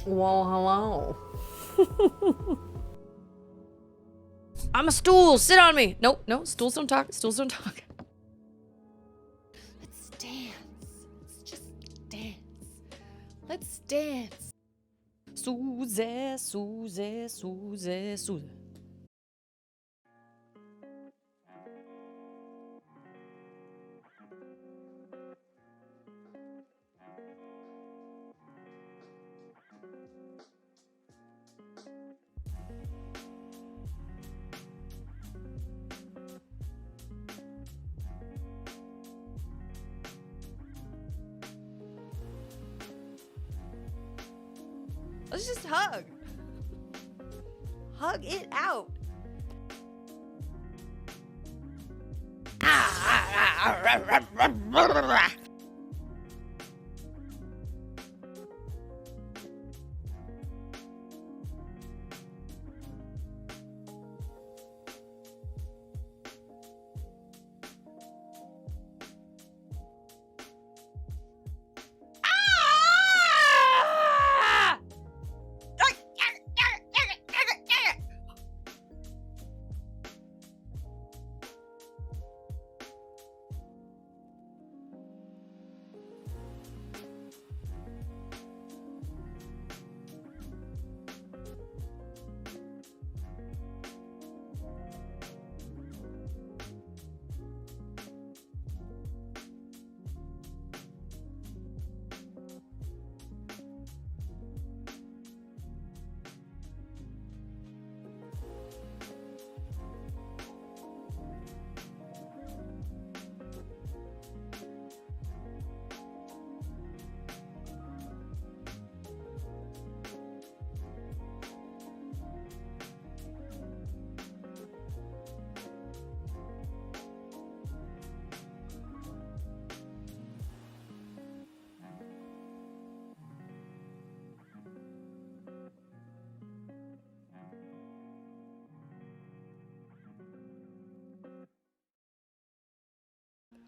Well, hello. I'm a stool. Sit on me. Nope, no. Stools don't talk. Stools don't talk. Let's dance. Let's just dance. Let's dance. Susie, Susie, Susie, Susie. Let's just hug. Hug it out.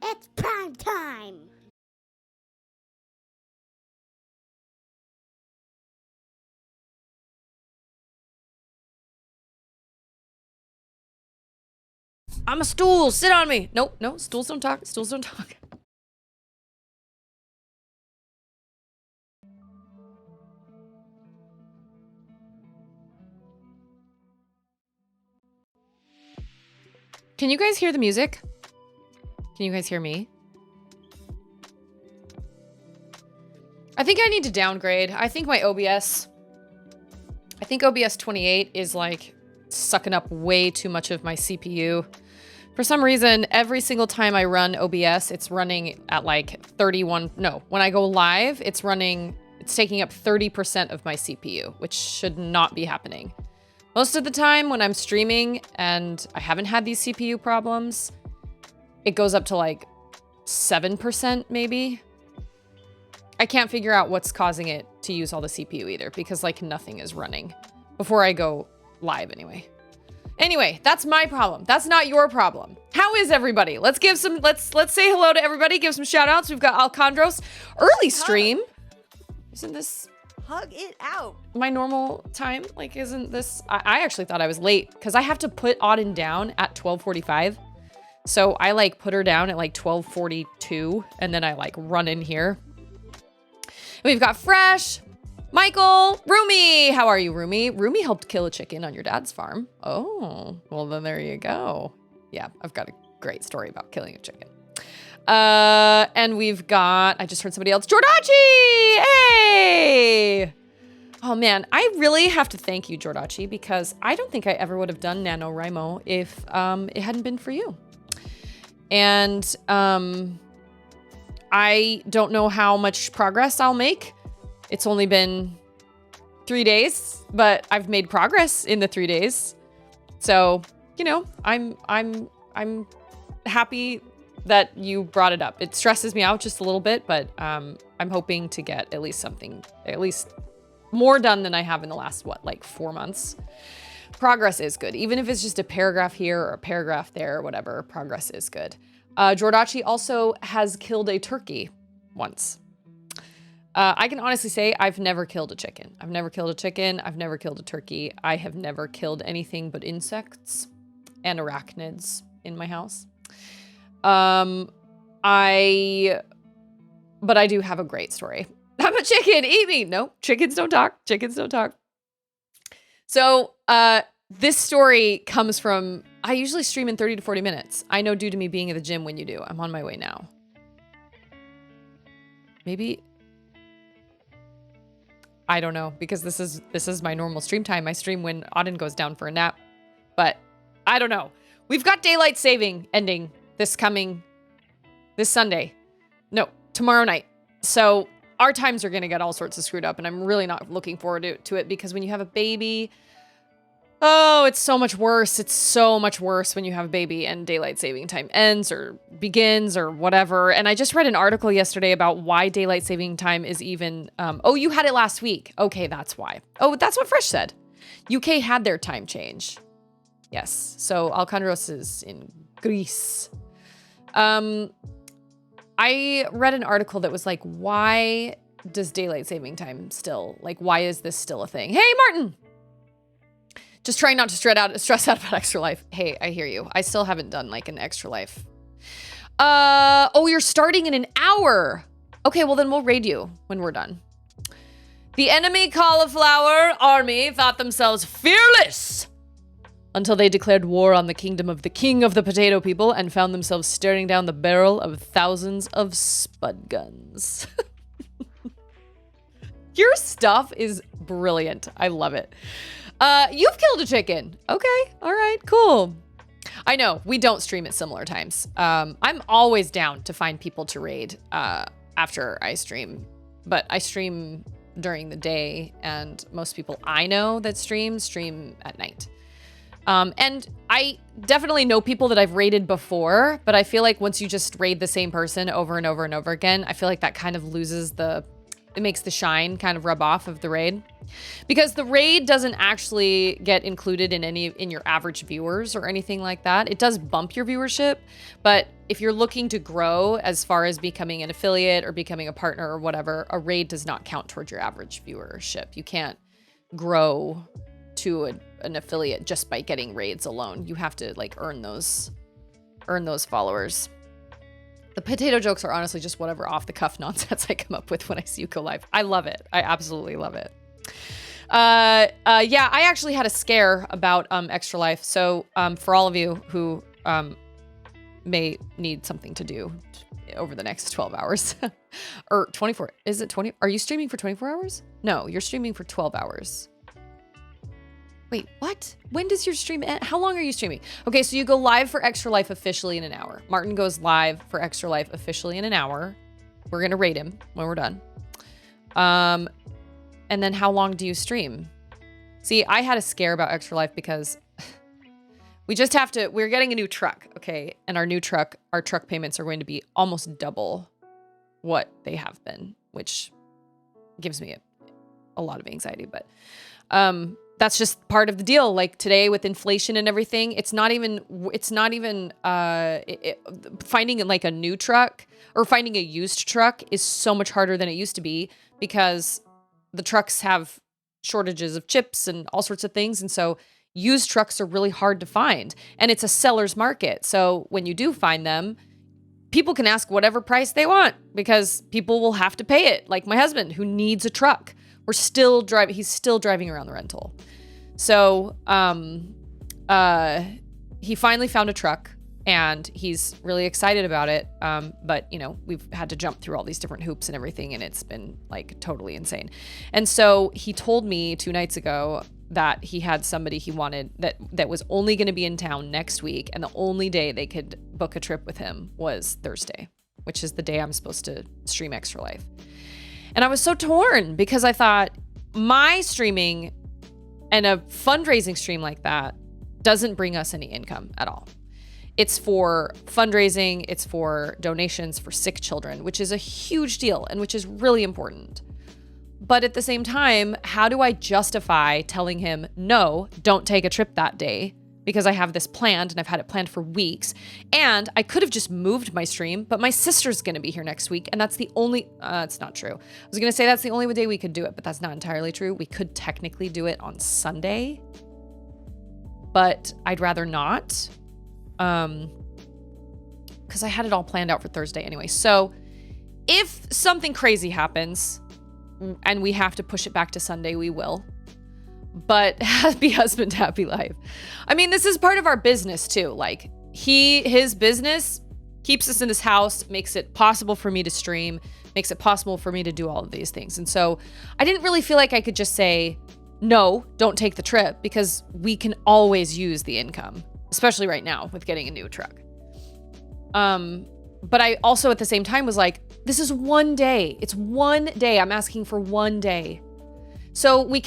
It's prime time! I'm a stool. Sit on me. Nope, no. Stools don't talk. Stools don't talk. Can you guys hear the music? Can you guys hear me? I think I need to downgrade. I think my OBS... I think OBS 28 is like sucking up way too much of my CPU. For some reason, every single time I run OBS, it's running at like 31... No, when I go live, it's taking up 30% of my CPU, which should not be happening. Most of the time when I'm streaming and I haven't had these CPU problems, it goes up to like 7% maybe. I can't figure out what's causing it to use all the CPU either, because like nothing is running before I go live anyway. Anyway, that's my problem. That's not your problem. How is everybody? Let's say hello to everybody. Give some shout outs. We've got Alcandros. Early stream. Isn't this Hug it out! my normal time? Like, isn't this... I actually thought I was late because I have to put Auden down at 12:45. So I like put her down at like 12:42 and then I like run in here. We've got Fresh, Michael, Rumi. How are you, Rumi? Rumi helped kill a chicken on your dad's farm. Oh, well then there you go. Yeah, I've got a great story about killing a chicken. And we've got, I just heard somebody else, Jordachi! Hey! Oh man, I really have to thank you, Jordachi, because I don't think I ever would have done NaNoWriMo if it hadn't been for you. And I don't know how much progress I'll make. It's only been 3 days, but I've made progress in the 3 days. So, you know, I'm happy that you brought it up. It stresses me out just a little bit, but I'm hoping to get at least more done than I have in the last, like 4 months. Progress is good. Even if it's just a paragraph here or a paragraph there or whatever, progress is good. Jordachi also has killed a turkey once. I can honestly say I've never killed a chicken. I've never killed a chicken. I've never killed a turkey. I have never killed anything but insects and arachnids in my house. But I do have a great story. I'm a chicken, eat me. No, chickens don't talk. Chickens don't talk. So, this story comes from, I usually stream in 30 to 40 minutes. I know due to me being at the gym when you do. I'm on my way now. Maybe, I don't know, because this is my normal stream time. I stream when Auden goes down for a nap, but I don't know. We've got daylight saving ending this Sunday. No, tomorrow night. So our times are going to get all sorts of screwed up, and I'm really not looking forward to it because when you have a baby, oh, it's so much worse. It's so much worse when you have a baby and daylight saving time ends or begins or whatever. And I just read an article yesterday about why daylight saving time is even, oh, you had it last week. Okay, that's why. Oh, that's what Fresh said. UK had their time change. Yes. So Alcandros is in Greece. I read an article that was like, why does daylight saving time still, like, why is this still a thing? Hey, Martin! Just trying not to stress out about Extra Life. Hey, I hear you. I still haven't done like an Extra Life. Oh, you're starting in an hour. Okay, well then we'll raid you when we're done. The enemy cauliflower army thought themselves fearless until they declared war on the kingdom of the king of the potato people and found themselves staring down the barrel of thousands of spud guns. Your stuff is brilliant. I love it. You've killed a chicken. Okay. All right, cool. I know we don't stream at similar times. I'm always down to find people to raid, after I stream, but I stream during the day and most people I know that stream at night. And I definitely know people that I've raided before, but I feel like once you just raid the same person over and over and over again, I feel like that kind of loses it makes the shine kind of rub off of the raid, because the raid doesn't actually get included in your average viewers or anything like that. It does bump your viewership, but if you're looking to grow as far as becoming an affiliate or becoming a partner or whatever, a raid does not count towards your average viewership. You can't grow to an affiliate just by getting raids alone. You have to like earn those followers. The potato jokes are honestly just whatever off the cuff nonsense I come up with when I see you go live. I love it. I absolutely love it. Yeah, I actually had a scare about Extra Life. So for all of you who may need something to do over the next 12 hours or 24, is it 20? Are you streaming for 24 hours? No, you're streaming for 12 hours. Wait, what? When does your stream end? How long are you streaming? Okay, so you go live for Extra Life officially in an hour. Martin goes live for Extra Life officially in an hour. We're going to rate him when we're done. And then how long do you stream? See, I had a scare about Extra Life because we're getting a new truck, okay? And our truck payments are going to be almost double what they have been, which gives me a lot of anxiety, but that's just part of the deal. Like today with inflation and everything, it's not even finding like a new truck or finding a used truck is so much harder than it used to be because the trucks have shortages of chips and all sorts of things. And so used trucks are really hard to find, and it's a seller's market. So when you do find them, people can ask whatever price they want because people will have to pay it. Like my husband who needs a truck. He's still driving around the rental. So, he finally found a truck and he's really excited about it. But you know, we've had to jump through all these different hoops and everything, and it's been like totally insane. And so he told me 2 nights ago that he had somebody he wanted that was only going to be in town next week. And the only day they could book a trip with him was Thursday, which is the day I'm supposed to stream Extra Life. And I was so torn because I thought my streaming and a fundraising stream like that doesn't bring us any income at all. It's for fundraising, it's for donations for sick children, which is a huge deal and which is really important. But at the same time, how do I justify telling him, no, don't take a trip that day because I have this planned and I've had it planned for weeks. And I could have just moved my stream, but my sister's going to be here next week. And that's the only, it's not true. I was going to say that's the only day we could do it, but that's not entirely true. We could technically do it on Sunday, but I'd rather not. Because I had it all planned out for Thursday anyway. So if something crazy happens and we have to push it back to Sunday, we will. But happy husband, happy life. I mean, this is part of our business too. Like his business keeps us in this house, makes it possible for me to stream, makes it possible for me to do all of these things. And so I didn't really feel like I could just say, no, don't take the trip, because we can always use the income, especially right now with getting a new truck. But I also at the same time was like, this is one day. It's one day. I'm asking for one day. So we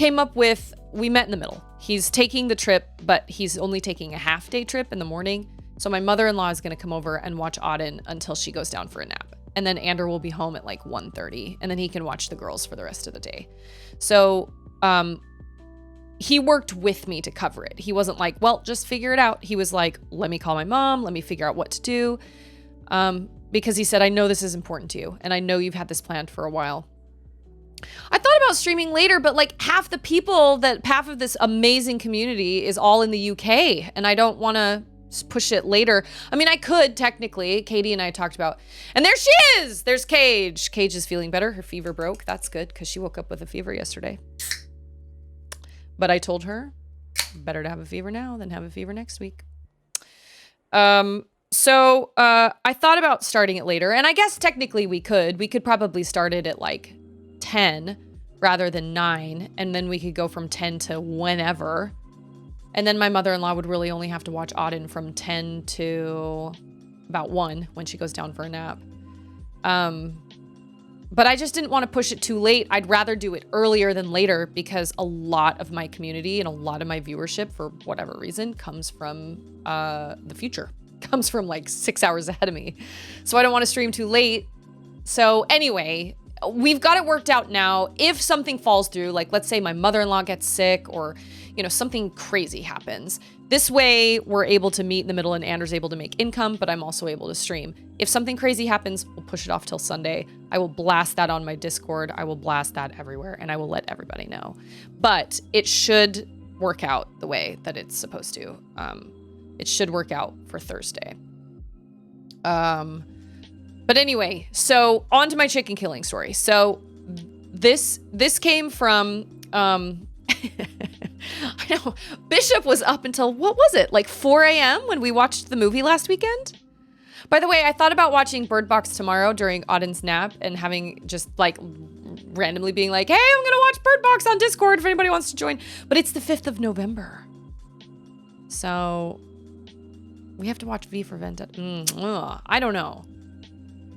met in the middle. He's taking the trip, but he's only taking a half-day trip in the morning. So my mother-in-law is going to come over and watch Auden until she goes down for a nap. And then Ander will be home at like 1:30, and then he can watch the girls for the rest of the day. So he worked with me to cover it. He wasn't like, well, just figure it out. He was like, let me call my mom. Let me figure out what to do. Because he said, I know this is important to you, and I know you've had this planned for a while. I thought about streaming later, but like half of this amazing community is all in the UK, and I don't want to push it later. I mean, I could technically. Katie and I talked about, and there she is. There's Cage. Cage is feeling better. Her fever broke. That's good, because she woke up with a fever yesterday. But I told her, better to have a fever now than have a fever next week. So I thought about starting it later, and I guess technically we could probably start it at like 10 rather than 9, and then we could go from 10 to whenever. And then my mother-in-law would really only have to watch Auden from 10 to about 1 when she goes down for a nap. But I just didn't want to push it too late. I'd rather do it earlier than later, because a lot of my community and a lot of my viewership, for whatever reason, comes from the future. Comes from like 6 hours ahead of me. So I don't want to stream too late. So anyway, we've got it worked out now. If something falls through, like let's say my mother-in-law gets sick, or something crazy happens, this way we're able to meet in the middle and Anders able to make income, but I'm also able to stream. If something crazy happens, we'll push it off till Sunday. I will blast that on my Discord. I will blast that everywhere, and I will let everybody know. But it should work out the way that it's supposed to. It should work out for Thursday. But anyway, so on to my chicken killing story. So this came from, I know, Bishop was up until, what was it, like 4 a.m. when we watched the movie last weekend? By the way, I thought about watching Bird Box tomorrow during Auden's nap and having just like randomly being like, hey, I'm going to watch Bird Box on Discord if anybody wants to join. But it's the 5th of November. So we have to watch V for Vendetta. I don't know.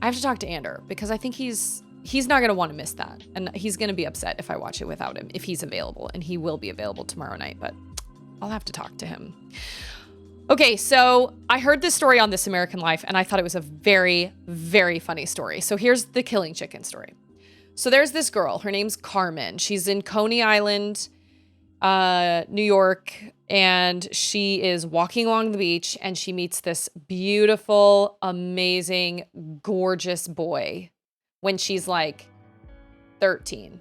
I have to talk to Ander, because I think he's not going to want to miss that. And he's going to be upset if I watch it without him, if he's available. And he will be available tomorrow night, but I'll have to talk to him. Okay, so I heard this story on This American Life, and I thought it was a very, very funny story. So here's the killing chicken story. So there's this girl. Her name's Carmen. She's in Coney Island, New York, and she is walking along the beach, and she meets this beautiful, amazing, gorgeous boy when she's like 13.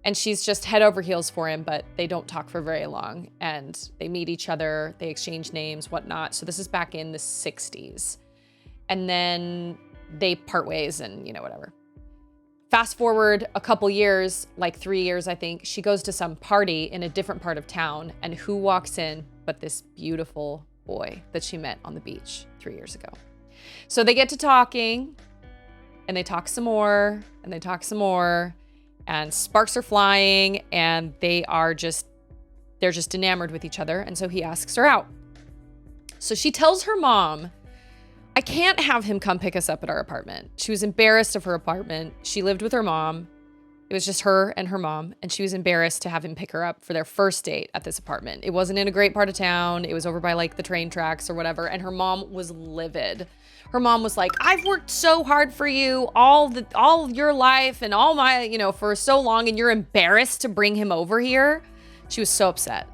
And she's just head over heels for him, but they don't talk for very long, and they meet each other, they exchange names, whatnot. So this is back in the 60s. And then they part ways and, whatever. Fast forward a couple years, like 3 years, I think, she goes to some party in a different part of town, and who walks in but this beautiful boy that she met on the beach 3 years ago. So they get to talking, and they talk some more, and they talk some more, and sparks are flying, and they're just enamored with each other, and so he asks her out. So she tells her mom, I can't have him come pick us up at our apartment. She was embarrassed of her apartment. She lived with her mom. It was just her and her mom, and she was embarrassed to have him pick her up for their first date at this apartment. It wasn't in a great part of town. It was over by like the train tracks or whatever, and her mom was livid. Her mom was like, I've worked so hard for you all your life and all my, for so long, and you're embarrassed to bring him over here. She was so upset.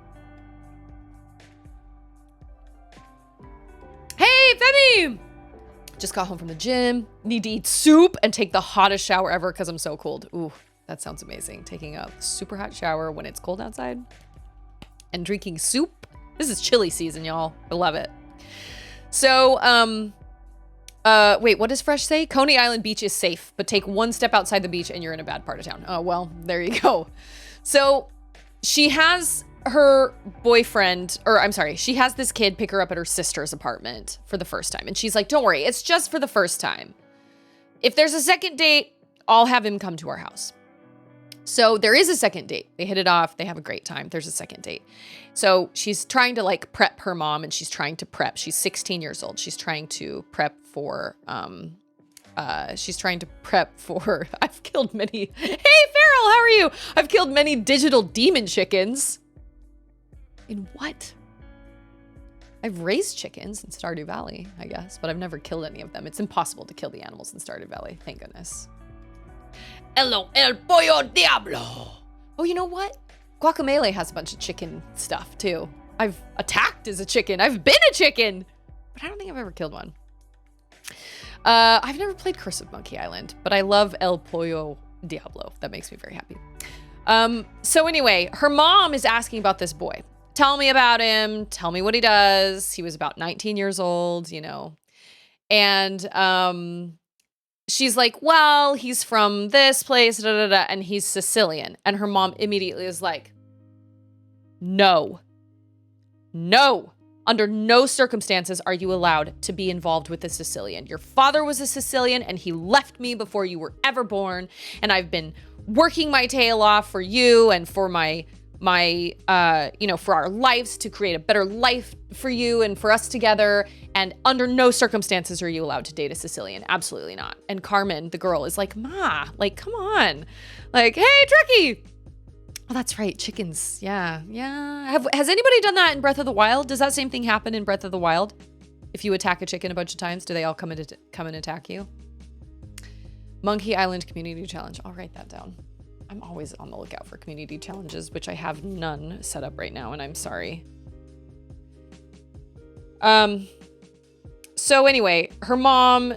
Femi! Just got home from the gym. Need to eat soup and take the hottest shower ever because I'm so cold. Ooh, that sounds amazing. Taking a super hot shower when it's cold outside and drinking soup. This is chili season, y'all. I love it. So, wait, what does Fresh say? Coney Island Beach is safe, but take one step outside the beach and you're in a bad part of town. Oh, well, there you go. So she has her boyfriend, or I'm sorry, she has this kid pick her up at her sister's apartment for the first time. And she's like, don't worry, it's just for the first time. If there's a second date, I'll have him come to our house. So there is a second date. They hit it off. They have a great time. There's a second date. So she's trying to like prep her mom, and she's trying to prep. She's 16 years old. She's trying to prep for, I've killed many, hey Farrell, how are you? I've killed many digital demon chickens. In what? I've raised chickens in Stardew Valley, I guess, but I've never killed any of them. It's impossible to kill the animals in Stardew Valley. Thank goodness. Hello, El Pollo Diablo. Oh, you know what? Guacamelee has a bunch of chicken stuff too. I've attacked as a chicken. I've been a chicken, but I don't think I've ever killed one. I've never played Curse of Monkey Island, but I love El Pollo Diablo. That makes me very happy. So anyway, her mom is asking about this boy. Tell me about him. Tell me what he does. He was about 19 years old, you know. And she's like, well, he's from this place, da, da, da, and he's Sicilian. And her mom immediately is like, no. No. Under no circumstances are you allowed to be involved with a Sicilian. Your father was a Sicilian and he left me before you were ever born. And I've been working my tail off for you and for my for our lives, to create a better life for you and for us together. And under no circumstances are you allowed to date a Sicilian. Absolutely not. And Carmen, the girl, is like, Ma, like, come on. Like, hey, Trekkie. Oh, that's right. Chickens. Yeah. Has anybody done that in Breath of the Wild? Does that same thing happen in Breath of the Wild? If you attack a chicken a bunch of times, do they all come and attack you? Monkey Island Community Challenge. I'll write that down. I'm always on the lookout for community challenges, which I have none set up right now, and I'm sorry. So anyway, her mom,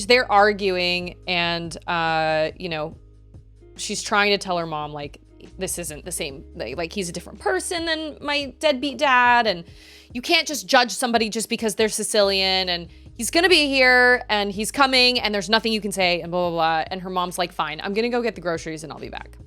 they're arguing, and, she's trying to tell her mom, like, this isn't the same, like, he's a different person than my deadbeat dad, and you can't just judge somebody just because they're Sicilian, and he's gonna be here, and he's coming, and there's nothing you can say, and blah, blah, blah. And her mom's like, fine, I'm gonna go get the groceries, and I'll be back.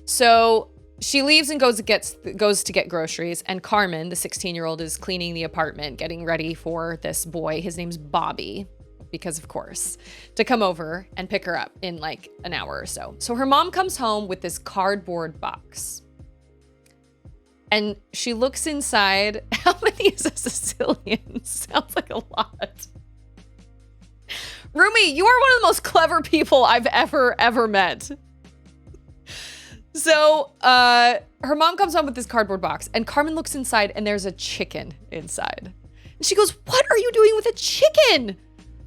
So she leaves and goes to get groceries, and Carmen, the 16-year-old, is cleaning the apartment, getting ready for this boy. His name's Bobby, because of course, to come over and pick her up in like an hour or so. So her mom comes home with this cardboard box. And she looks inside. How many is a Sicilian? Sounds like a lot. Rumi, you are one of the most clever people I've ever met. So her mom comes home with this cardboard box, and Carmen looks inside, and there's a chicken inside. And she goes, what are you doing with a chicken?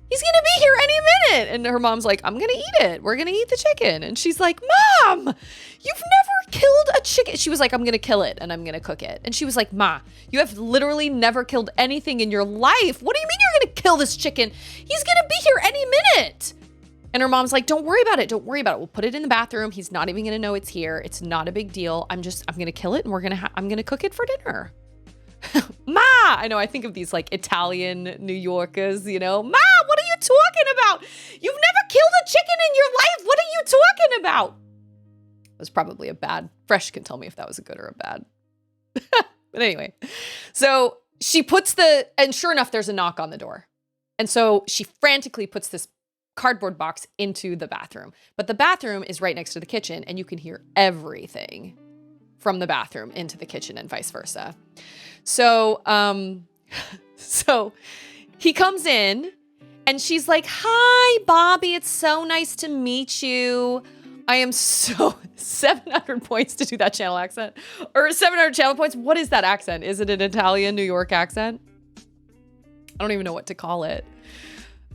He's gonna be here any minute. And her mom's like, I'm gonna eat it. We're gonna eat the chicken. And she's like, Mom, you've never killed a chicken. She was like, I'm gonna kill it and I'm gonna cook it. And she was like, Ma, you have literally never killed anything in your life. What do you mean you're gonna kill this chicken? He's gonna be here any minute. And her mom's like, don't worry about it. Don't worry about it. We'll put it in the bathroom. He's not even gonna know it's here. It's not a big deal. I'm gonna kill it, and I'm gonna cook it for dinner. Ma, I know, I think of these like Italian New Yorkers, you know. Ma, what are you talking about? You've never killed a chicken in your life. What are you talking about? It was probably a bad. Fresh can tell me if that was a good or a bad. But anyway, so she puts and sure enough, there's a knock on the door. And so she frantically puts this cardboard box into the bathroom. But the bathroom is right next to the kitchen, and you can hear everything from the bathroom into the kitchen and vice versa. So, so he comes in, and she's like, hi, Bobby. It's so nice to meet you. I am so 700 points to do that channel accent, or 700 channel points. What is that accent? Is it an Italian New York accent? I don't even know what to call it.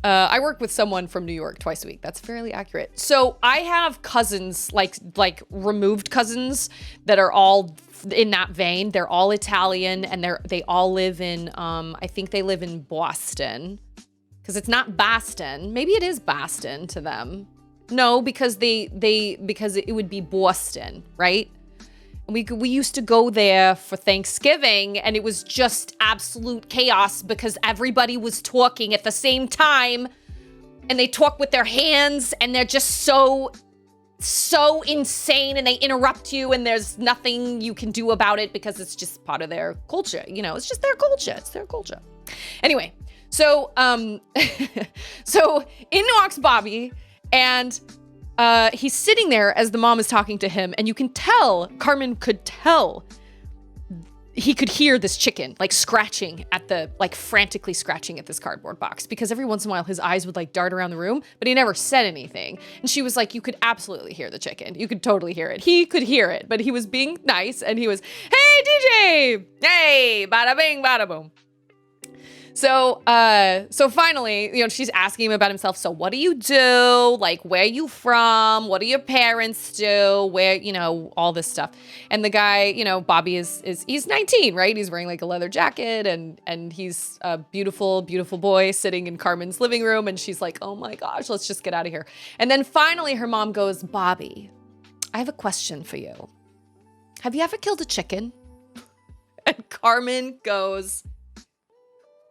I work with someone from New York twice a week. That's fairly accurate. So I have cousins, like removed cousins that are all in that vein. They're all Italian, and they all live in, I think they live in Boston, because it's not Boston. Maybe it is Boston to them. No, because because it would be Boston, right? We used to go there for Thanksgiving, and it was just absolute chaos because everybody was talking at the same time, and they talk with their hands, and they're just so insane, and they interrupt you, and there's nothing you can do about it because it's just part of their culture. You know, it's just their culture. It's their culture. Anyway, so so in walks Bobby, and he's sitting there as the mom is talking to him, and you can tell, Carmen could tell, he could hear this chicken like scratching frantically scratching at this cardboard box, because every once in a while his eyes would like dart around the room, but he never said anything. And she was like, you could absolutely hear the chicken. You could totally hear it. He could hear it, but he was being nice, and he was, hey, DJ, hey, bada bing, bada boom. So finally, you know, she's asking him about himself. So what do you do? Like, where are you from? What do your parents do? Where, you know, all this stuff. And the guy, you know, Bobby he's 19, right? He's wearing like a leather jacket, and he's a beautiful, beautiful boy sitting in Carmen's living room. And she's like, oh my gosh, let's just get out of here. And then finally her mom goes, Bobby, I have a question for you. Have you ever killed a chicken? And Carmen goes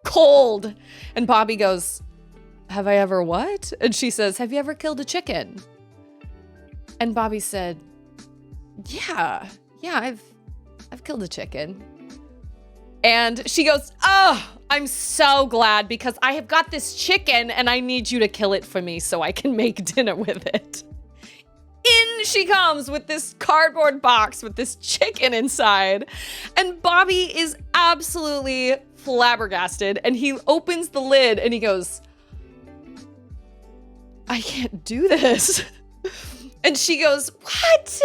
cold. And Bobby goes, have I ever what? And she says, have you ever killed a chicken? And Bobby said, yeah, I've killed a chicken. And she goes, oh, I'm so glad, because I have got this chicken and I need you to kill it for me so I can make dinner with it. In she comes with this cardboard box with this chicken inside. And Bobby is absolutely flabbergasted, and he opens the lid and he goes, I can't do this. And she goes, what?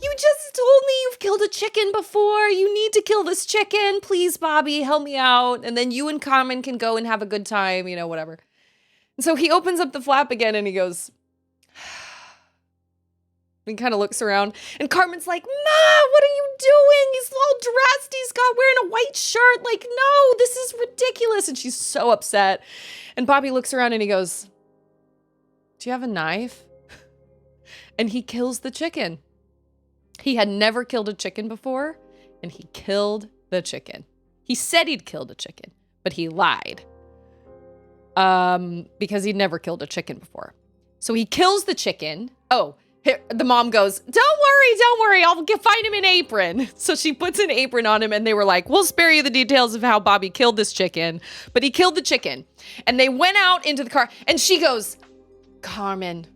You just told me you've killed a chicken before. You need to kill this chicken. Please, Bobby, help me out. And then you and Carmen can go and have a good time, you know, whatever. And so he opens up the flap again and he goes, and kind of looks around, and Carmen's like, Ma, what are you doing? He's all dressed. He's got wearing a white shirt. Like, no, this is ridiculous. And she's so upset. And Bobby looks around and he goes, do you have a knife? And he kills the chicken. He had never killed a chicken before, and he killed the chicken. He said he'd killed a chicken, but he lied. Because he'd never killed a chicken before. So he kills the chicken. Oh, the mom goes, don't worry, I'll find him an apron. So she puts an apron on him, and they were like, we'll spare you the details of how Bobby killed this chicken, but he killed the chicken. And they went out into the car, and she goes, Carmen,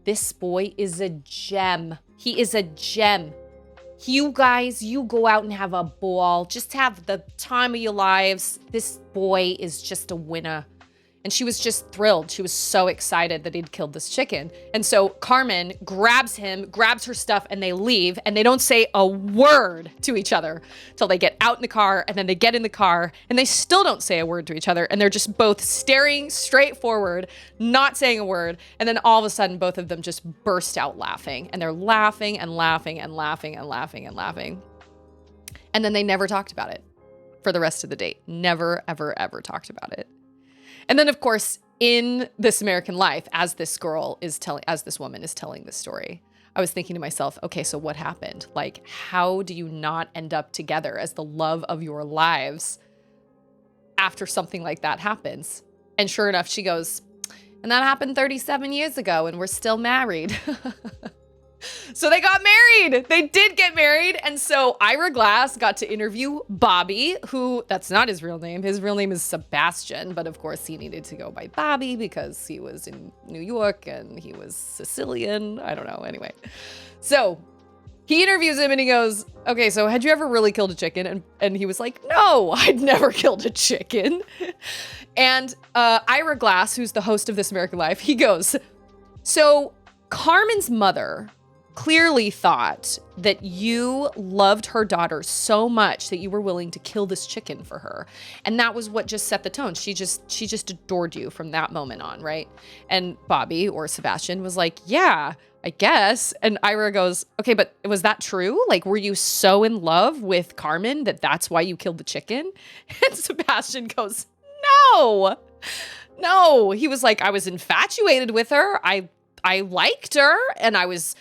this boy is a gem. He is a gem. You guys, you go out and have a ball. Just have the time of your lives. This boy is just a winner. And she was just thrilled. She was so excited that he'd killed this chicken. And so Carmen grabs him, grabs her stuff, and they leave. And they don't say a word to each other till they get out in the car. And then they get in the car, and they still don't say a word to each other. And they're just both staring straight forward, not saying a word. And then all of a sudden, both of them just burst out laughing. And they're laughing and laughing and laughing and laughing and laughing. And then they never talked about it for the rest of the date. Never, ever, ever talked about it. And then, of course, in This American Life, as this woman is telling this story, I was thinking to myself, okay, so what happened? Like, how do you not end up together as the love of your lives after something like that happens? And sure enough, she goes, and that happened 37 years ago, and we're still married. So they got married. They did get married. And so Ira Glass got to interview Bobby, who, that's not his real name. His real name is Sebastian. But of course, he needed to go by Bobby because he was in New York and he was Sicilian. I don't know. Anyway, so he interviews him and he goes, okay, so had you ever really killed a chicken? And he was like, no, I'd never killed a chicken. And Ira Glass, who's the host of This American Life, he goes, so Carmen's mother clearly thought that you loved her daughter so much that you were willing to kill this chicken for her. And that was what just set the tone. She just adored you from that moment on, right? And Bobby, or Sebastian, was like, yeah, I guess. And Ira goes, okay, but was that true? Like, were you so in love with Carmen that that's why you killed the chicken? And Sebastian goes, no. He was like, I was infatuated with her. I liked her, and I was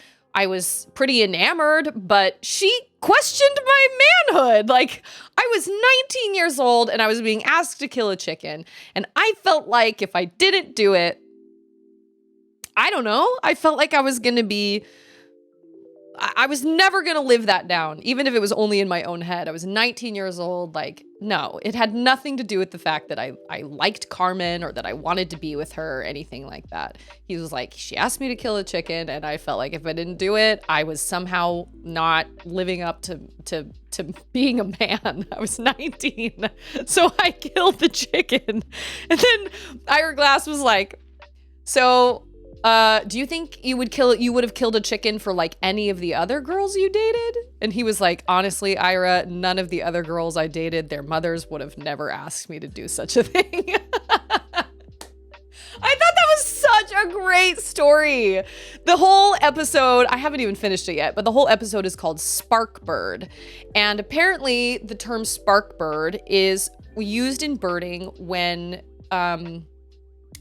pretty enamored, but she questioned my manhood. Like, I was 19 years old and I was being asked to kill a chicken. And I felt like if I didn't do it, I don't know, I felt like I was never going to live that down, even if it was only in my own head. I was 19 years old. Like, no, it had nothing to do with the fact that I liked Carmen or that I wanted to be with her or anything like that. He was like, she asked me to kill a chicken, and I felt like if I didn't do it, I was somehow not living up to being a man. I was 19, so I killed the chicken. And then Ira Glass was like, so do you think you would have killed a chicken for like any of the other girls you dated? And he was like, honestly, Ira, none of the other girls I dated, their mothers would have never asked me to do such a thing. I thought that was such a great story. The whole episode, I haven't even finished it yet, but the whole episode is called Sparkbird. And apparently the term sparkbird is used in birding when,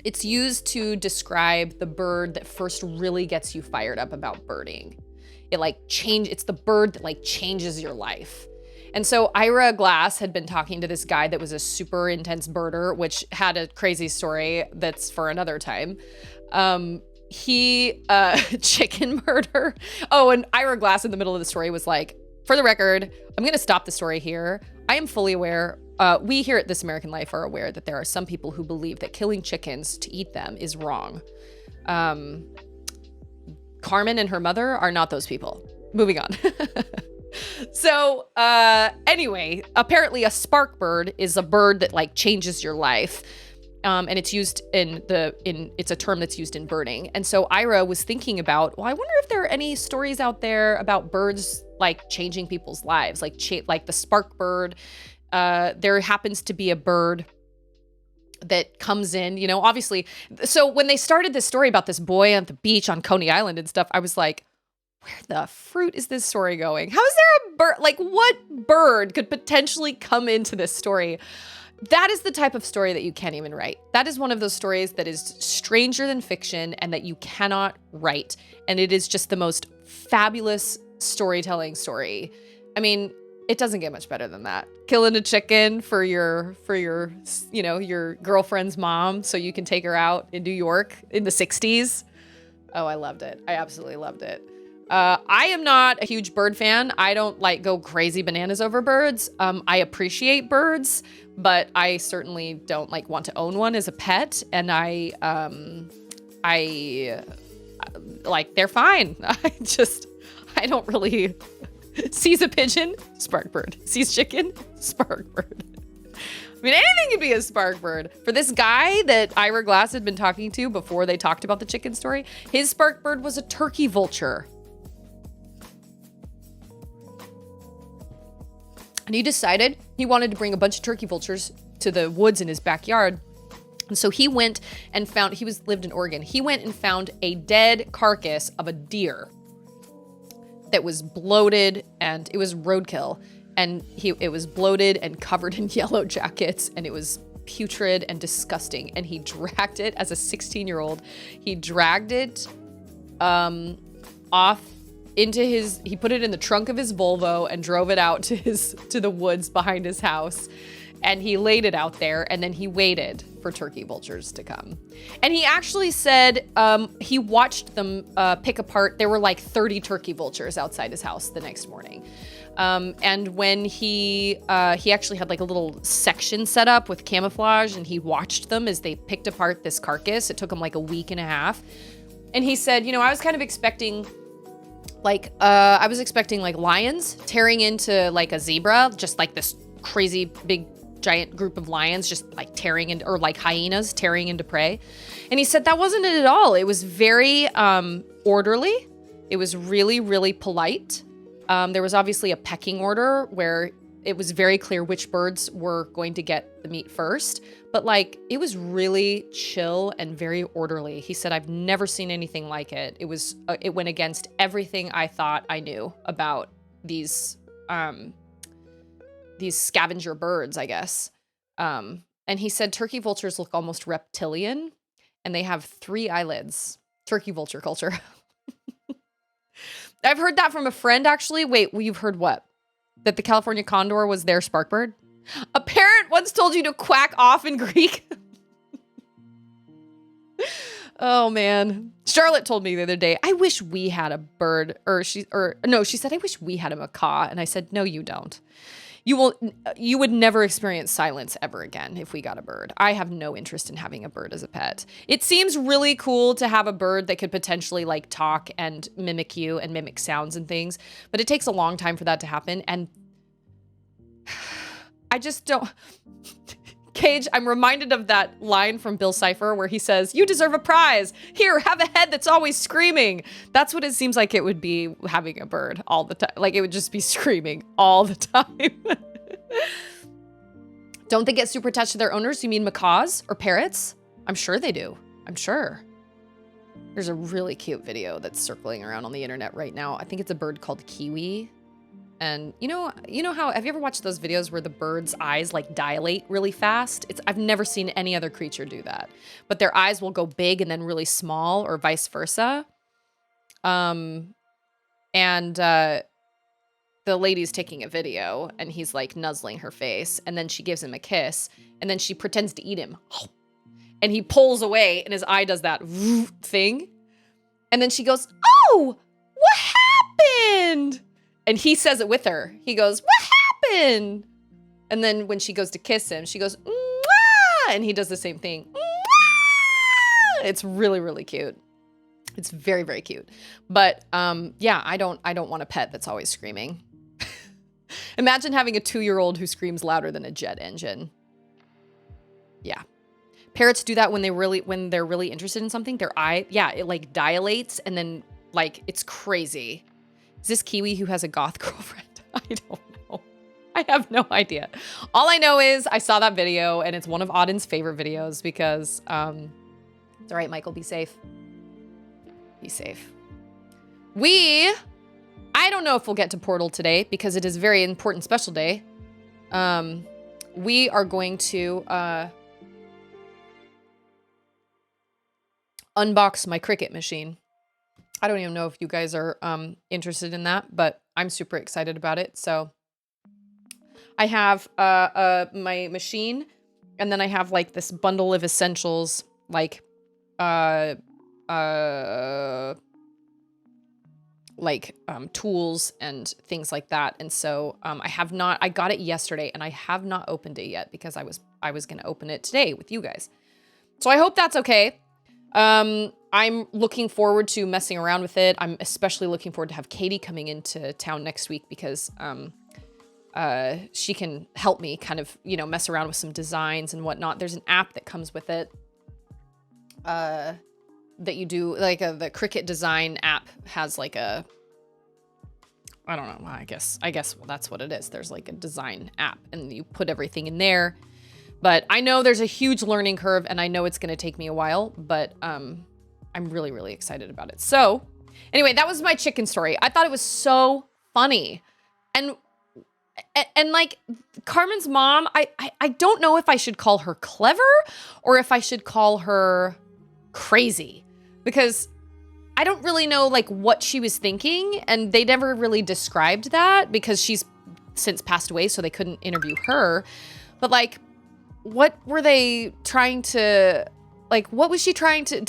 it's used to describe the bird that first really gets you fired up about birding. It's the bird that like changes your life. And so Ira Glass had been talking to this guy that was a super intense birder, which had a crazy story that's for another time. Chicken murder. Oh, and Ira Glass in the middle of the story was like, for the record, I'm going to stop the story here. I am fully aware. We here at This American Life are aware that there are some people who believe that killing chickens to eat them is wrong. Carmen and her mother are not those people. Moving on. So anyway, apparently a sparkbird is a bird that like changes your life. And it's used it's a term that's used in birding. And so Ira was thinking about, well, I wonder if there are any stories out there about birds like changing people's lives, like the sparkbird. There happens to be a bird that comes in, obviously. So when they started this story about this boy on the beach on Coney Island and stuff, I was like, where the fruit is this story going? How is there a bird? Like, what bird could potentially come into this story? That is the type of story that you can't even write. That is one of those stories that is stranger than fiction and that you cannot write. And it is just the most fabulous storytelling story. I mean, it doesn't get much better than that. Killing a chicken for your girlfriend's mom so you can take her out in New York in the 60s. Oh, I loved it. I absolutely loved it. I am not a huge bird fan. I don't like go crazy bananas over birds. I appreciate birds, but I certainly don't like want to own one as a pet. And I like, they're fine. I don't really sees a pigeon, sparkbird. Sees chicken, sparkbird. I mean, anything could be a sparkbird. For this guy that Ira Glass had been talking to before they talked about the chicken story, his sparkbird was a turkey vulture. And he decided he wanted to bring a bunch of turkey vultures to the woods in his backyard. And so he went and lived in Oregon. He went and found a dead carcass of a deer that was bloated, and it was roadkill. And it was bloated and covered in yellow jackets, and it was putrid and disgusting. And he dragged it as a 16-year-old. He dragged it off into he put it in the trunk of his Volvo and drove it out to the woods behind his house. And he laid it out there, and then he waited for turkey vultures to come. And he actually said he watched them pick apart. There were like 30 turkey vultures outside his house the next morning. And when he actually had like a little section set up with camouflage, and he watched them as they picked apart this carcass. It took him like a week and a half. And he said, I was kind of expecting like lions tearing into like a zebra, just like this crazy big giant group of lions just like tearing into, or like hyenas tearing into prey. And he said that wasn't it at all. It was very orderly. It was really, really polite. There was obviously a pecking order where it was very clear which birds were going to get the meat first, but like it was really chill and very orderly. He said, I've never seen anything like it. It went against everything I thought I knew about these scavenger birds, I guess. And he said turkey vultures look almost reptilian and they have 3 eyelids. Turkey vulture culture. I've heard that from a friend, actually. Wait, well, you've heard what? That the California condor was their spark bird? A parent once told you to quack off in Greek. Oh, man. Charlotte told me the other day, I wish we had a bird. She said, I wish we had a macaw. And I said, no, you don't. You would never experience silence ever again if we got a bird. I have no interest in having a bird as a pet. It seems really cool to have a bird that could potentially like talk and mimic you and mimic sounds and things, but it takes a long time for that to happen. And I just don't. Cage, I'm reminded of that line from Bill Cipher where he says, you deserve a prize. Here, have a head that's always screaming. That's what it seems like it would be having a bird all the time. Like it would just be screaming all the time. Don't they get super attached to their owners? You mean macaws or parrots? I'm sure they do. I'm sure. There's a really cute video that's circling around on the internet right now. I think it's a bird called Kiwi. And you know how, have you ever watched those videos where the bird's eyes like dilate really fast? I've never seen any other creature do that, but their eyes will go big and then really small or vice versa. The lady's taking a video and he's like nuzzling her face and then she gives him a kiss and then she pretends to eat him and he pulls away and his eye does that thing. And then she goes, oh, what happened? And he says it with her. He goes, what happened? And then when she goes to kiss him, she goes, mwah! And he does the same thing. Mwah! It's really, really cute. It's very, very cute. But yeah, I don't want a pet that's always screaming. Imagine having a 2-year-old who screams louder than a jet engine. Yeah. Parrots do that when they're really interested in something. Their eye, yeah, it like dilates and then like it's crazy. Is this Kiwi who has a goth girlfriend? I don't know. I have no idea. All I know is I saw that video and it's one of Auden's favorite videos because it's all right, Michael, be safe. Be safe. I don't know if we'll get to Portal today because it is a very important special day. We are going to unbox my Cricut machine. I don't even know if you guys are interested in that, but I'm super excited about it. So I have my machine, and then I have like this bundle of essentials, like tools and things like that. And so I got it yesterday and I have not opened it yet because I was going to open it today with you guys. So I hope that's okay. I'm looking forward to messing around with it. I'm especially looking forward to have Katie coming into town next week because she can help me kind of, mess around with some designs and whatnot. There's an app that comes with it that you do, like the Cricut design app has like I don't know, I guess well, that's what it is. There's like a design app and you put everything in there. But I know there's a huge learning curve and I know it's going to take me a while, but I'm really, really excited about it. So anyway, that was my chicken story. I thought it was so funny. And like Carmen's mom, I don't know if I should call her clever or if I should call her crazy because I don't really know like what she was thinking. And they never really described that because she's since passed away. So they couldn't interview her, but like, what were they trying to, like, what was she trying to,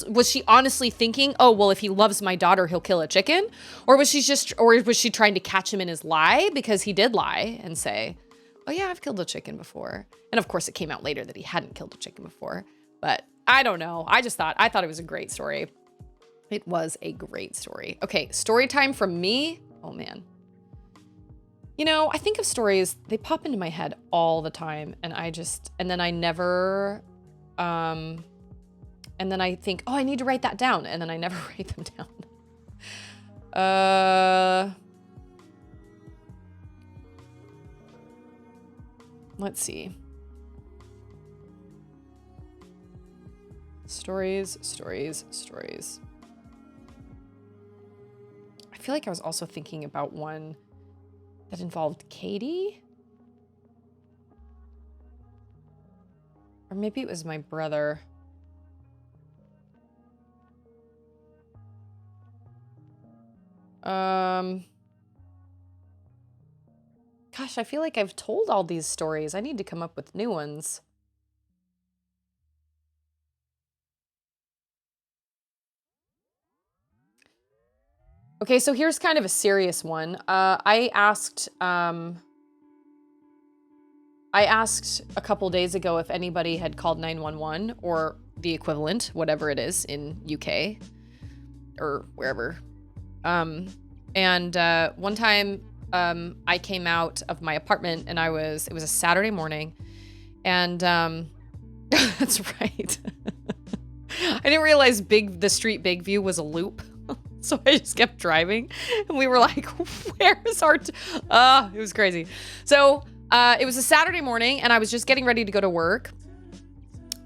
was she honestly thinking, oh, well, if he loves my daughter, he'll kill a chicken? Or was she trying to catch him in his lie? Because he did lie and say, oh yeah, I've killed a chicken before. And of course it came out later that he hadn't killed a chicken before, but I don't know. I thought it was a great story. It was a great story. Okay. Story time from me. Oh man. I think of stories, they pop into my head all the time and then I never, and then I think, oh, I need to write that down. And then I never write them down. Let's see. Stories. I feel like I was also thinking about one that involved Katie. Or maybe it was my brother. Gosh, I feel like I've told all these stories. I need to come up with new ones. Okay, so here's kind of a serious one. I asked a couple days ago if anybody had called 911 or the equivalent, whatever it is in UK or wherever. And one time I came out of my apartment and it was a Saturday morning, and that's right. I didn't realize the street Big View was a loop. So I just kept driving and we were like, where's our, it was crazy. So it was a Saturday morning and I was just getting ready to go to work.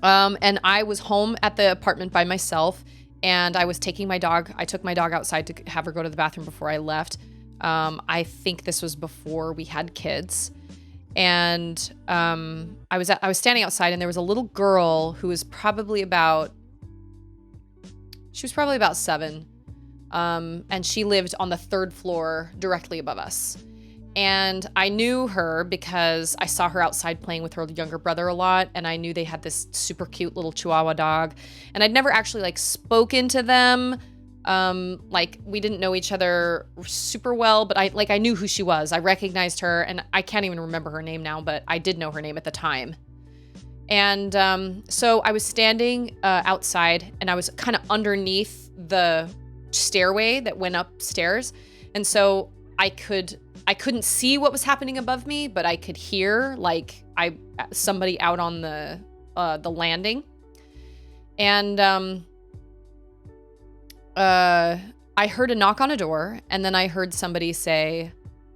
And I was home at the apartment by myself, and I was taking my dog. I took my dog outside to have her go to the bathroom before I left. I think this was before we had kids. And I was standing outside, and there was a little girl who was probably about 7. And she lived on the 3rd floor directly above us. And I knew her because I saw her outside playing with her younger brother a lot. And I knew they had this super cute little Chihuahua dog. And I'd never actually like spoken to them. Like we didn't know each other super well, but I knew who she was. I recognized her, and I can't even remember her name now, but I did know her name at the time. And so I was standing outside, and I was kind of underneath the stairway that went upstairs. And so I couldn't see what was happening above me, but I could hear like somebody out on the landing. And I heard a knock on a door, and then I heard somebody say,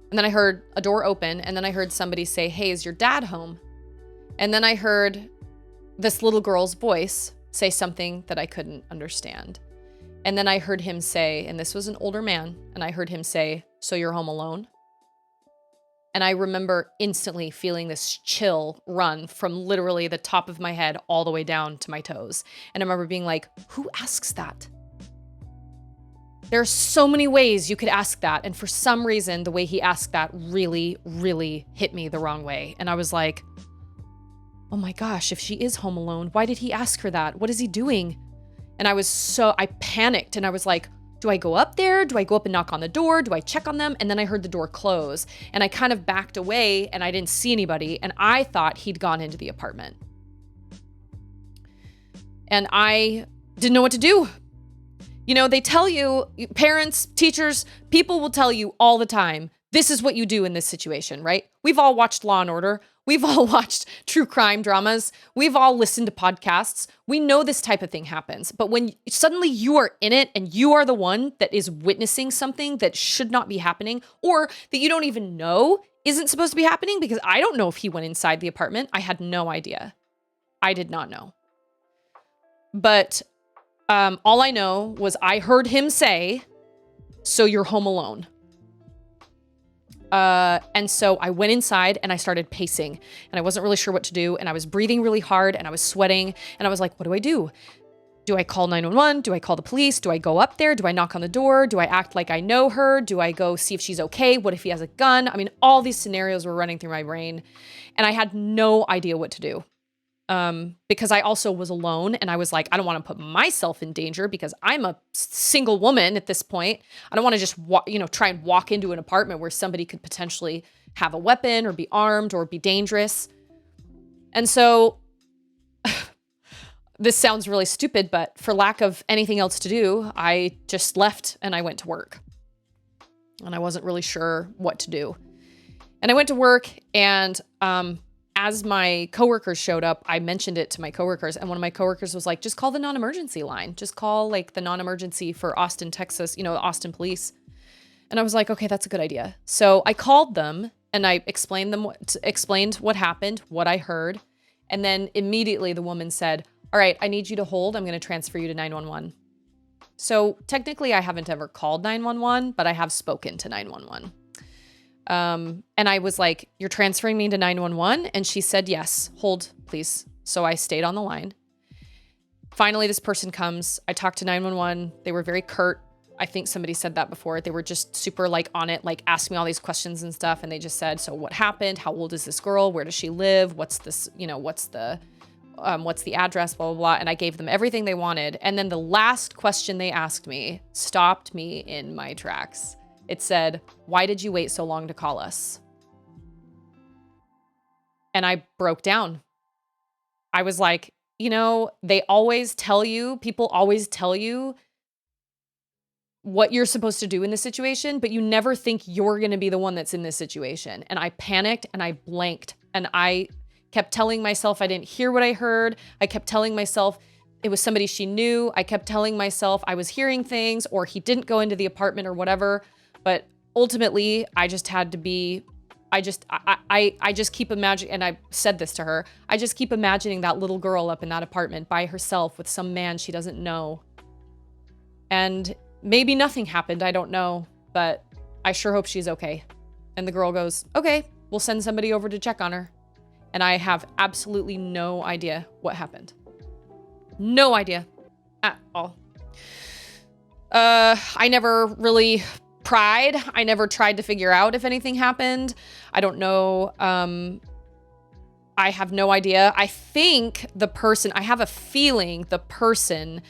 and then I heard a door open, and then I heard somebody say, "Hey, is your dad home?" And then I heard this little girl's voice say something that I couldn't understand. And then I heard him say, and this was an older man, and I heard him say, "So you're home alone?" And I remember instantly feeling this chill run from literally the top of my head all the way down to my toes. And I remember being like, who asks that? There are so many ways you could ask that. And for some reason, the way he asked that really, really hit me the wrong way. And I was like, oh my gosh, if she is home alone, why did he ask her that? What is he doing? And I panicked, and I was like, do I go up there? Do I go up and knock on the door? Do I check on them? And then I heard the door close, and I kind of backed away, and I didn't see anybody, and I thought he'd gone into the apartment. And I didn't know what to do. You know, they tell you, parents, teachers, people will tell you all the time, this is what you do in this situation, right? We've all watched Law and Order. We've all watched true crime dramas. We've all listened to podcasts. We know this type of thing happens. But when suddenly you are in it and you are the one that is witnessing something that should not be happening, or that you don't even know isn't supposed to be happening, because I don't know if he went inside the apartment. I had no idea. I did not know. But all I know was I heard him say, "So you're home alone." And so I went inside and I started pacing, and I wasn't really sure what to do. And I was breathing really hard, and I was sweating, and I was like, what do I do? Do I call 911? Do I call the police? Do I go up there? Do I knock on the door? Do I act like I know her? Do I go see if she's okay? What if he has a gun? I mean, all these scenarios were running through my brain, and I had no idea what to do. Because I also was alone, and I was like, I don't want to put myself in danger because I'm a single woman at this point. I don't want to just try and walk into an apartment where somebody could potentially have a weapon or be armed or be dangerous. And so this sounds really stupid, but for lack of anything else to do, I just left and I went to work. And I wasn't really sure what to do. And I went to work, and as my coworkers showed up, I mentioned it to my coworkers, and one of my coworkers was like, just call the non-emergency line. Just call like the non-emergency for Austin, Texas, Austin police. And I was like, okay, that's a good idea. So I called them and I explained what happened, what I heard. And then immediately the woman said, all right, I need you to hold. I'm going to transfer you to 911. So technically I haven't ever called 911, but I have spoken to 911. And I was like, you're transferring me to 911? And she said, yes, hold, please. So I stayed on the line. Finally, this person comes. I talked to 911. They were very curt. I think somebody said that before. They were just super like on it, like asked me all these questions and stuff. And they just said, so what happened? How old is this girl? Where does she live? What's this, what's the address, blah, blah, blah. And I gave them everything they wanted. And then the last question they asked me stopped me in my tracks. It said, why did you wait so long to call us? And I broke down. I was like, they always tell you, people always tell you what you're supposed to do in this situation, but you never think you're going to be the one that's in this situation. And I panicked and I blanked and I kept telling myself I didn't hear what I heard. I kept telling myself it was somebody she knew. I kept telling myself I was hearing things or he didn't go into the apartment or whatever. But ultimately, I just had to be, I just keep imagining, and I said this to her, I just keep imagining that little girl up in that apartment by herself with some man she doesn't know. And maybe nothing happened, I don't know, but I sure hope she's okay. And the girl goes, okay, we'll send somebody over to check on her. And I have absolutely no idea what happened. No idea at all. I never really pried. I never tried to figure out if anything happened. I don't know. I have no idea. I think I have a feeling the person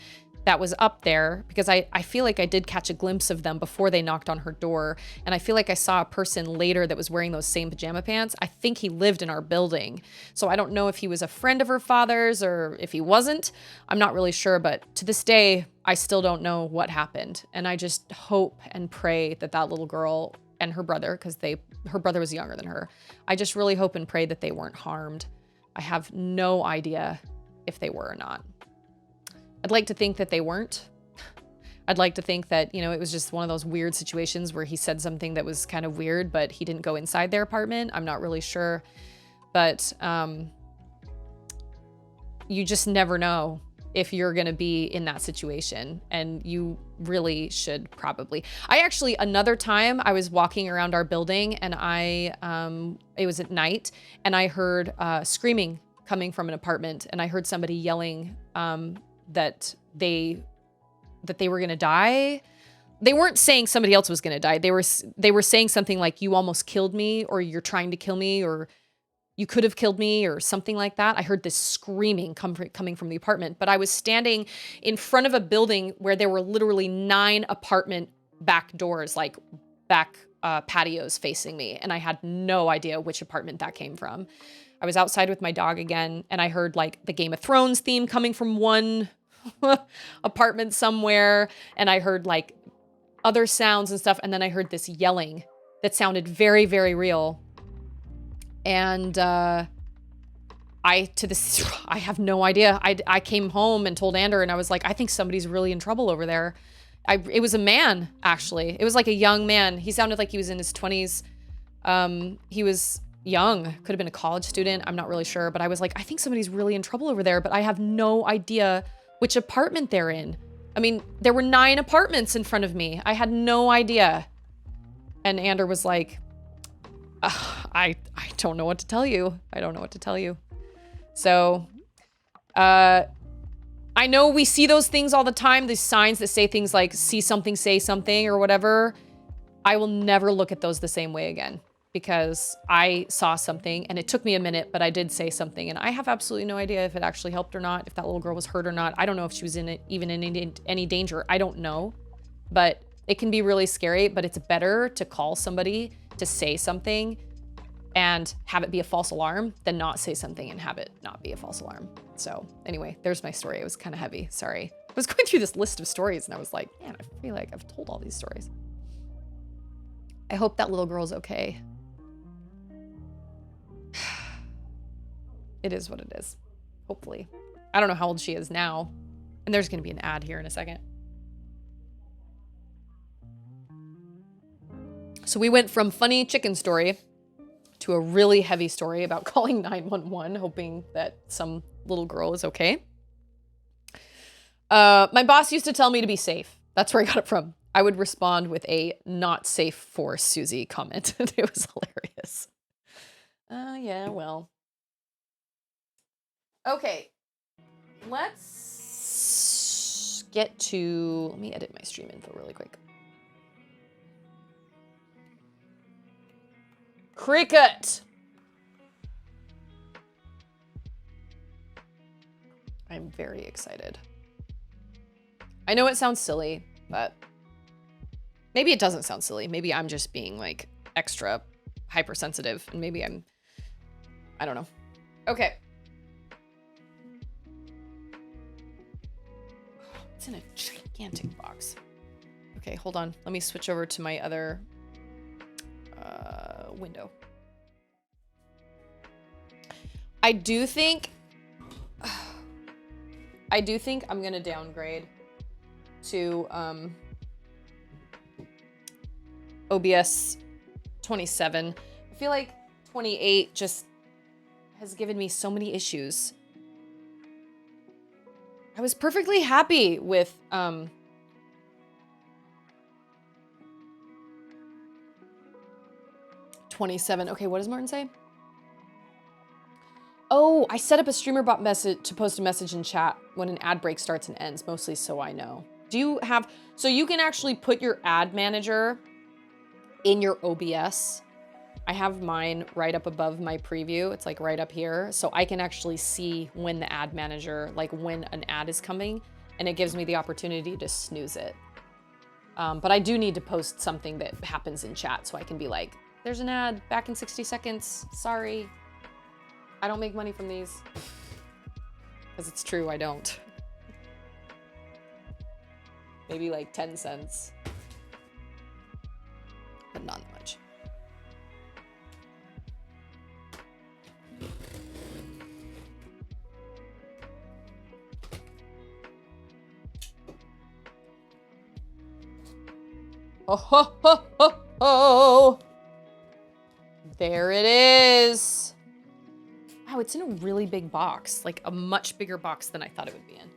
that was up there, because I feel like I did catch a glimpse of them before they knocked on her door. And I feel like I saw a person later that was wearing those same pajama pants. I think he lived in our building. So I don't know if he was a friend of her father's or if he wasn't. I'm not really sure. But to this day, I still don't know what happened. And I just hope and pray that that little girl and her brother, because her brother was younger than her. I just really hope and pray that they weren't harmed. I have no idea if they were or not. I'd like to think that they weren't. I'd like to think that, it was just one of those weird situations where he said something that was kind of weird, but he didn't go inside their apartment. I'm not really sure. But you just never know if you're going to be in that situation. And you really should probably. Another time I was walking around our building and it was at night and I heard screaming coming from an apartment and I heard somebody yelling that they were going to die. They weren't saying somebody else was going to die. They were saying something like, you almost killed me, or you're trying to kill me, or you could have killed me, or something like that. I heard this screaming coming from the apartment, but I was standing in front of a building where there were literally 9 apartment back doors, like back patios facing me. And I had no idea which apartment that came from. I was outside with my dog again, and I heard like the Game of Thrones theme coming from one apartment somewhere, and I heard like other sounds and stuff, and then I heard this yelling that sounded very, very real. And I have no idea. I came home and told Ander, and I was like, I think somebody's really in trouble over there. It was a man, actually. It was like a young man. He sounded like he was in his 20s. He was young, could have been a college student. I'm not really sure, but I was like, I think somebody's really in trouble over there, but I have no idea which apartment they're in. I mean, there were 9 apartments in front of me. I had no idea. And Ander was like, I don't know what to tell you. I don't know what to tell you. So, I know we see those things all the time, these signs that say things like, see something, say something, or whatever. I will never look at those the same way again, because I saw something and it took me a minute, but I did say something, and I have absolutely no idea if it actually helped or not, if that little girl was hurt or not. I don't know if she was even in any danger. I don't know, but it can be really scary. But it's better to call somebody to say something and have it be a false alarm than not say something and have it not be a false alarm. So anyway, there's my story. It was kind of heavy. Sorry. I was going through this list of stories and I was like, man, I feel like I've told all these stories. I hope that little girl's okay. It is what it is. Hopefully. I don't know how old she is now. And there's going to be an ad here in a second. So we went from funny chicken story to a really heavy story about calling 911, hoping that some little girl is okay. My boss used to tell me to be safe. That's where I got it from. I would respond with a not safe for Susie comment. It was hilarious. Yeah, well. Okay. Let's get to, let me edit my stream info really quick. Cricket. I'm very excited. I know it sounds silly, but maybe it doesn't sound silly. Maybe I'm just being like extra hypersensitive and maybe I don't know. Okay. It's in a gigantic box. Okay, hold on. Let me switch over to my other window. I do think I'm gonna downgrade to OBS 27. I feel like 28 just has given me so many issues. I was perfectly happy with 27. Okay, what does Martin say? Oh, I set up a streamer bot message to post a message in chat when an ad break starts and ends, mostly so I know. Do you have, so you can actually put your ad manager in your OBS. I have mine right up above my preview. It's like right up here. So I can actually see when the ad manager, like when an ad is coming, and it gives me the opportunity to snooze it. But I do need to post something that happens in chat so I can be like, there's an ad back in 60 seconds. Sorry. I don't make money from these. Because it's true, I don't. Maybe like 10 cents. But not much. Oh, ho, ho, ho, ho. There it is. Wow, it's in a really big box. Like a much bigger box than I thought it would be in.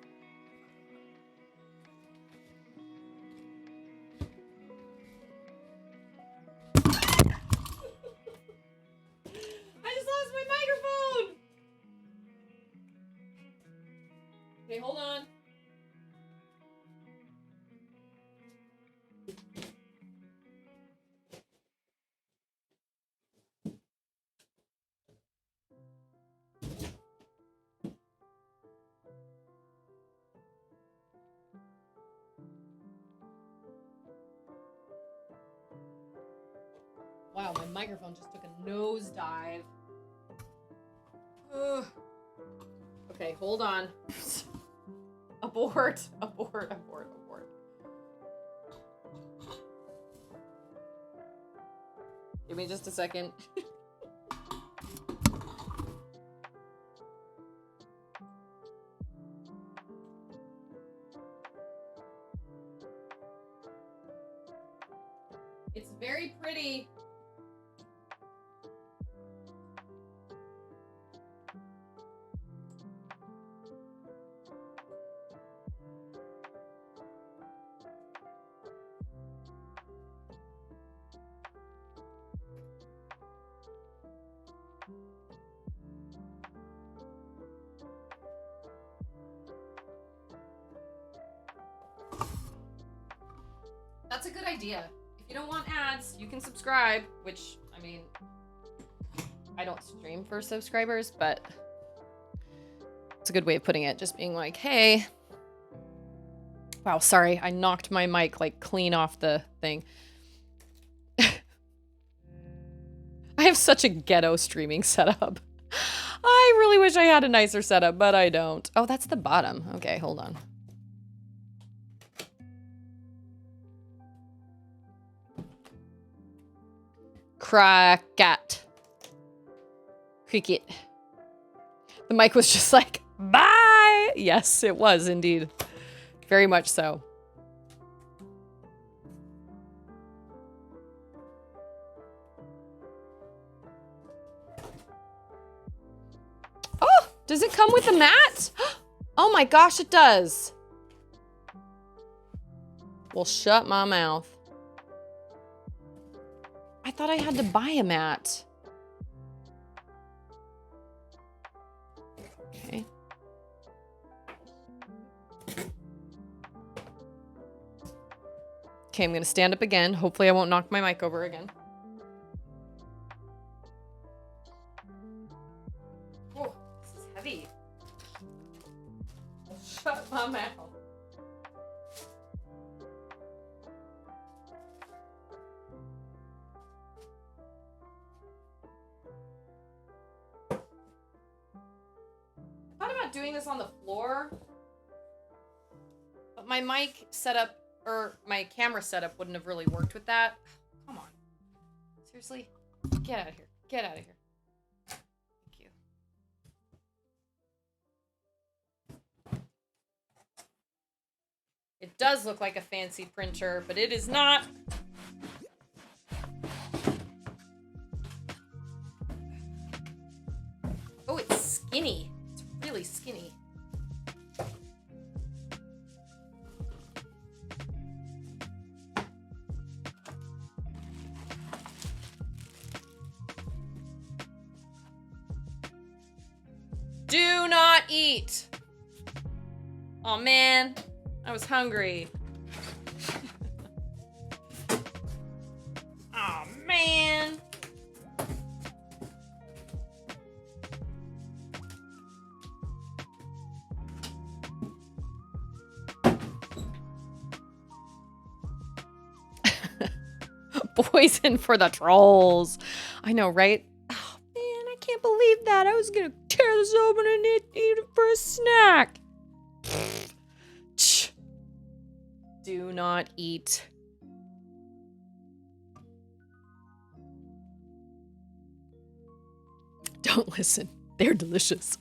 I just lost my microphone! Okay, hold on. Wow, my microphone just took a nosedive. Ugh. Okay, hold on. Abort, abort, abort, abort. Give me just a second. It's very pretty. That's a good idea. If you don't want ads, you can subscribe, which, I mean, I don't stream for subscribers, but it's a good way of putting it. Just being like, hey. Wow, sorry. I knocked my mic like clean off the thing. I have such a ghetto streaming setup. I really wish I had a nicer setup, but I don't. Oh, that's the bottom. Okay, hold on. Cricket. Cricket. The mic was just like, bye! Yes, it was indeed. Very much so. Does it come with a mat? Oh my gosh, it does. Well, shut my mouth. I thought I had to buy a mat. Okay. Okay, I'm gonna stand up again. Hopefully I won't knock my mic over again. Oh, this is heavy. Shut my mouth. I thought about doing this on the floor, but my mic setup, or my camera setup wouldn't have really worked with that. Come on. Seriously? Get out of here. Get out of here. Thank you. It does look like a fancy printer, but it is not. Oh, it's skinny. It's really skinny. Do not eat. Oh man, I was hungry. Oh man. Poison for the trolls. I know, right? Oh man, I can't believe that. I was gonna tear this open and eat it for a snack. Do not eat. Don't listen. They're delicious.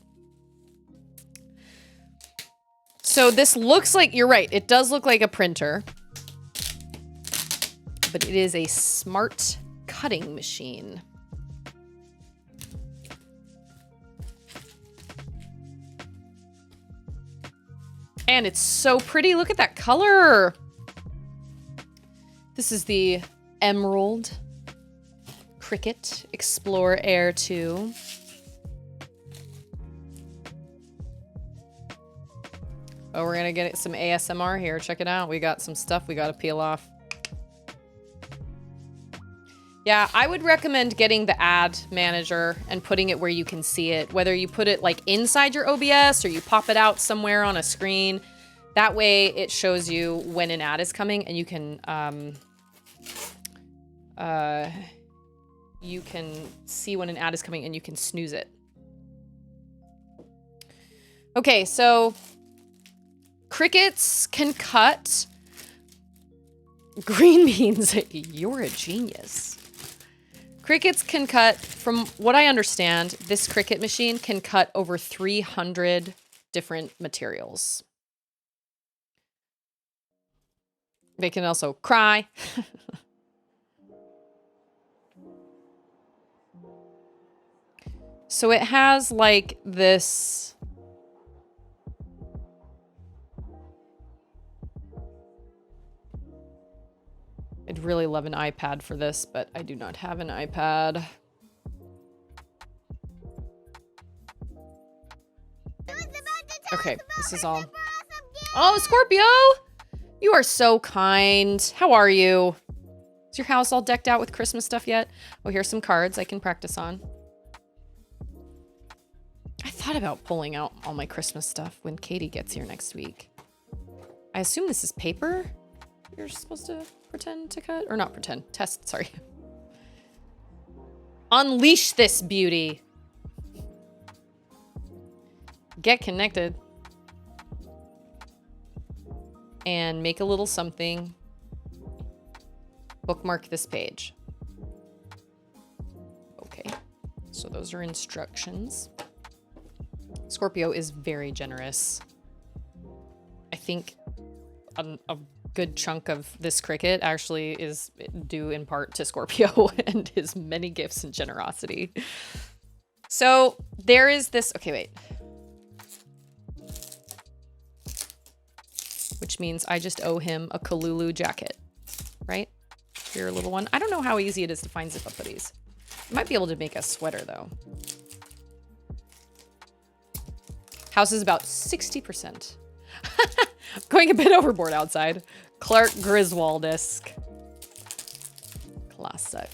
So this looks like, you're right, it does look like a printer. But it is a smart cutting machine. And it's so pretty. Look at that color. This is the Emerald Cricut Explore Air 2. Oh, we're gonna get some ASMR here. Check it out. We got some stuff we gotta peel off. Yeah, I would recommend getting the ad manager and putting it where you can see it. Whether you put it like inside your OBS or you pop it out somewhere on a screen. That way it shows you when an ad is coming and you can see when an ad is coming and you can snooze it. Okay, so Cricuts can cut green beans. You're a genius. Cricuts can cut, from what I understand, this Cricut machine can cut over 300 different materials. They can also cry. So it has like this. I'd really love an iPad for this, but I do not have an iPad. Okay, this is all. Oh, Scorpio! You are so kind. How are you? Is your house all decked out with Christmas stuff yet? Oh, here's some cards I can practice on. I thought about pulling out all my Christmas stuff when Katie gets here next week. I assume this is paper you're supposed to pretend to cut? Or not pretend, test, sorry. Unleash this beauty. Get connected. And make a little something. Bookmark this page. Okay, so those are instructions. Scorpio is very generous. I think a good chunk of this Cricut actually is due in part to Scorpio and his many gifts and generosity. So there is this, okay, wait. which means I just owe him a Kalulu jacket, right? Your little one. I don't know how easy it is to find zip-up hoodies. I might be able to make a sweater, though. House is about 60%. Going a bit overboard outside. Clark Griswold-esque. Classic.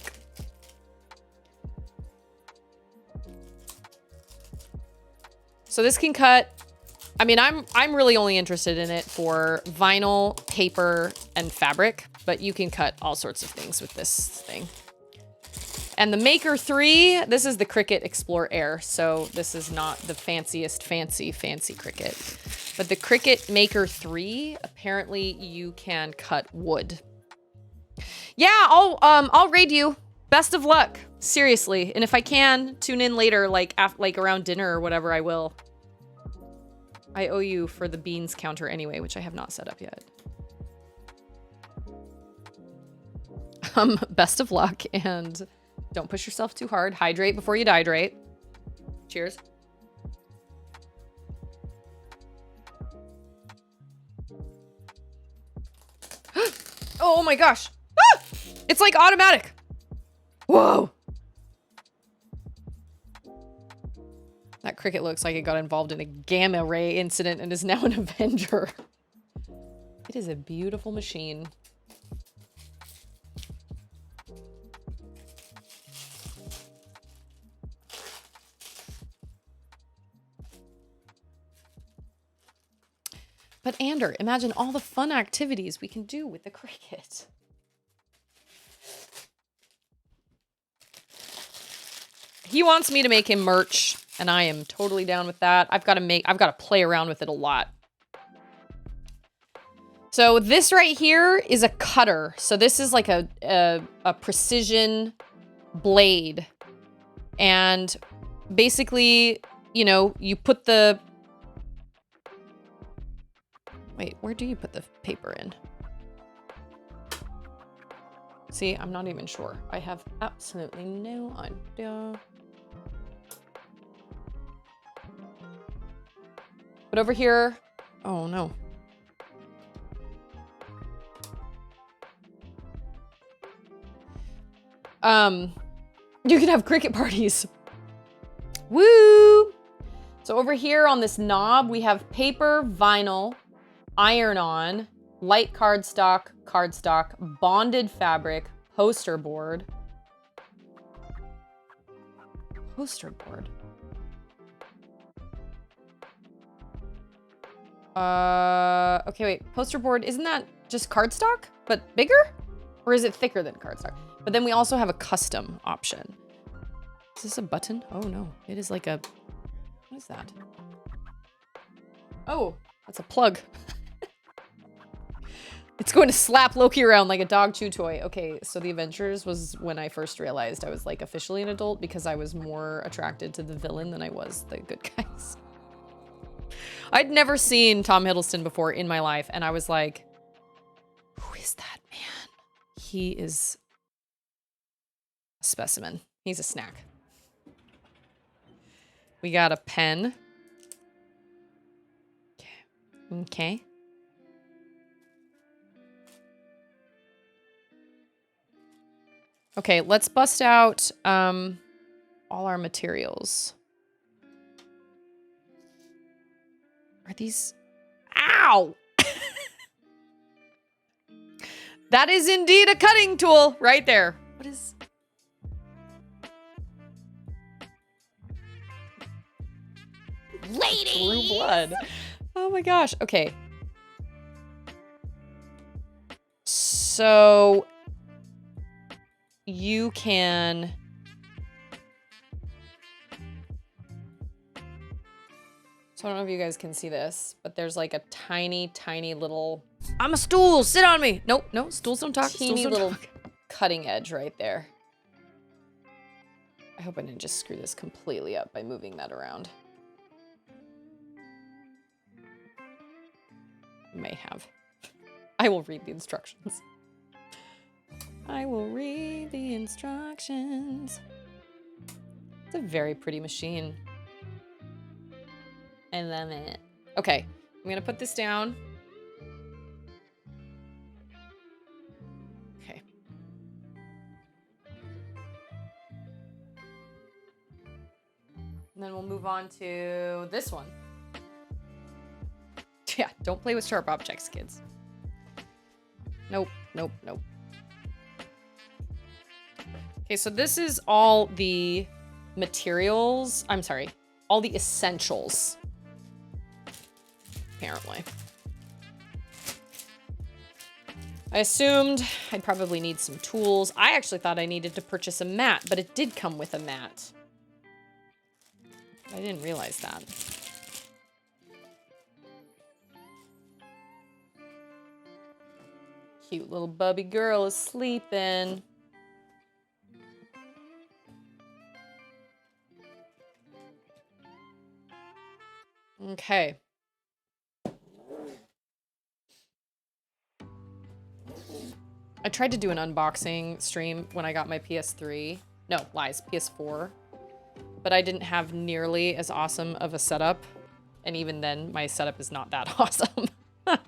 So this can cut. I mean, I'm really only interested in it for vinyl, paper, and fabric, but you can cut all sorts of things with this thing. And the Maker 3, this is the Cricut Explore Air, so this is not the fanciest fancy Cricut. But the Cricut Maker 3, apparently you can cut wood. Yeah, I'll raid you. Best of luck, seriously. And if I can, tune in later, like around dinner or whatever, I will. I owe you for the beans counter anyway, which I have not set up yet. Best of luck, and don't push yourself too hard. Hydrate before you dihydrate. Cheers. Oh my gosh. Ah! It's like automatic. Whoa. That Cricut looks like it got involved in a gamma ray incident and is now an Avenger. It is a beautiful machine. But Ander, imagine all the fun activities we can do with the Cricut. He wants me to make him merch, and I am totally down with that. I've got to play around with it a lot. So this right here is a cutter. So this is like a precision blade. And basically, you know, you put the... Wait, where do you put the paper in? See, I'm not even sure. I have absolutely no idea. But over here, oh no. You can have Cricut parties. Woo! So over here on this knob, we have paper, vinyl, iron-on, light cardstock, bonded fabric, poster board. Poster board? Okay, wait. Poster board, isn't that just cardstock, but bigger? Or is it thicker than cardstock? But then we also have a custom option. Is this a button? Oh no, it is like a, what is that? Oh, that's a plug. It's going to slap Loki around like a dog chew toy. Okay, so the Avengers was when I first realized I was like officially an adult because I was more attracted to the villain than I was the good guys. I'd never seen Tom Hiddleston before in my life, and I was like, who is that man? He is a specimen. He's a snack. We got a pen. Okay. Okay, let's bust out all our materials. Are these... Ow! That is indeed a cutting tool right there. What is... Ladies! True blood. Oh my gosh. Okay. So... you can... So I don't know if you guys can see this, but there's like a tiny, tiny little... I'm a stool! Sit on me! Nope, no, stools don't talk. Teeny little cutting edge right there. I hope I didn't just screw this completely up by moving that around. May have. I will read the instructions. I will read the instructions. It's a very pretty machine. I love it. Okay, I'm gonna put this down. And then we'll move on to this one. Yeah, don't play with sharp objects, kids. Nope, nope, nope. Okay, so this is all the materials. I'm sorry, all the essentials. Apparently. I assumed I'd probably need some tools. I actually thought I needed to purchase a mat, but it did come with a mat. I didn't realize that. Cute little bubby girl is sleeping. Okay. I tried to do an unboxing stream when I got my PS3. No, lies, PS4. But I didn't have nearly as awesome of a setup. And even then, my setup is not that awesome. But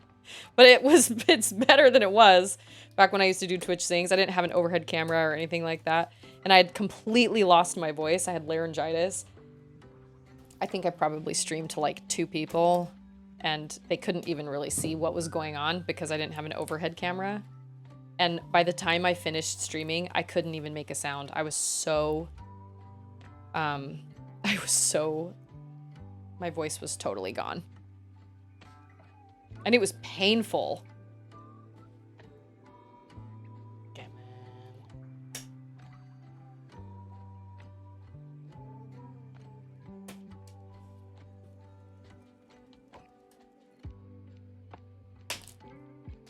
it's better than it was back when I used to do Twitch things. I didn't have an overhead camera or anything like that. And I had completely lost my voice. I had laryngitis. I think I probably streamed to like 2 people. And they couldn't even really see what was going on because I didn't have an overhead camera. And by the time I finished streaming, I couldn't even make a sound. I was so... my voice was totally gone. And it was painful. Come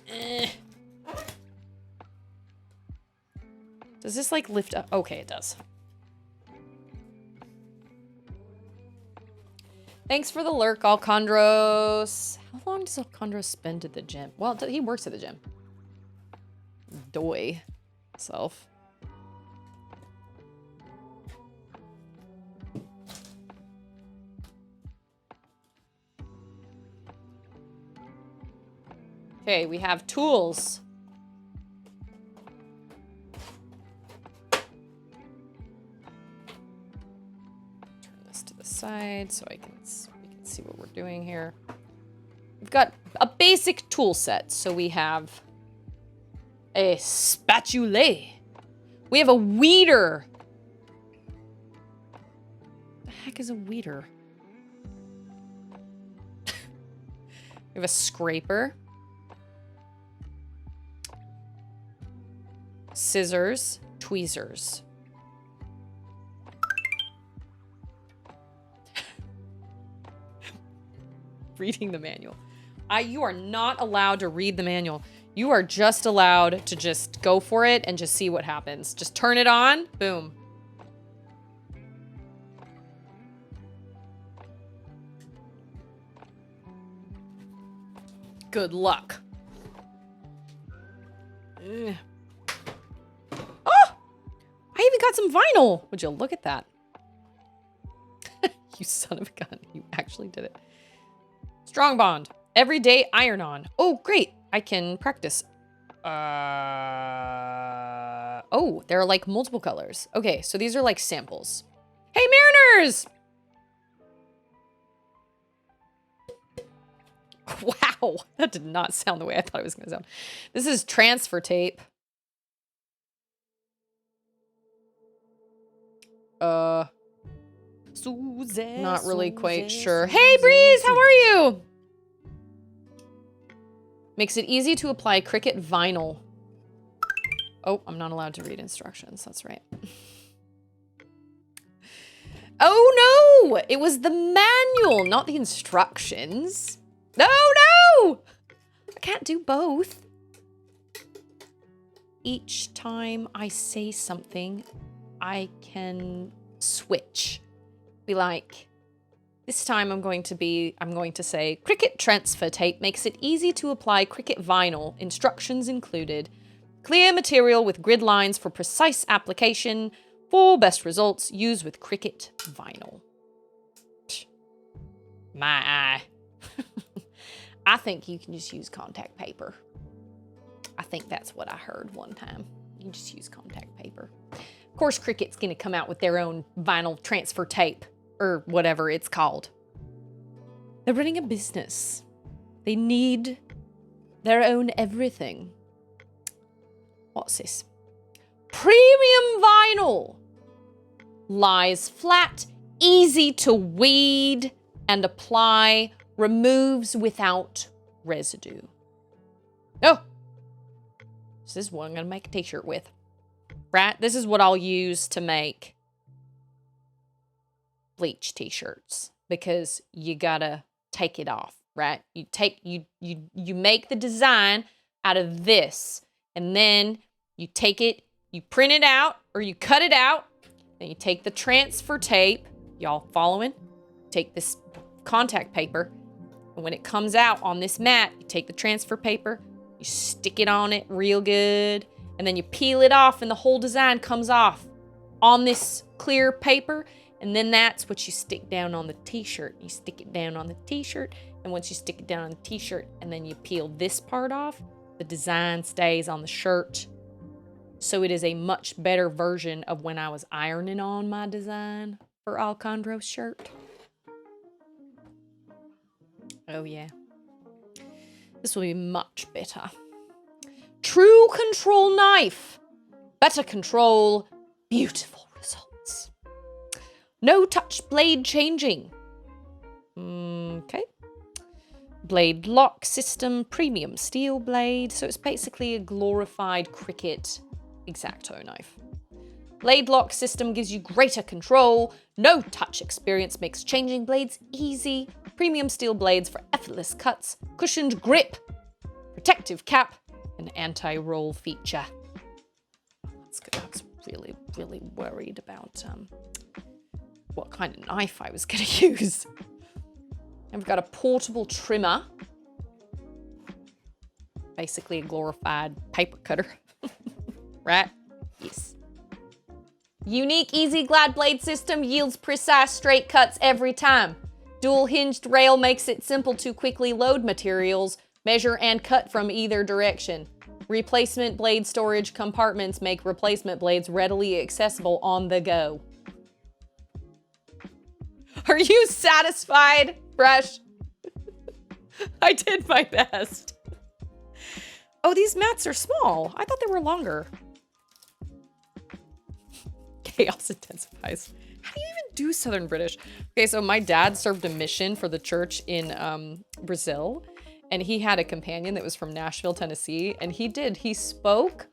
on. Does this like lift up? Okay, it does. Thanks for the lurk, Alcondros. How long does Alcondros spend at the gym? Well, he works at the gym. Doy. Self. Okay, we have tools. Side so we can see what we're doing here. We've got a basic tool set. So we have a spatula. We have a weeder. The heck is a weeder? We have a scraper. Scissors, tweezers. Reading the manual. You are not allowed to read the manual. You are just allowed to just go for it and just see what happens. Just turn it on. Boom. Good luck. Ugh. Oh! I even got some vinyl. Would you look at that? You son of a gun. You actually did it. Strong bond. Everyday iron on. Oh, great. I can practice. Oh, there are like multiple colors. Okay, so these are like samples. Hey, Mariners! Wow, that did not sound the way I thought it was going to sound. This is transfer tape. Susan. Not really quite sure. Hey, Breeze, how are you? Makes it easy to apply Cricut vinyl. Oh, I'm not allowed to read instructions. That's right. Oh, no! It was the manual, not the instructions. No, no! I can't do both. Each time I say something, I can switch. Be like, this time I'm going to say, Cricut transfer tape makes it easy to apply Cricut vinyl, instructions included. Clear material with grid lines for precise application. For best results, use with Cricut vinyl. My eye. I think you can just use contact paper. I think that's what I heard one time. You just use contact paper. Of course, Cricut's gonna come out with their own vinyl transfer tape. or whatever it's called. They're running a business. They need their own everything. What's this? Premium vinyl. Lies flat, easy to weed and apply, removes without residue. Oh, this is what I'm going to make a t-shirt with. Right? This is what I'll use to make bleach t-shirts because you gotta take it off, right? You make the design out of this, and then you take it, you print it out, or you cut it out, then you take the transfer tape, y'all following? Take this contact paper, and when it comes out on this mat, you take the transfer paper, you stick it on it real good, and then you peel it off, and the whole design comes off on this clear paper. And then that's what you stick down on the t-shirt. You stick it down on the t-shirt. And once you stick it down on the t-shirt and then you peel this part off, the design stays on the shirt. So it is a much better version of when I was ironing on my design for Alcondro's shirt. Oh yeah. This will be much better. True control knife. Better control. Beautiful results. No touch blade changing. Okay. Blade lock system, premium steel blade. So it's basically a glorified Cricut X-Acto knife. Blade lock system gives you greater control. No touch experience makes changing blades easy. Premium steel blades for effortless cuts, cushioned grip, protective cap, and anti-roll feature. That's good. I was really, really worried about what kind of knife I was going to use. And we've got a portable trimmer. Basically a glorified paper cutter. Right? Yes. Unique easy glad blade system yields precise straight cuts every time. Dual hinged rail makes it simple to quickly load materials, measure and cut from either direction. Replacement blade storage compartments make replacement blades readily accessible on the go. Are you satisfied, Brush? I did my best. Oh, these mats are small. I thought they were longer. Chaos intensifies. How do you even do Southern British? Okay, so my dad served a mission for the church in Brazil, and he had a companion that was from Nashville, Tennessee, and he spoke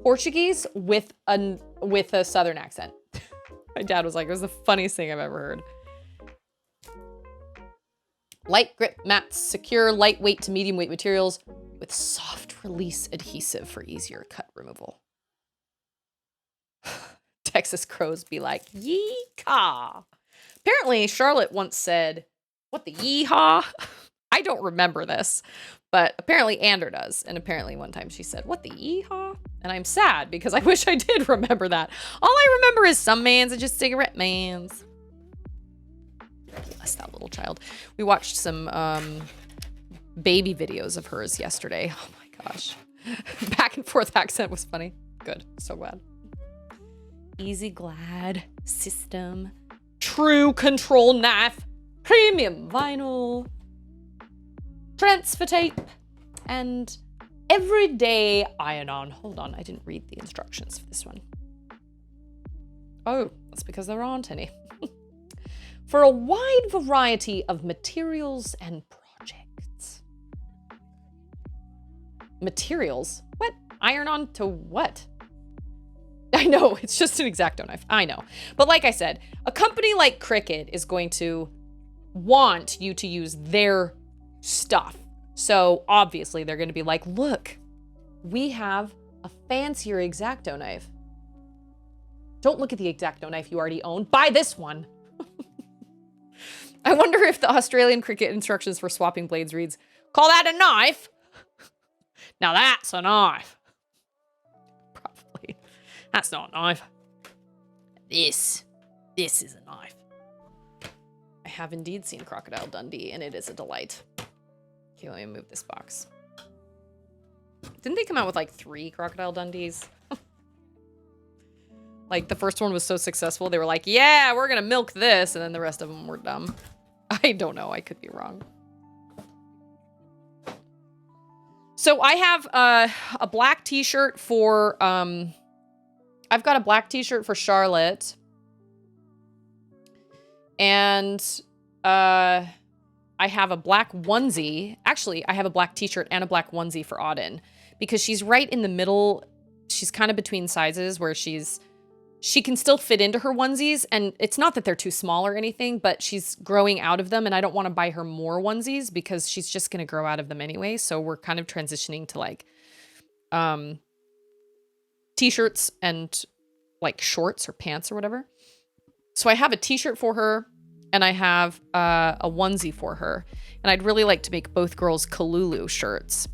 Portuguese with a Southern accent. My dad was like, it was the funniest thing I've ever heard. Light grip mats, secure lightweight to medium weight materials with soft release adhesive for easier cut removal. Texas crows be like, yee-caw. Apparently, Charlotte once said, what the yee-haw? I don't remember this, but apparently Ander does. And apparently one time she said, what the yee-haw? And I'm sad because I wish I did remember that. All I remember is some mans and just cigarette mans. Bless that little child. We watched some baby videos of hers yesterday. Oh my gosh. Back and forth accent was funny. Good. So glad. Easy glad system. True control knife. Premium vinyl. Transfer tape. And everyday iron-on. Hold on. I didn't read the instructions for this one. Oh, that's because there aren't any. For a wide variety of materials and projects. Materials? What? Iron-on to what? I know, it's just an X-Acto knife. I know. But like I said, a company like Cricut is going to want you to use their stuff. So obviously they're going to be like, look, we have a fancier X-Acto knife. Don't look at the X-Acto knife you already own. Buy this one. I wonder if the Australian Cricut instructions for swapping blades reads, call that a knife? Now that's a knife. Probably. That's not a knife. This is a knife. I have indeed seen Crocodile Dundee, and it is a delight. Okay, let me move this box. Didn't they come out with like 3 Crocodile Dundees? Like, the first one was so successful, they were like, yeah, we're gonna milk this, and then the rest of them were dumb. I don't know, I could be wrong. So I have a black t-shirt for, I've got a black t-shirt for Charlotte. And I have a black onesie. Actually, I have a black t-shirt and a black onesie for Auden. Because she's right in the middle. She's kind of between sizes where she can still fit into her onesies. And it's not that they're too small or anything, but she's growing out of them. And I don't want to buy her more onesies because she's just going to grow out of them anyway. So we're kind of transitioning to like t-shirts and like shorts or pants or whatever. So I have a t-shirt for her and I have a onesie for her. And I'd really like to make both girls Kalulu shirts.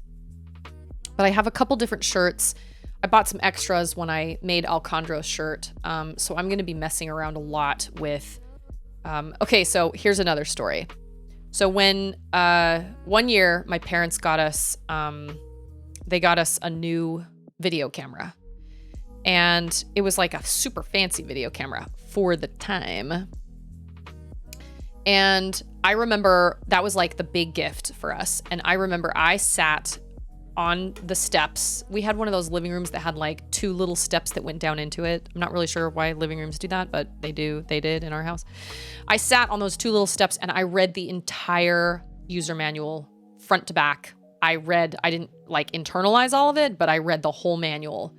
But I have a couple different shirts. I bought some extras when I made Alcondro's shirt. So I'm going to be messing around a lot with... okay, so here's another story. So when one year my parents got us... they got us a new video camera. And it was like a super fancy video camera for the time. And I remember that was like the big gift for us. And I remember I sat on the steps. We had one of those living rooms that had like 2 little steps that went down into it. I'm not really sure why living rooms do that, but they did in our house. I sat on those 2 little steps and I read the entire user manual front to back. I didn't like internalize all of it, but I read the whole manual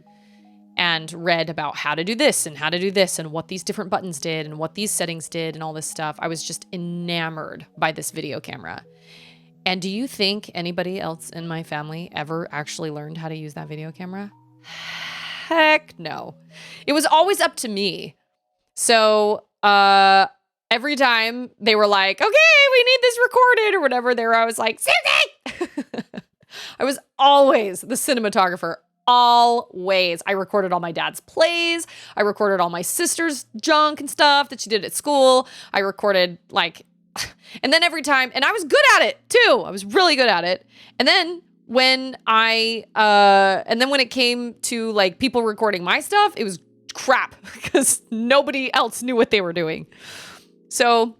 and read about how to do this and how to do this and what these different buttons did and what these settings did and all this stuff. I was just enamored by this video camera. And do you think anybody else in my family ever actually learned how to use that video camera? Heck no. It was always up to me. So every time they were like, okay, we need this recorded or whatever, I was like, Susie! I was always the cinematographer. Always. I recorded all my dad's plays. I recorded all my sister's junk and stuff that she did at school. I recorded like, and then every time, and I was good at it too. I was really good at it. And then when when it came to like people recording my stuff, it was crap because nobody else knew what they were doing. So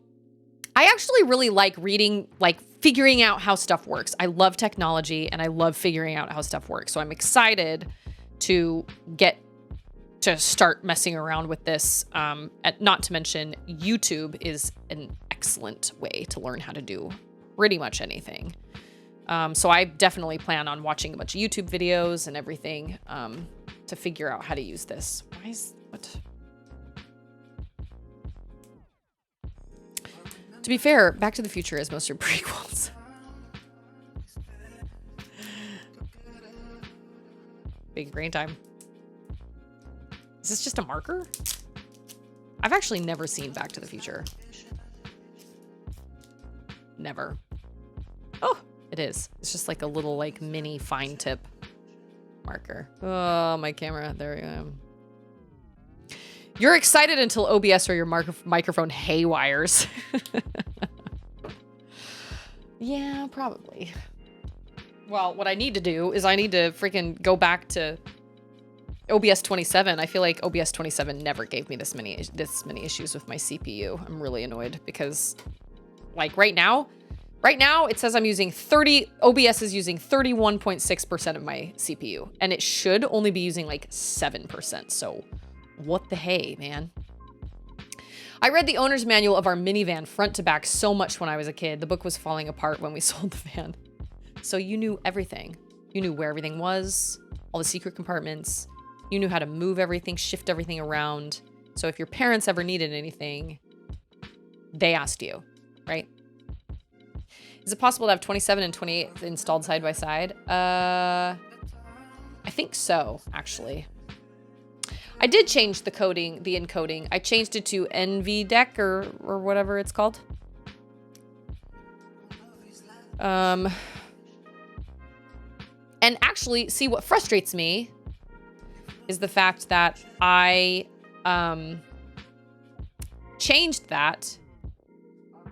I actually really like reading, like figuring out how stuff works. I love technology and I love figuring out how stuff works. So I'm excited to start messing around with this. Not to mention YouTube is an excellent way to learn how to do pretty much anything. So I definitely plan on watching a bunch of YouTube videos and everything to figure out how to use this. To be fair, Back to the Future is mostly prequels. Big brain time. Is this just a marker? I've actually never seen Back to the Future. Never. Oh, it is. It's just like a little like mini fine tip marker. Oh, my camera. There I am. You're excited until OBS or your microphone haywires. Yeah, probably. Well, what I need to do is I need to freaking go back to OBS 27. I feel like OBS 27 never gave me this many issues with my CPU. I'm really annoyed because like right now it says I'm using OBS is using 31.6% of my CPU and it should only be using like 7%. So what the hey, man? I read the owner's manual of our minivan front to back so much when I was a kid. The book was falling apart when we sold the van. So you knew everything. You knew where everything was, all the secret compartments. You knew how to move everything, shift everything around. So if your parents ever needed anything, they asked you, right? Is it possible to have 27 and 28 installed side by side? I think so, actually. I did change the encoding. I changed it to NVDEC or whatever it's called. And actually, see, what frustrates me is the fact that I changed that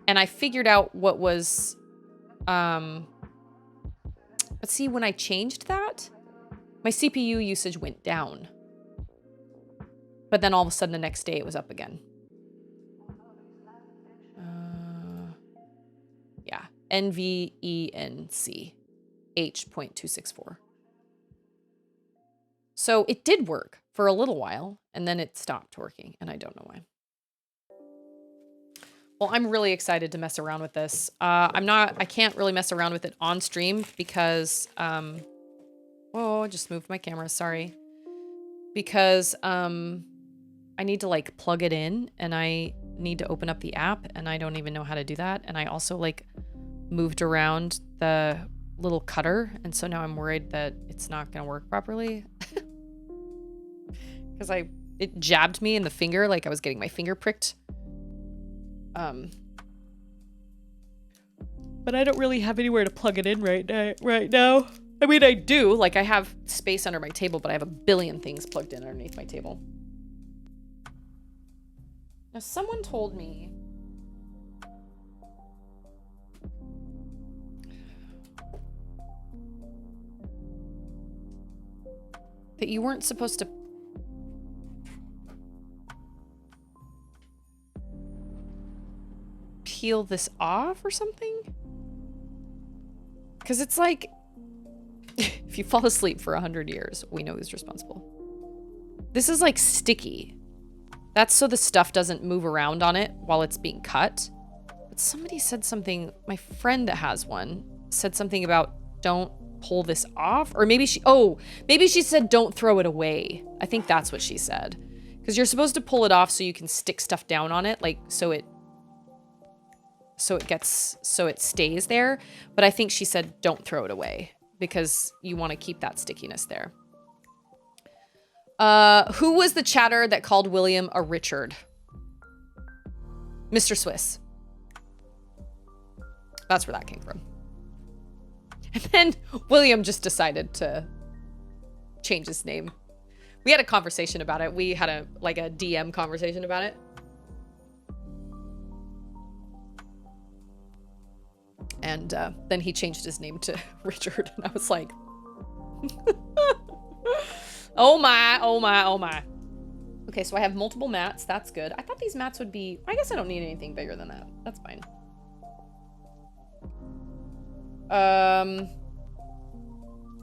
and I figured out what was, but see, when I changed that, my CPU usage went down. But then all of a sudden the next day it was up again. Yeah, NVENC H.264. So it did work for a little while, and then it stopped working, and I don't know why. Well, I'm really excited to mess around with this. I can't really mess around with it on stream because, oh, I just moved my camera, sorry. Because, I need to like plug it in and I need to open up the app and I don't even know how to do that. And I also like moved around the little cutter. And so now I'm worried that it's not going to work properly. Because it jabbed me in the finger like I was getting my finger pricked. But I don't really have anywhere to plug it in right now. I mean, I do. Like, I have space under my table, but I have a billion things plugged in underneath my table. Now, someone told me... that you weren't supposed to... peel this off or something? Because it's like... if you fall asleep for 100 years, we know who's responsible. This is like sticky. That's so the stuff doesn't move around on it while it's being cut. But somebody said something, my friend that has one, said something about don't pull this off. Or maybe she said don't throw it away. I think that's what she said. Because you're supposed to pull it off so you can stick stuff down on it, like so it stays there. But I think she said don't throw it away because you want to keep that stickiness there. Who was the chatter that called William a Richard? Mr. Swiss. That's where that came from. And then William just decided to change his name. We had a conversation about it. We had a DM conversation about it. And then he changed his name to Richard. And I was like, oh my, oh my, oh my. Okay, so I have multiple mats. That's good. I thought these mats would be... I guess I don't need anything bigger than that. That's fine. I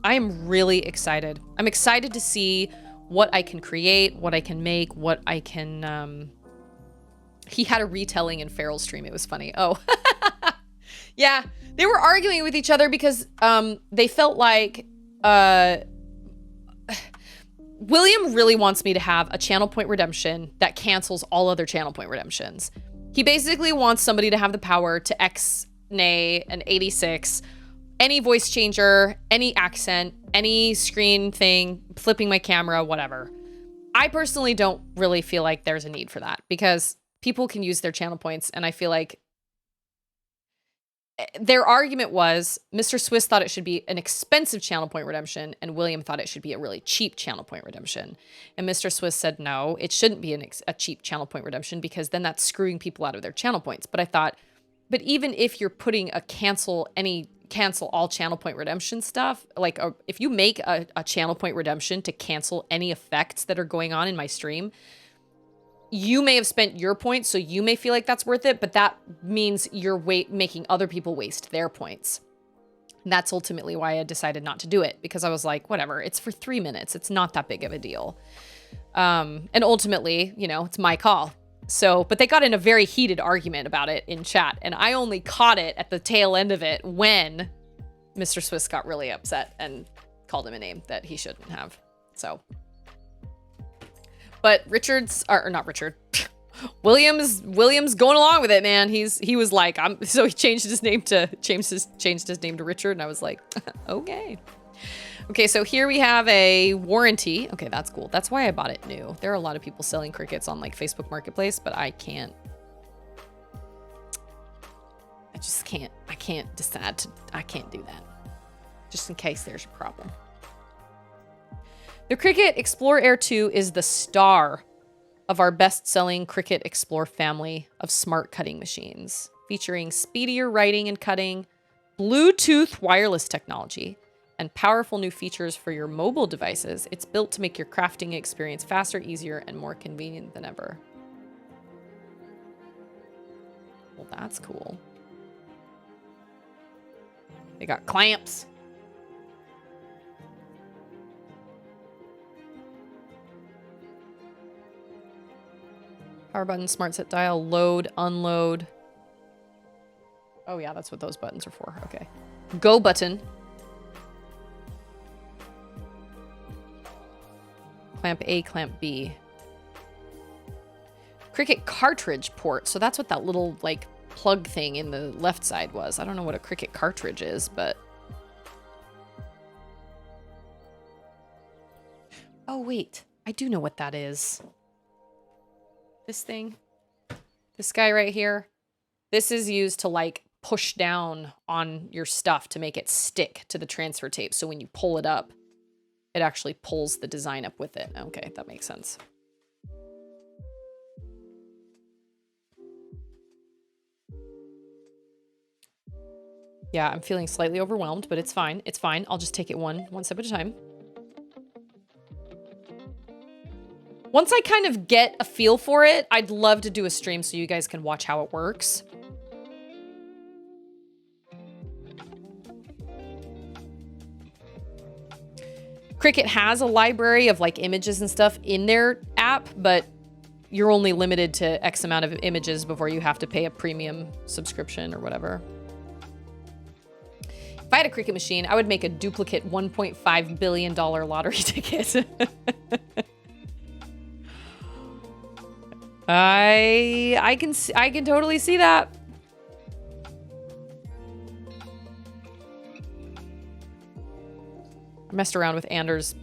am really excited. I'm excited to see what I can create, what I can make, what I can... He had a retelling in Farrell's stream. It was funny. Oh, yeah. They were arguing with each other because they felt like... William really wants me to have a channel point redemption that cancels all other channel point redemptions. He basically wants somebody to have the power to X-nay an 86, any voice changer, any accent, any screen thing, flipping my camera, whatever. I personally don't really feel like there's a need for that because people can use their channel points, and I feel like their argument was Mr. Swiss thought it should be an expensive channel point redemption and William thought it should be a really cheap channel point redemption. And Mr. Swiss said, no, it shouldn't be a cheap channel point redemption because then that's screwing people out of their channel points. But I thought, but even if you're putting a cancel all channel point redemption stuff, like if you make a channel point redemption to cancel any effects that are going on in my stream, you may have spent your points, so you may feel like that's worth it, but that means you're making other people waste their points. And that's ultimately why I decided not to do it, because I was like, whatever, it's for 3 minutes. It's not that big of a deal. And ultimately, you know, it's my call. So, but they got in a very heated argument about it in chat, and I only caught it at the tail end of it when Mr. Swiss got really upset and called him a name that he shouldn't have. So... But William's going along with it, man. He was like, so he changed his name to Richard, and I was like, okay. Okay, so here we have a warranty. Okay, that's cool. That's why I bought it new. There are a lot of people selling crickets on like Facebook Marketplace, but I can't do that. Just in case there's a problem. The Cricut Explore Air 2 is the star of our best-selling Cricut Explore family of smart cutting machines, featuring speedier writing and cutting, Bluetooth wireless technology, and powerful new features for your mobile devices, it's built to make your crafting experience faster, easier, and more convenient than ever. Well, that's cool. They got clamps. Power button, smart set dial, load, unload. Oh yeah, that's what those buttons are for. Okay. Go button. Clamp A, clamp B. Cricut cartridge port. So that's what that little, like, plug thing in the left side was. I don't know what a Cricut cartridge is, but... Oh, wait. I do know what that is. This thing. This guy right here. This is used to, like, push down on your stuff to make it stick to the transfer tape. So when you pull it up, it actually pulls the design up with it. Okay, that makes sense. Yeah, I'm feeling slightly overwhelmed, but it's fine. It's fine. I'll just take it one step at a time. Once I kind of get a feel for it, I'd love to do a stream so you guys can watch how it works. Cricut has a library of like images and stuff in their app, but you're only limited to X amount of images before you have to pay a premium subscription or whatever. If I had a Cricut machine, I would make a duplicate $1.5 billion lottery ticket. I can totally see that. I messed around with Anders'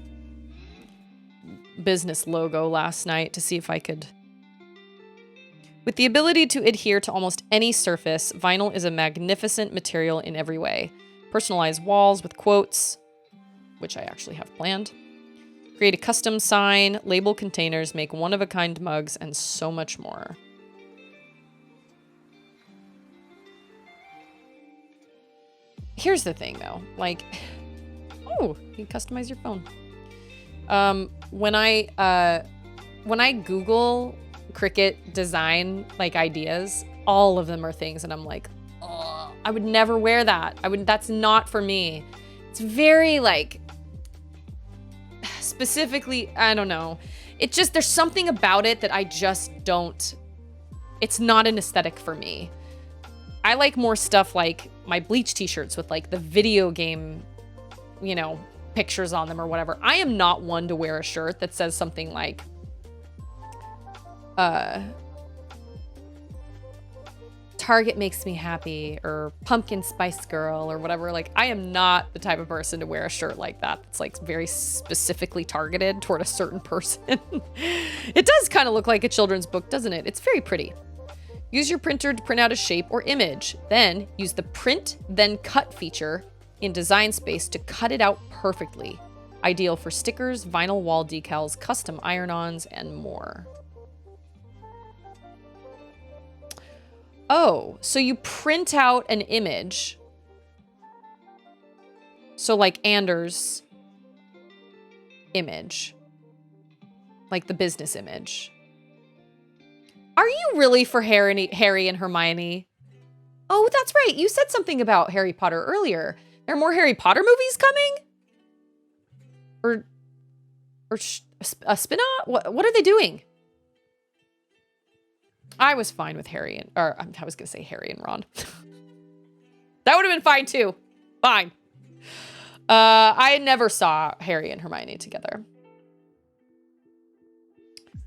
business logo last night to see if I could. With the ability to adhere to almost any surface, vinyl is a magnificent material in every way. Personalize walls with quotes, which I actually have planned. Create a custom sign, label containers, make one-of-a-kind mugs, and so much more. Here's the thing, though. Like, oh, you can customize your phone. When I Google Cricut design like ideas, all of them are things, and I'm like, oh, I would never wear that. That's not for me. It's very like specifically, I don't know. It just, there's something about it that I just don't, it's not an aesthetic for me. I like more stuff like my Bleach t-shirts with like the video game, you know, pictures on them or whatever. I am not one to wear a shirt that says something like, Target makes me happy, or Pumpkin Spice Girl, or whatever. Like, I am not the type of person to wear a shirt like that. It's like very specifically targeted toward a certain person. It does kind of look like a children's book, doesn't it? It's very pretty. Use your printer to print out a shape or image. Then use the print, then cut feature in Design Space to cut it out perfectly. Ideal for stickers, vinyl wall decals, custom iron-ons, and more. Oh, so you print out an image. So like Anders' image. Like the business image. Are you really for Harry and Hermione? Oh, that's right. You said something about Harry Potter earlier. There are more Harry Potter movies coming? Or a spin-off? What are they doing? I was fine with Harry and, or I was going to say Harry and Ron. That would have been fine too. Fine. I never saw Harry and Hermione together.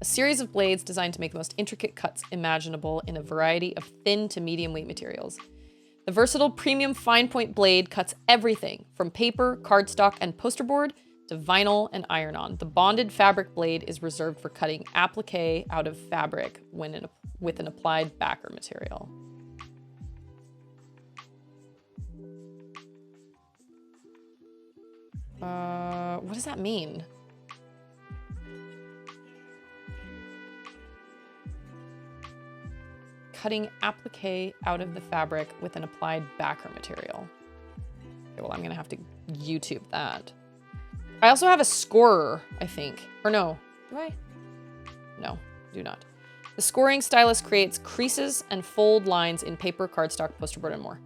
A series of blades designed to make the most intricate cuts imaginable in a variety of thin to medium weight materials. The versatile premium fine point blade cuts everything from paper, cardstock, and poster board to vinyl and iron-on. The bonded fabric blade is reserved for cutting applique out of fabric with an applied backer material. What does that mean? Cutting applique out of the fabric with an applied backer material. Okay, well, I'm going to have to YouTube that. I also have a scorer, I think. Or no. Do I? No, do not. The scoring stylus creates creases and fold lines in paper, cardstock, poster board, and more.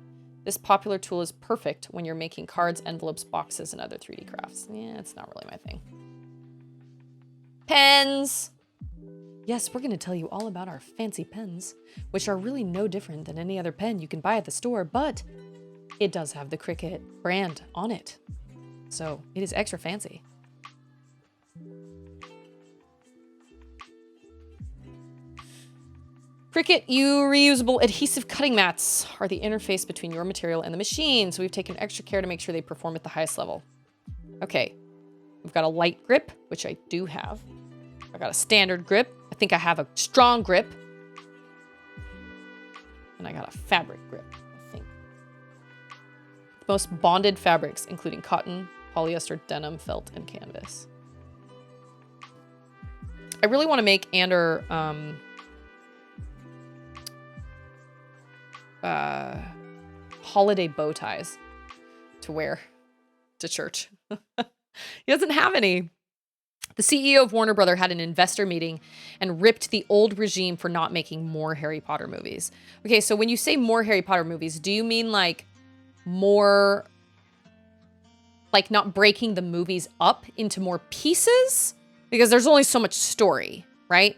This popular tool is perfect when you're making cards, envelopes, boxes, and other 3D crafts. Yeah, it's not really my thing. Pens! Yes, we're going to tell you all about our fancy pens, which are really no different than any other pen you can buy at the store, but it does have the Cricut brand on it. So it is extra fancy. Cricut reusable adhesive cutting mats are the interface between your material and the machine, so we've taken extra care to make sure they perform at the highest level. Okay, we've got a light grip, which I do have. I got a standard grip. I think I have a strong grip. And I got a fabric grip, I think. Most bonded fabrics, including cotton, polyester, denim, felt, and canvas. I really want to make Ander holiday bow ties to wear to church. He doesn't have any. The CEO of Warner Brother had an investor meeting and ripped the old regime for not making more Harry Potter movies. Okay, so when you say more Harry Potter movies, do you mean like more, like not breaking the movies up into more pieces? Because there's only so much story, right?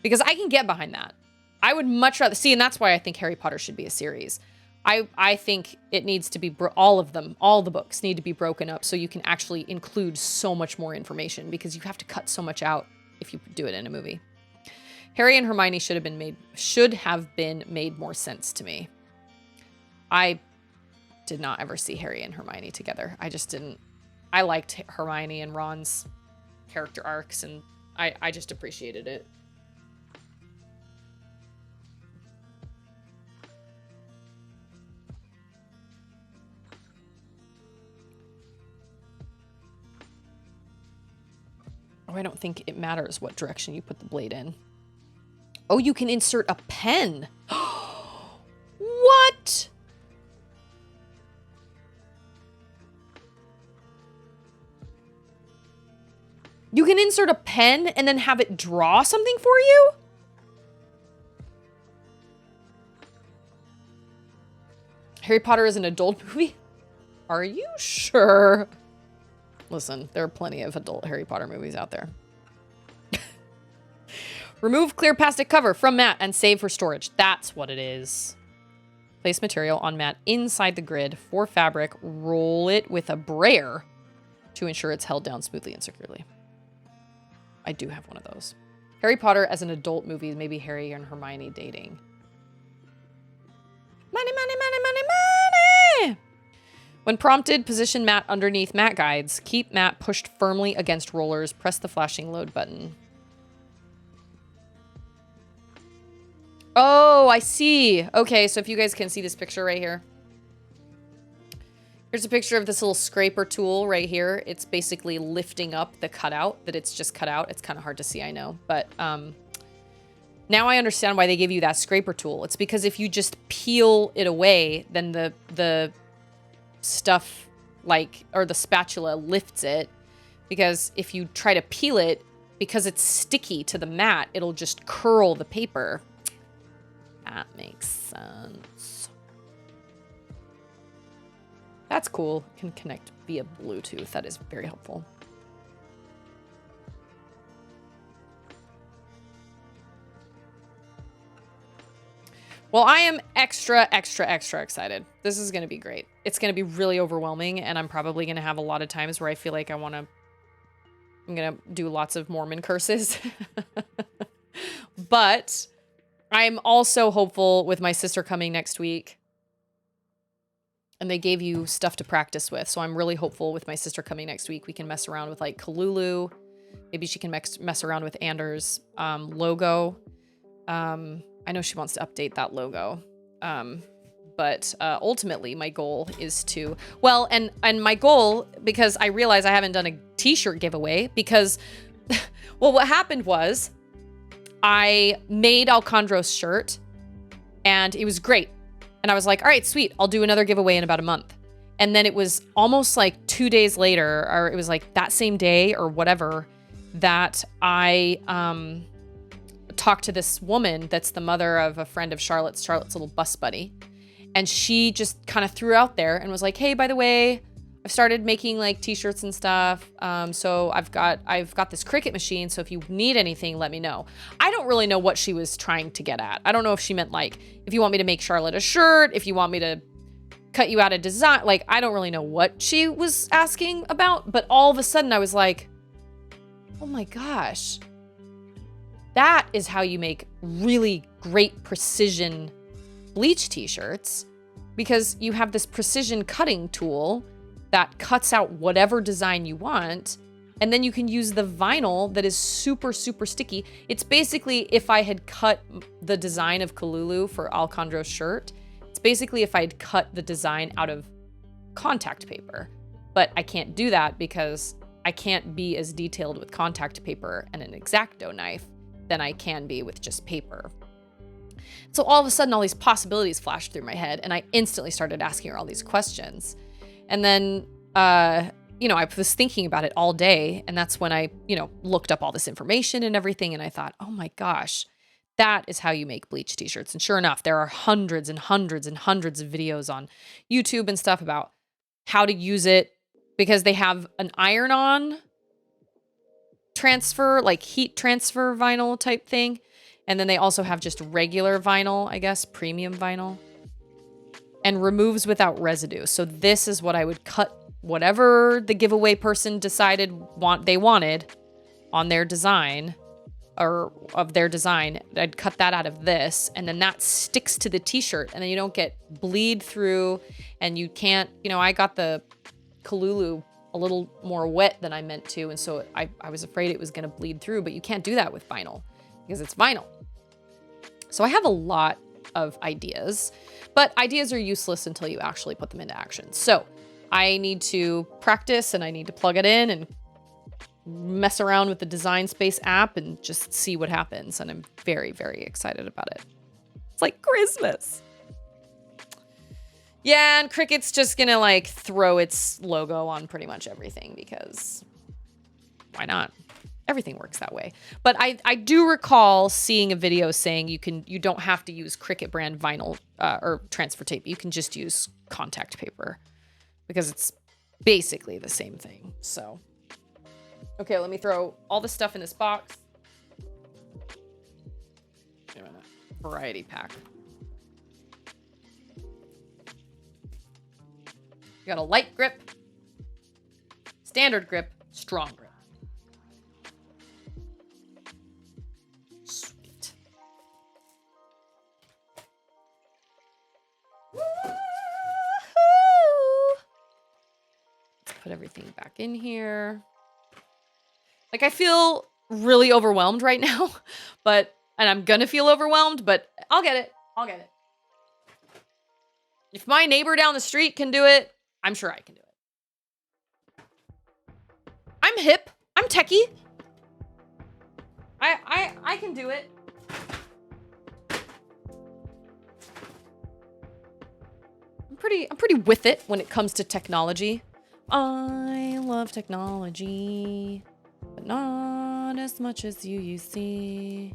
Because I can get behind that. I would much rather see, and that's why I think Harry Potter should be a series. I think it needs to be, all of them, all the books need to be broken up so you can actually include so much more information, because you have to cut so much out if you do it in a movie. Harry and Hermione should have been made more sense to me. I did not ever see Harry and Hermione together. I just didn't. I liked Hermione and Ron's character arcs, and I just appreciated it. Oh, I don't think it matters what direction you put the blade in. Oh, you can insert a pen. What? You can insert a pen and then have it draw something for you? Harry Potter is an adult movie? Are you sure? Listen, there are plenty of adult Harry Potter movies out there. Remove clear plastic cover from mat and save for storage. That's what it is. Place material on mat inside the grid for fabric. Roll it with a brayer to ensure it's held down smoothly and securely. I do have one of those. Harry Potter as an adult movie, maybe Harry and Hermione dating. Money, money, money, money, money! When prompted, position mat underneath mat guides. Keep mat pushed firmly against rollers. Press the flashing load button. Oh, I see. Okay, so if you guys can see this picture right here. Here's a picture of this little scraper tool right here. It's basically lifting up the cutout that it's just cut out. It's kind of hard to see, I know. But now I understand why they give you that scraper tool. It's because if you just peel it away, then the stuff or the spatula lifts it, because if you try to peel it, because it's sticky to the mat, it'll just curl the paper. That makes sense. That's cool. Can connect via Bluetooth. That is very helpful. Well, I am extra excited. This is going to be great. It's going to be really overwhelming, and I'm probably going to have a lot of times where I feel like I'm going to do lots of Mormon curses. But I'm also hopeful with my sister coming next week. And they gave you stuff to practice with. So I'm really hopeful with my sister coming next week. We can mess around with like Kalulu. Maybe she can mess around with Anders' logo. I know she wants to update that logo. But ultimately my goal is to, well, and my goal, because I realize I haven't done a t-shirt giveaway because, well, what happened was I made Alcondro's shirt and it was great. And I was like, all right, sweet. I'll do another giveaway in about a month. And then it was almost like 2 days later, or it was like that same day or whatever, that I talked to this woman that's the mother of a friend of Charlotte's little bus buddy. And she just kind of threw out there and was like, hey, by the way, I've started making like t-shirts and stuff. So I've got this Cricut machine. So if you need anything, let me know. I don't really know what she was trying to get at. I don't know if she meant like, if you want me to make Charlotte a shirt, if you want me to cut you out a design, like, I don't really know what she was asking about, but all of a sudden I was like, oh my gosh, that is how you make really great precision bleach t-shirts, because you have this precision cutting tool that cuts out whatever design you want, and then you can use the vinyl that is super, super sticky. It's basically if I had cut the design of Kalulu for Alejandro's shirt, it's basically if I'd cut the design out of contact paper. But I can't do that because I can't be as detailed with contact paper and an X-Acto knife than I can be with just paper. So all of a sudden, all these possibilities flashed through my head, and I instantly started asking her all these questions. And then, I was thinking about it all day, and that's when I, looked up all this information and everything, and I thought, oh my gosh, that is how you make bleach t-shirts. And sure enough, there are hundreds and hundreds and hundreds of videos on YouTube and stuff about how to use it, because they have an iron-on transfer, like heat transfer vinyl type thing. And then they also have just regular vinyl, I guess, premium vinyl. And removes without residue. So this is what I would cut whatever the giveaway person decided they wanted on their design, or of their design. I'd cut that out of this, and then that sticks to the t-shirt, and then you don't get bleed through, and you can't, I got the Kalulu a little more wet than I meant to, and so I was afraid it was gonna bleed through, but you can't do that with vinyl because it's vinyl. So I have a lot of ideas, but ideas are useless until you actually put them into action. So I need to practice, and I need to plug it in and mess around with the Design Space app and just see what happens. And I'm very, very excited about it. It's like Christmas. Yeah, and Cricut's just gonna like throw its logo on pretty much everything, because why not? Everything works that way. But I do recall seeing a video saying you don't have to use Cricut brand vinyl or transfer tape. You can just use contact paper, because it's basically the same thing. So, okay, let me throw all the stuff in this box. Wait a minute. Variety pack. You got a light grip, standard grip, strong grip. Sweet. Woo-hoo! Let's put everything back in here. Like, I feel really overwhelmed right now, and I'm gonna feel overwhelmed, but I'll get it. I'll get it. If my neighbor down the street can do it, I'm sure I can do it. I'm hip. I'm techie. I can do it. I'm pretty with it when it comes to technology. I love technology, but not as much as you see.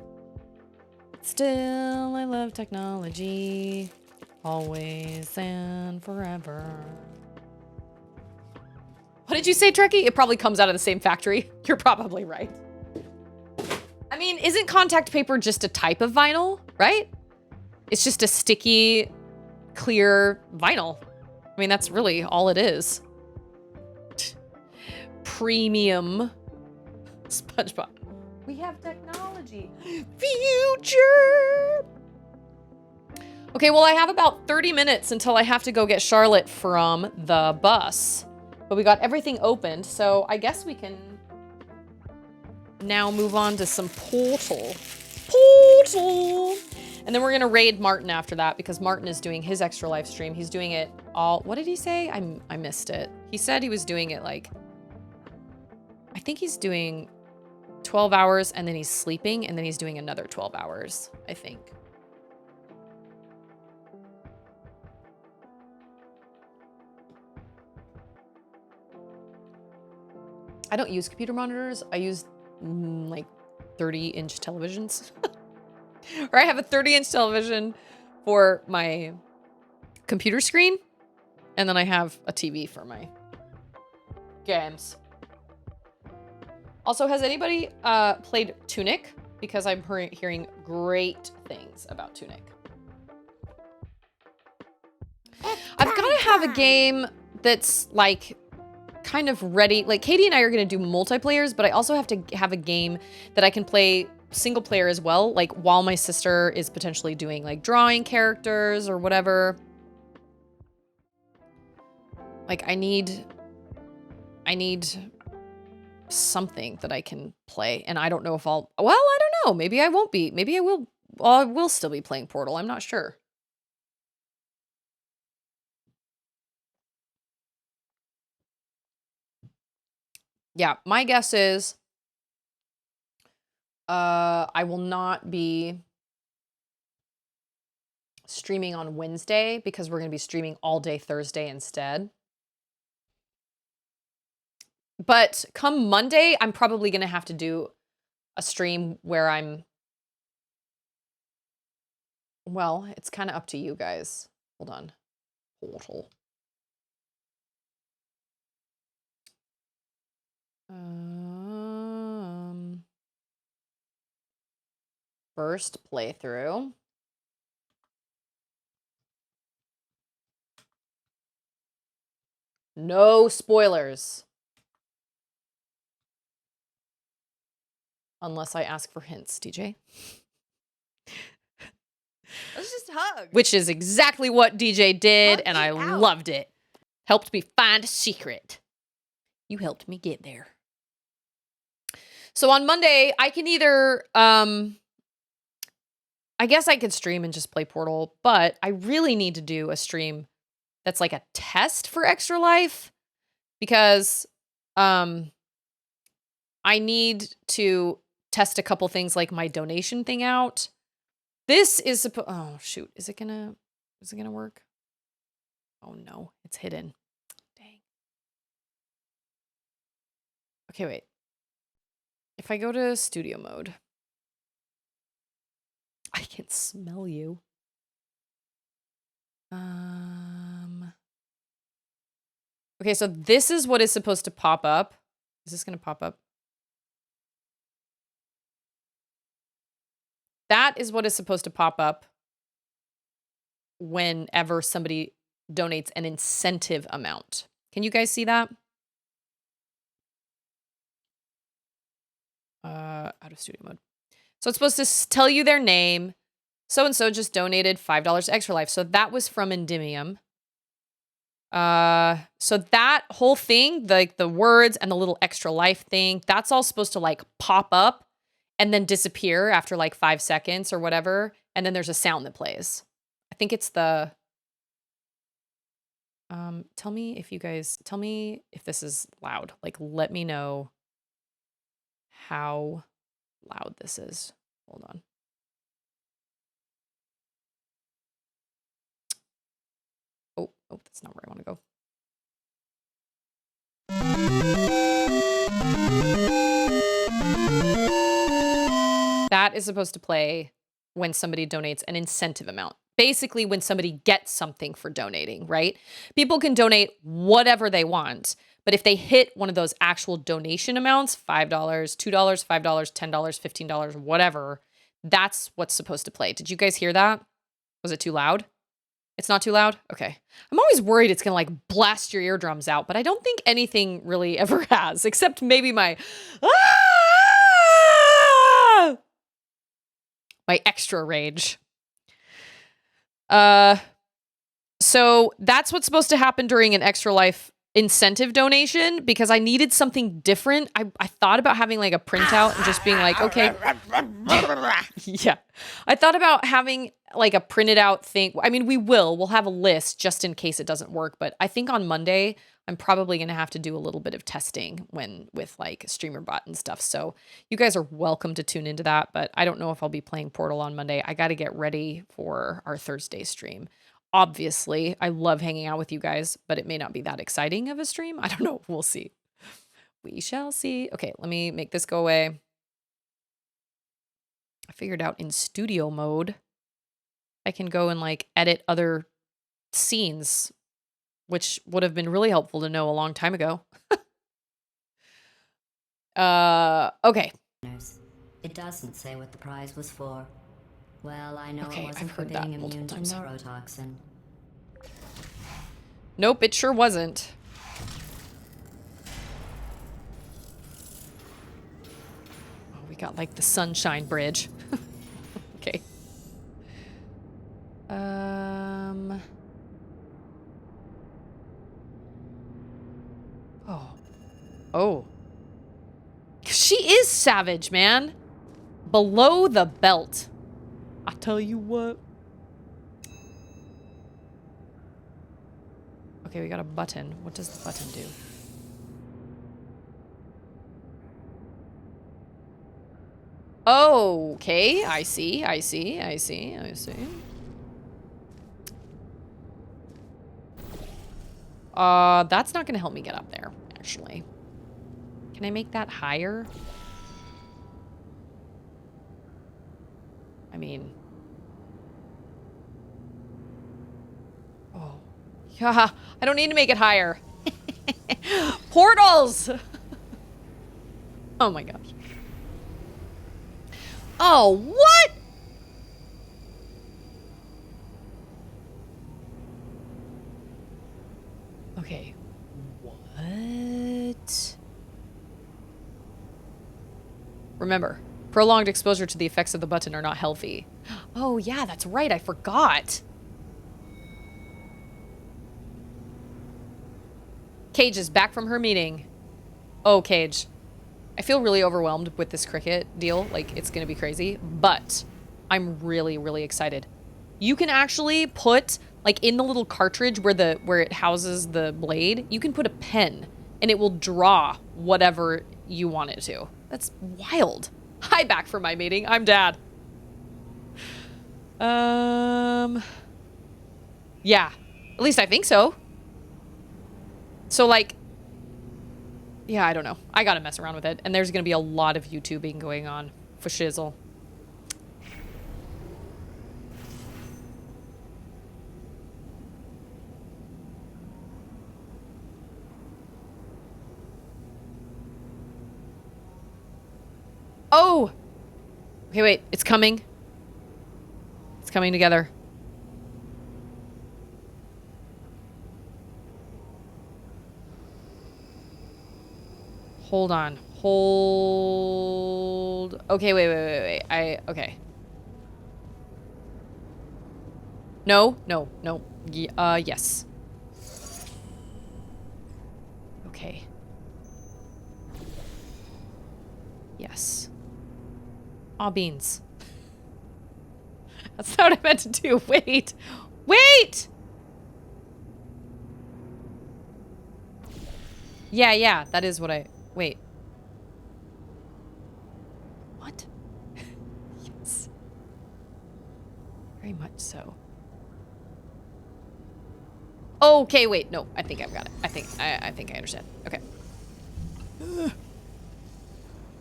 Still, I love technology, always and forever. What did you say, Trekkie? It probably comes out of the same factory. You're probably right. I mean, isn't contact paper just a type of vinyl, right? It's just a sticky, clear vinyl. I mean, that's really all it is. Premium SpongeBob. We have technology. Future. Okay, well, I have about 30 minutes until I have to go get Charlotte from the bus. But we got everything opened, so I guess we can now move on to some Portal. And then we're gonna raid Martin after that, because Martin is doing his extra live stream. He's doing it all, what did he say? I missed it. He said he was doing it like, I think he's doing 12 hours and then he's sleeping and then he's doing another 12 hours, I think. I don't use computer monitors. I use like 30-inch televisions. Or I have a 30-inch television for my computer screen. And then I have a TV for my games. Also, has anybody played Tunic? Because I'm hearing great things about Tunic. I've got to have a game that's like kind of ready. Like Katie and I are going to do multiplayers, but I also have to have a game that I can play single player as well. Like while my sister is potentially doing like drawing characters or whatever. Like I need something that I can play, and I don't know if I don't know. Maybe I won't be. Maybe I will. Well, I will still be playing Portal. I'm not sure. Yeah, my guess is I will not be streaming on Wednesday because we're going to be streaming all day Thursday instead. But come Monday, I'm probably going to have to do a stream where well, it's kind of up to you guys. Hold on. Portal. First playthrough. No spoilers. Unless I ask for hints, DJ. Let's just hug. Which is exactly what DJ did, Hug and it I out. loved it. Helped me find a secret. You helped me get there. So on Monday, I can either, I guess I could stream and just play Portal, but I really need to do a stream that's like a test for Extra Life because I need to test a couple things like my donation thing out. This is oh shoot, is it gonna work? Oh no, it's hidden. Dang. Okay, wait. If I go to studio mode, I can smell you. Okay, so this is what is supposed to pop up. Is this gonna pop up? That is what is supposed to pop up whenever somebody donates an incentive amount. Can you guys see that? Out of studio mode. So it's supposed to tell you their name. So-and-so just donated $5 to Extra Life. So that was from Endymion. So that whole thing, like the words and the little Extra Life thing, that's all supposed to like pop up and then disappear after like 5 seconds or whatever. And then there's a sound that plays. I think it's the... tell me if this is loud. Like, let me know how loud this is. Hold on. Oh, that's not where I want to go. That is supposed to play when somebody donates an incentive amount. Basically, when somebody gets something for donating, right? People can donate whatever they want, but if they hit one of those actual donation amounts, $5, $2, $5, $10, $15, whatever, that's what's supposed to play. Did you guys hear that? Was it too loud? It's not too loud? Okay. I'm always worried it's going to like blast your eardrums out, but I don't think anything really ever has, except maybe my extra rage. So that's what's supposed to happen during an Extra Life incentive donation because I needed something different. I thought about having like a printout and just being like, okay. Yeah. I thought about having like a printed out thing. I mean, we'll have a list just in case it doesn't work. But I think on Monday, I'm probably going to have to do a little bit of testing with like StreamerBot and stuff. So you guys are welcome to tune into that. But I don't know if I'll be playing Portal on Monday. I got to get ready for our Thursday stream. Obviously, I love hanging out with you guys, but it may not be that exciting of a stream. I don't know. We'll see. We shall see. Okay, let me make this go away. I figured out in studio mode, I can go and like edit other scenes, which would have been really helpful to know a long time ago. Okay. It doesn't say what the prize was for. Well, I know Okay, it wasn't I've for heard that being multiple immune to times. neurotoxin. Nope, it sure wasn't. Oh, we got like the Sunshine Bridge. Okay. Oh. Oh. She is savage, man. Below the belt. I tell you what. Okay, we got a button. What does the button do? Oh, okay. I see. That's not gonna help me get up there, actually. Can I make that higher? I mean... Oh. Yeah, I don't need to make it higher. Portals! Oh my gosh. Oh, what? Okay. What? Remember, prolonged exposure to the effects of the button are not healthy. Oh, yeah, that's right. I forgot. Cage is back from her meeting. Oh, Cage. I feel really overwhelmed with this cricket deal. Like, it's gonna be crazy. But I'm really, really excited. You can actually put, like, in the little cartridge where it houses the blade, you can put a pen, and it will draw whatever you want it to. That's wild. Hi, back from my meeting. I'm Dad. Yeah. At least I think so. So, like... Yeah, I don't know. I gotta mess around with it. And there's gonna be a lot of YouTubing going on for shizzle. Oh! Okay, wait. It's coming. It's coming together. Hold on. Hold. Okay, wait. Okay. No. Yes. Okay. Yes. Aw, beans. That's not what I meant to do. Wait! Yeah, that is what I... Wait. What? Yes. Very much so. Okay, wait. No, I think I've got it. I think I understand. Okay.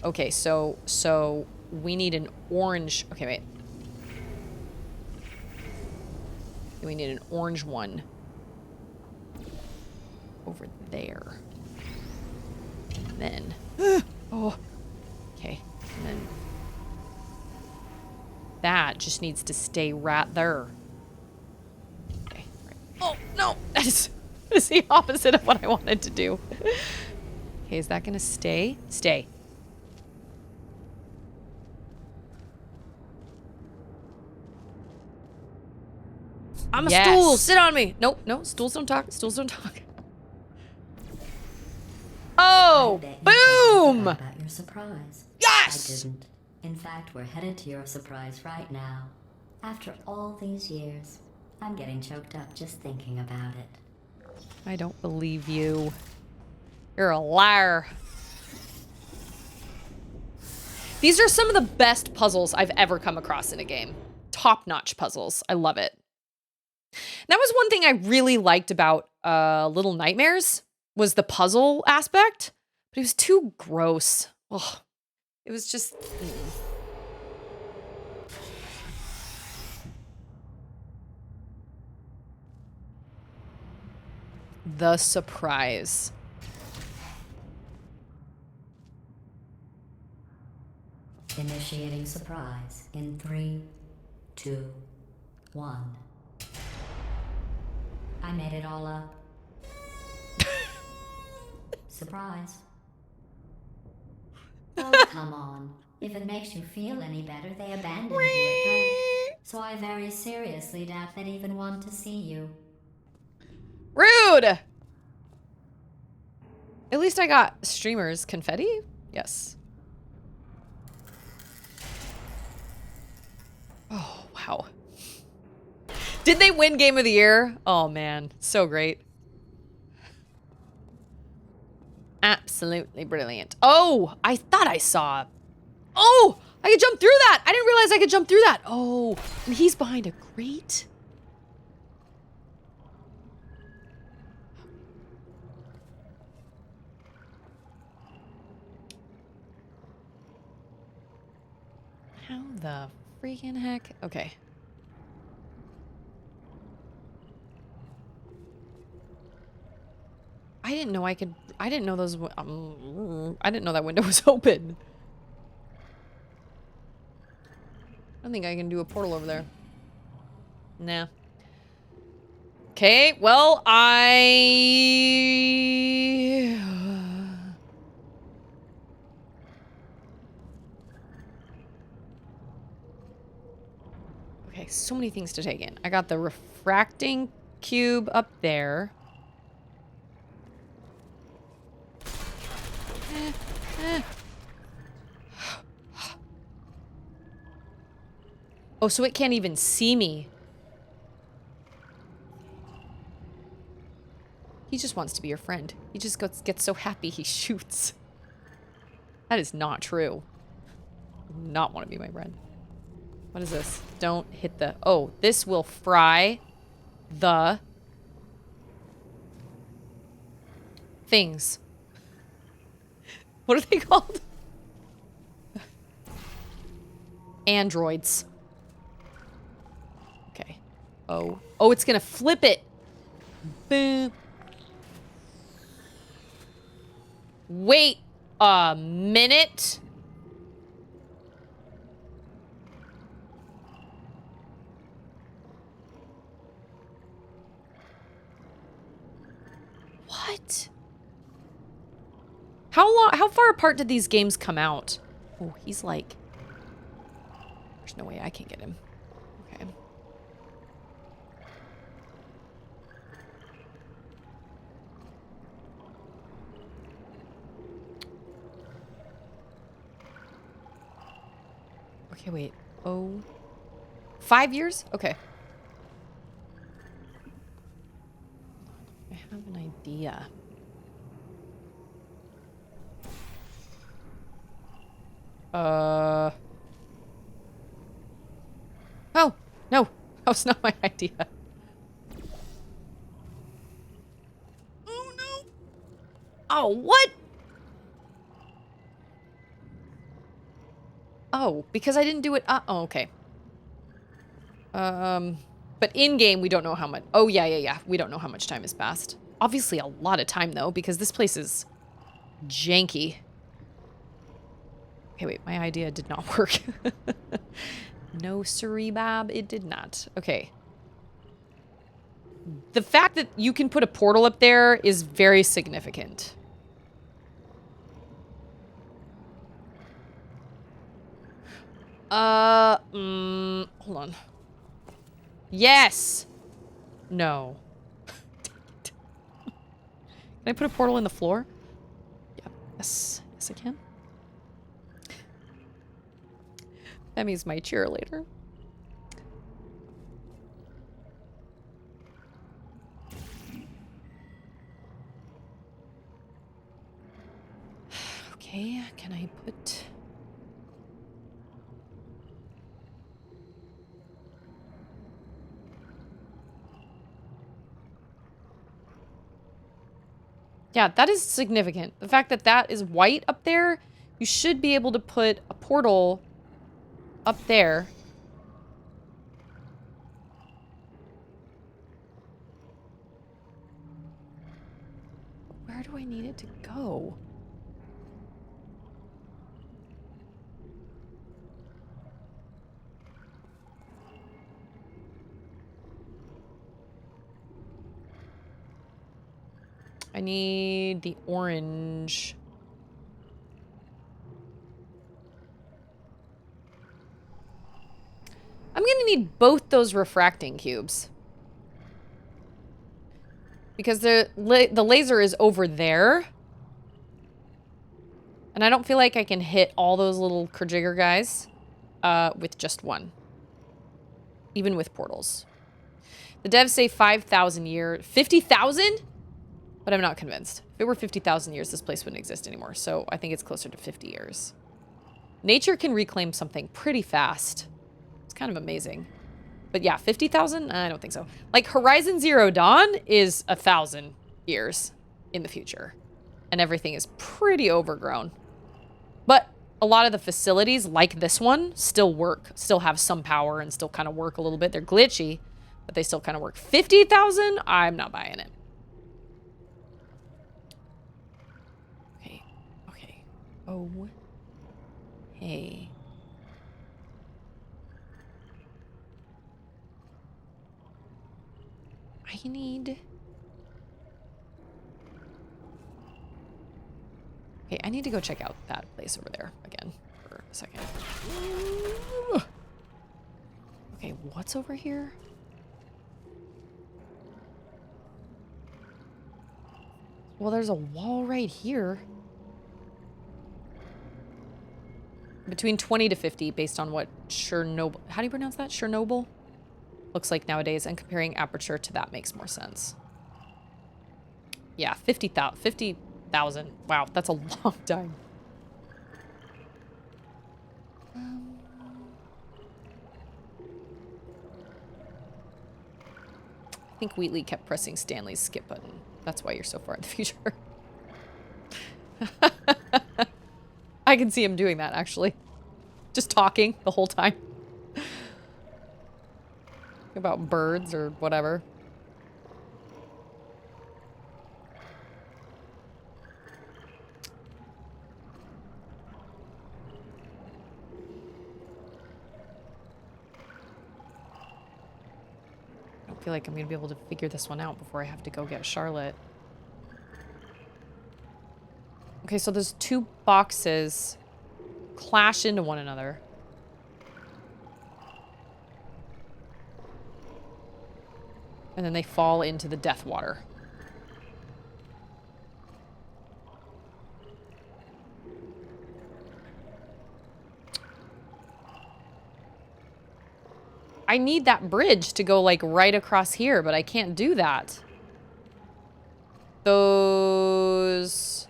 Okay, so we need an orange... Okay, wait. We need an orange one. Over there. And then... Oh. Okay. And then... That just needs to stay right there. Okay. Right. Oh, no! That is the opposite of what I wanted to do. Okay, is that gonna stay? Stay. I'm a Yes. stool. Sit on me. Nope, no. Stools don't talk. Stools don't talk. Oh, boom! About your surprise. Yes! I didn't. In fact, we're headed to your surprise right now. After all these years, I'm getting choked up just thinking about it. I don't believe you. You're a liar. These are some of the best puzzles I've ever come across in a game. Top-notch puzzles. I love it. That was one thing I really liked about Little Nightmares, was the puzzle aspect. But But it was too gross. Ugh. It was just... The surprise. Initiating surprise in 3, 2, 1. I made it all up. Surprise. Oh, come on. If it makes you feel any better, they abandoned you at birth. So I very seriously doubt they'd even want to see you. Rude! At least I got streamers confetti? Yes. Oh, wow. Did they win Game of the Year? Oh, man. So great. Absolutely brilliant. Oh, I thought I saw... Oh, I could jump through that. I didn't realize I could jump through that. Oh, and he's behind a grate. How the freaking heck? Okay. I didn't know I could... I didn't know those... I didn't know that window was open. I don't think I can do a portal over there. Nah. Okay, well, Okay, so many things to take in. I got the refracting cube up there. Oh, so it can't even see me. He just wants to be your friend. He just gets so happy he shoots. That is not true. Not want to be my friend. What is this? Don't hit the... Oh, this will fry the... things. What are they called? Androids. Okay. Oh. Oh, it's gonna flip it. Boom. Wait a minute. What? How far apart did these games come out? Oh, he's like... There's no way I can get him. Okay. Okay, wait. Oh. 5 years? Okay. I have an idea. Oh, no. That was not my idea. Oh, no. Oh, what? Oh, because I didn't do it. Oh, okay. But in-game, we don't know how much. Oh, yeah. We don't know how much time has passed. Obviously, a lot of time, though, because this place is janky. Okay, wait. My idea did not work. No, siree, Bob. It did not. Okay. The fact that you can put a portal up there is very significant. Hold on. Yes! No. Can I put a portal in the floor? Yeah. Yes. Yes, I can. Emmy's my cheerleader. Okay, can I put... Yeah, that is significant. The fact that that is white up there, you should be able to put a portal up there. Where do I need it to go? I need the orange. I'm gonna need both those refracting cubes. Because the laser is over there. And I don't feel like I can hit all those little Krujiger guys with just one. Even with portals. The devs say 5,000 years. 50,000? But I'm not convinced. If it were 50,000 years, this place wouldn't exist anymore. So I think it's closer to 50 years. Nature can reclaim something pretty fast. It's kind of amazing. But yeah, 50,000? I don't think so. Like, Horizon Zero Dawn is 1,000 years in the future. And everything is pretty overgrown. But a lot of the facilities, like this one, still work. Still have some power and still kind of work a little bit. They're glitchy, but they still kind of work. 50,000? I'm not buying it. Okay. Okay. Oh. Hey. I need... Okay, I need to go check out that place over there again for a second. Okay, what's over here? Well, there's a wall right here. Between 20 to 50 based on what Chernobyl... How do you pronounce that? Chernobyl? Looks like nowadays, and comparing aperture to that makes more sense. Yeah, 50,000. Wow, that's a long time. I think Wheatley kept pressing Stanley's skip button. That's why you're so far in the future. I can see him doing that, actually. Just talking the whole time. About birds or whatever. I don't feel like I'm gonna be able to figure this one out before I have to go get Charlotte. Okay, so those two boxes clash into one another. And then they fall into the death water. I need that bridge to go like right across here, but I can't do that. Those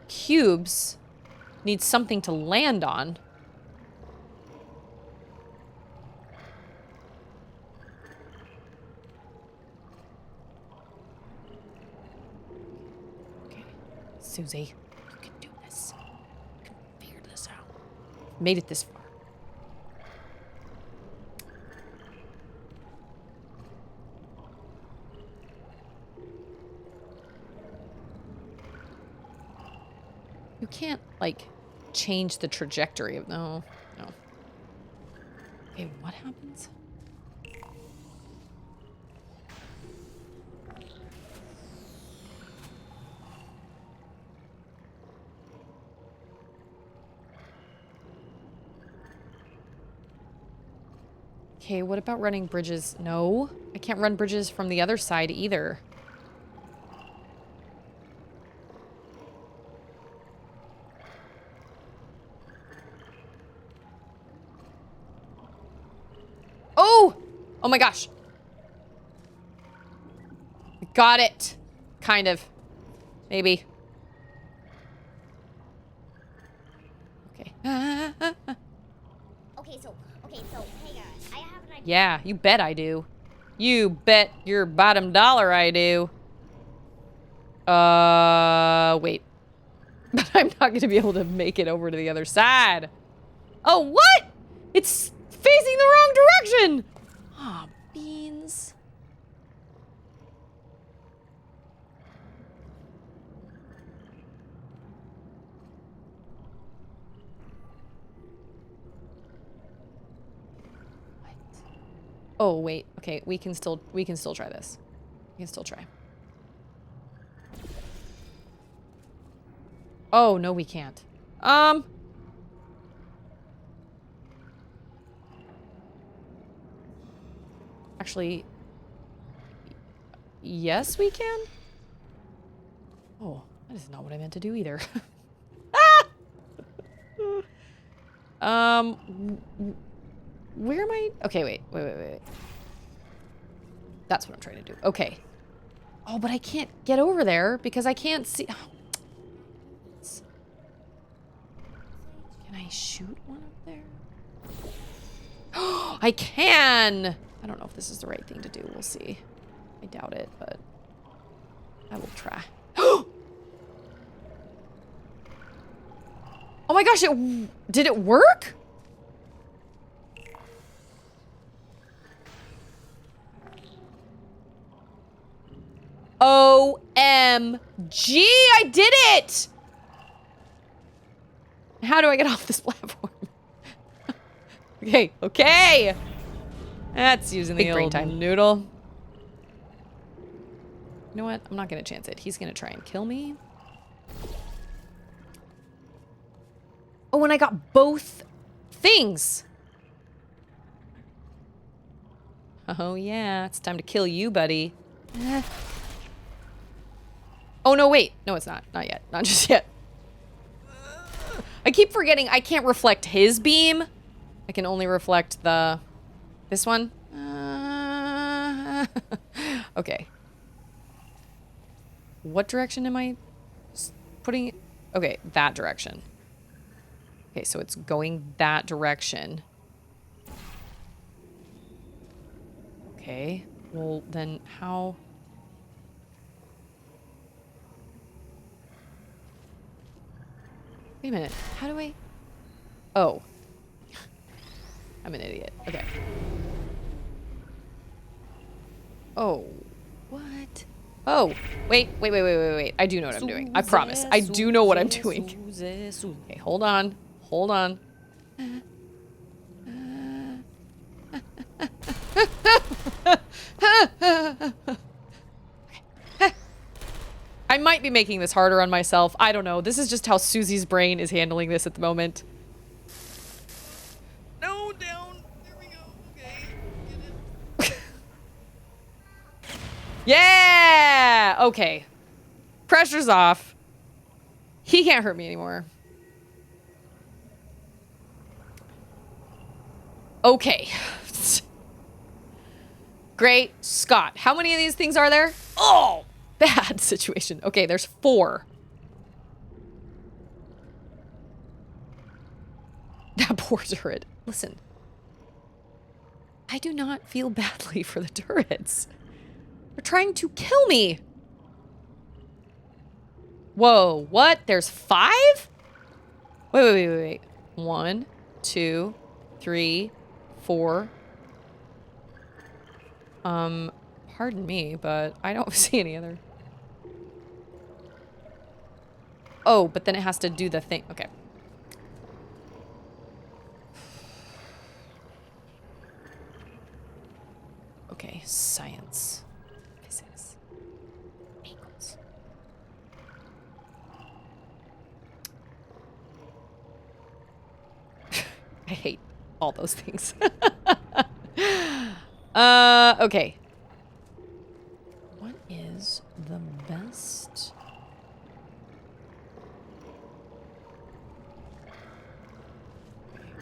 cubes need something to land on. Susie, you can do this. You can figure this out. Made it this far. You can't, like, change the trajectory of... No. Okay, what happens? Okay, what about running bridges? No, I can't run bridges from the other side either. Oh! Oh my gosh. Got it. Kind of. Maybe. Okay. Okay, so, hey guys, I have an idea. Yeah, you bet I do. You bet your bottom dollar I do. Wait. But I'm not going to be able to make it over to the other side. Oh, what? It's facing the wrong direction. Aw, beans. What? Oh, wait. Okay, we can still try this. We can still try. Oh, no, we can't. Actually, yes, we can? Oh, that is not what I meant to do either. Ah! Where am I? Okay, wait. That's what I'm trying to do. Okay. Oh, but I can't get over there because I can't see. Oh. Can I shoot one up there? Oh, I can! I don't know if this is the right thing to do. We'll see. I doubt it, but I will try. Oh my gosh, did it work? OMG, I did it! How do I get off this platform? Okay. That's using the old noodle. You know what? I'm not gonna chance it. He's gonna try and kill me. Oh, and I got both things. Oh yeah, it's time to kill you, buddy. Oh no, wait. No, it's not. Not yet. Not just yet. I keep forgetting I can't reflect his beam. I can only reflect this one. Okay. What direction am I putting it? Okay, that direction. Okay, so it's going that direction. Okay, well then how? Wait a minute, how do I? Oh. I'm an idiot. Okay. Oh. What? Oh. Wait. I do know what I'm doing. I promise. I do know what I'm doing. Okay, hold on. Hold on. I might be making this harder on myself. I don't know. This is just how Susie's brain is handling this at the moment. No, down. There we go. Okay. Get it. Yeah! Okay. Pressure's off. He can't hurt me anymore. Okay. Great Scott. How many of these things are there? Oh! Bad situation. Okay, there's 4. That poor turret. Listen. I do not feel badly for the turrets. They're trying to kill me. Whoa, what? There's 5? Wait. 1, 2, 3, 4. Pardon me, but I don't see any other. Oh, but then it has to do the thing. Okay. Okay, science. Physics. Angles. I hate all those things. Okay. What is the best?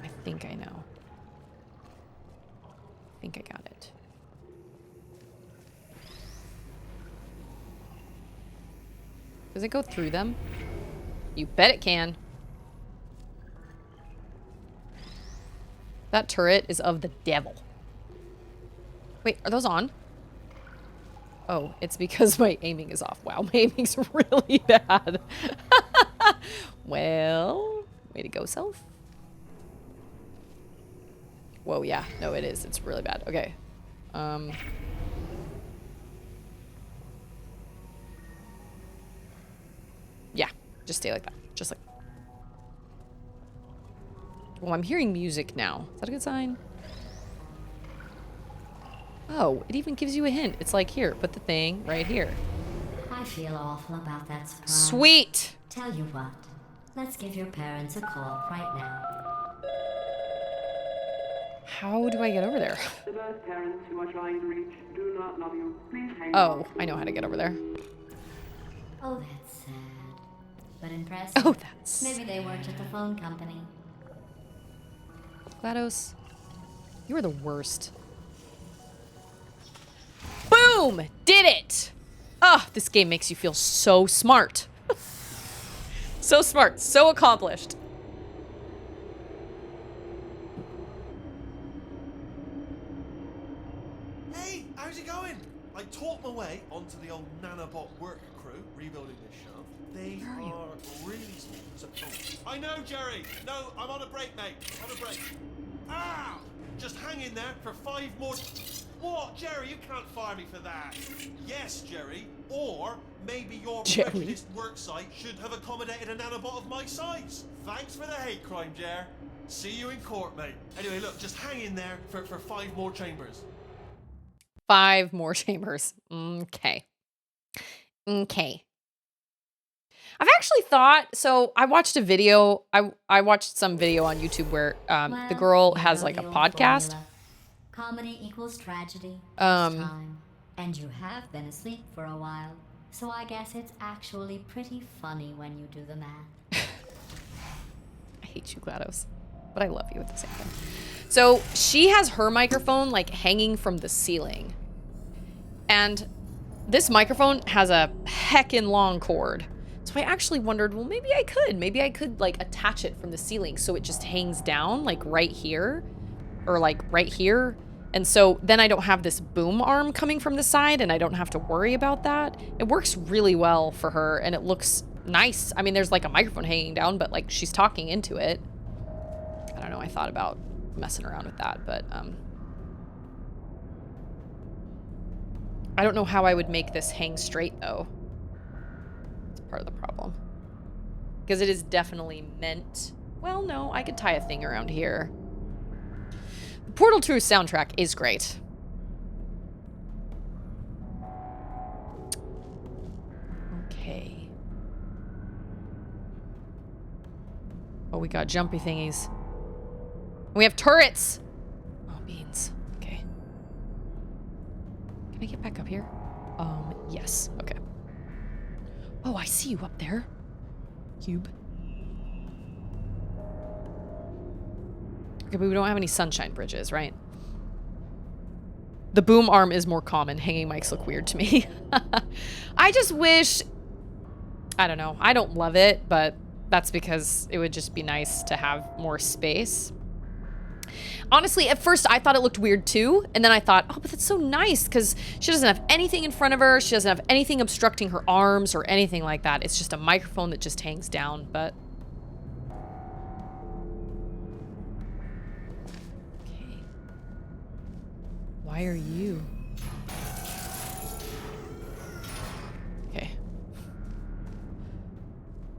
I think I know. I think I got it. Does it go through them? You bet it can. That turret is of the devil. Wait, are those on? Oh, it's because my aiming is off. Wow, my aiming's really bad. Well, way to go, self. Whoa, yeah. No, it is. It's really bad. Okay. Yeah, just stay like that. Just like... Well, I'm hearing music now. Is that a good sign? Oh, it even gives you a hint. It's like, here, put the thing right here. I feel awful about that surprise. Sweet! Tell you what, let's give your parents a call right now. How do I get over there? The birth parents you are trying to reach do not love you. Please hang Oh, on. I know how to get over there. Oh, that's sad. But impressive. Oh, that's... Maybe they worked at the phone company. GLaDOS, you are the worst. Boom! Did it! Oh, this game makes you feel so smart. So smart, so accomplished. Hey, how's it going? I talked my way onto the old nanobot work crew rebuilding this shaft. They are really small. I know, Jerry. No, I'm on a break, mate. On a break. Ah! Just hang in there for 5 more... What, Jerry? You can't fire me for that. Yes, Jerry. Or maybe your Jerry. prejudiced work site should have accommodated a nanobot of my size. Thanks for the hate crime, Jer. See you in court, mate. Anyway, look, just hang in there for 5 more chambers. 5 more chambers. Okay. Okay. I've actually thought, so I watched a video, I watched some video on YouTube where the girl you has know like a the old podcast. formula. Comedy equals tragedy. Um, This time. And you have been asleep for a while. So I guess it's actually pretty funny when you do the math. I hate you, GLaDOS, but I love you at the same time. So she has her microphone like hanging from the ceiling. And this microphone has a heckin' long cord. So I actually wondered, well, maybe I could like attach it from the ceiling so it just hangs down like right here or like right here. And so then I don't have this boom arm coming from the side and I don't have to worry about that. It works really well for her and it looks nice. I mean, there's like a microphone hanging down, but like she's talking into it. I don't know. I thought about messing around with that, but I don't know how I would make this hang straight though. It's part of the problem. Because it is definitely meant... Well, no, I could tie a thing around here. The Portal 2 soundtrack is great. Okay. Oh, we got jumpy thingies. We have turrets! Oh, beans. Okay. Can I get back up here? Yes. Okay. Oh, I see you up there. Cube. Okay, but we don't have any sunshine bridges, right? The boom arm is more common. Hanging mics look weird to me. I just wish... I don't know. I don't love it, but that's because it would just be nice to have more space. Honestly, at first I thought it looked weird too, and then I thought, oh, but that's so nice because she doesn't have anything in front of her. She doesn't have anything obstructing her arms or anything like that. It's just a microphone that just hangs down, but... Okay. Why are you... Okay.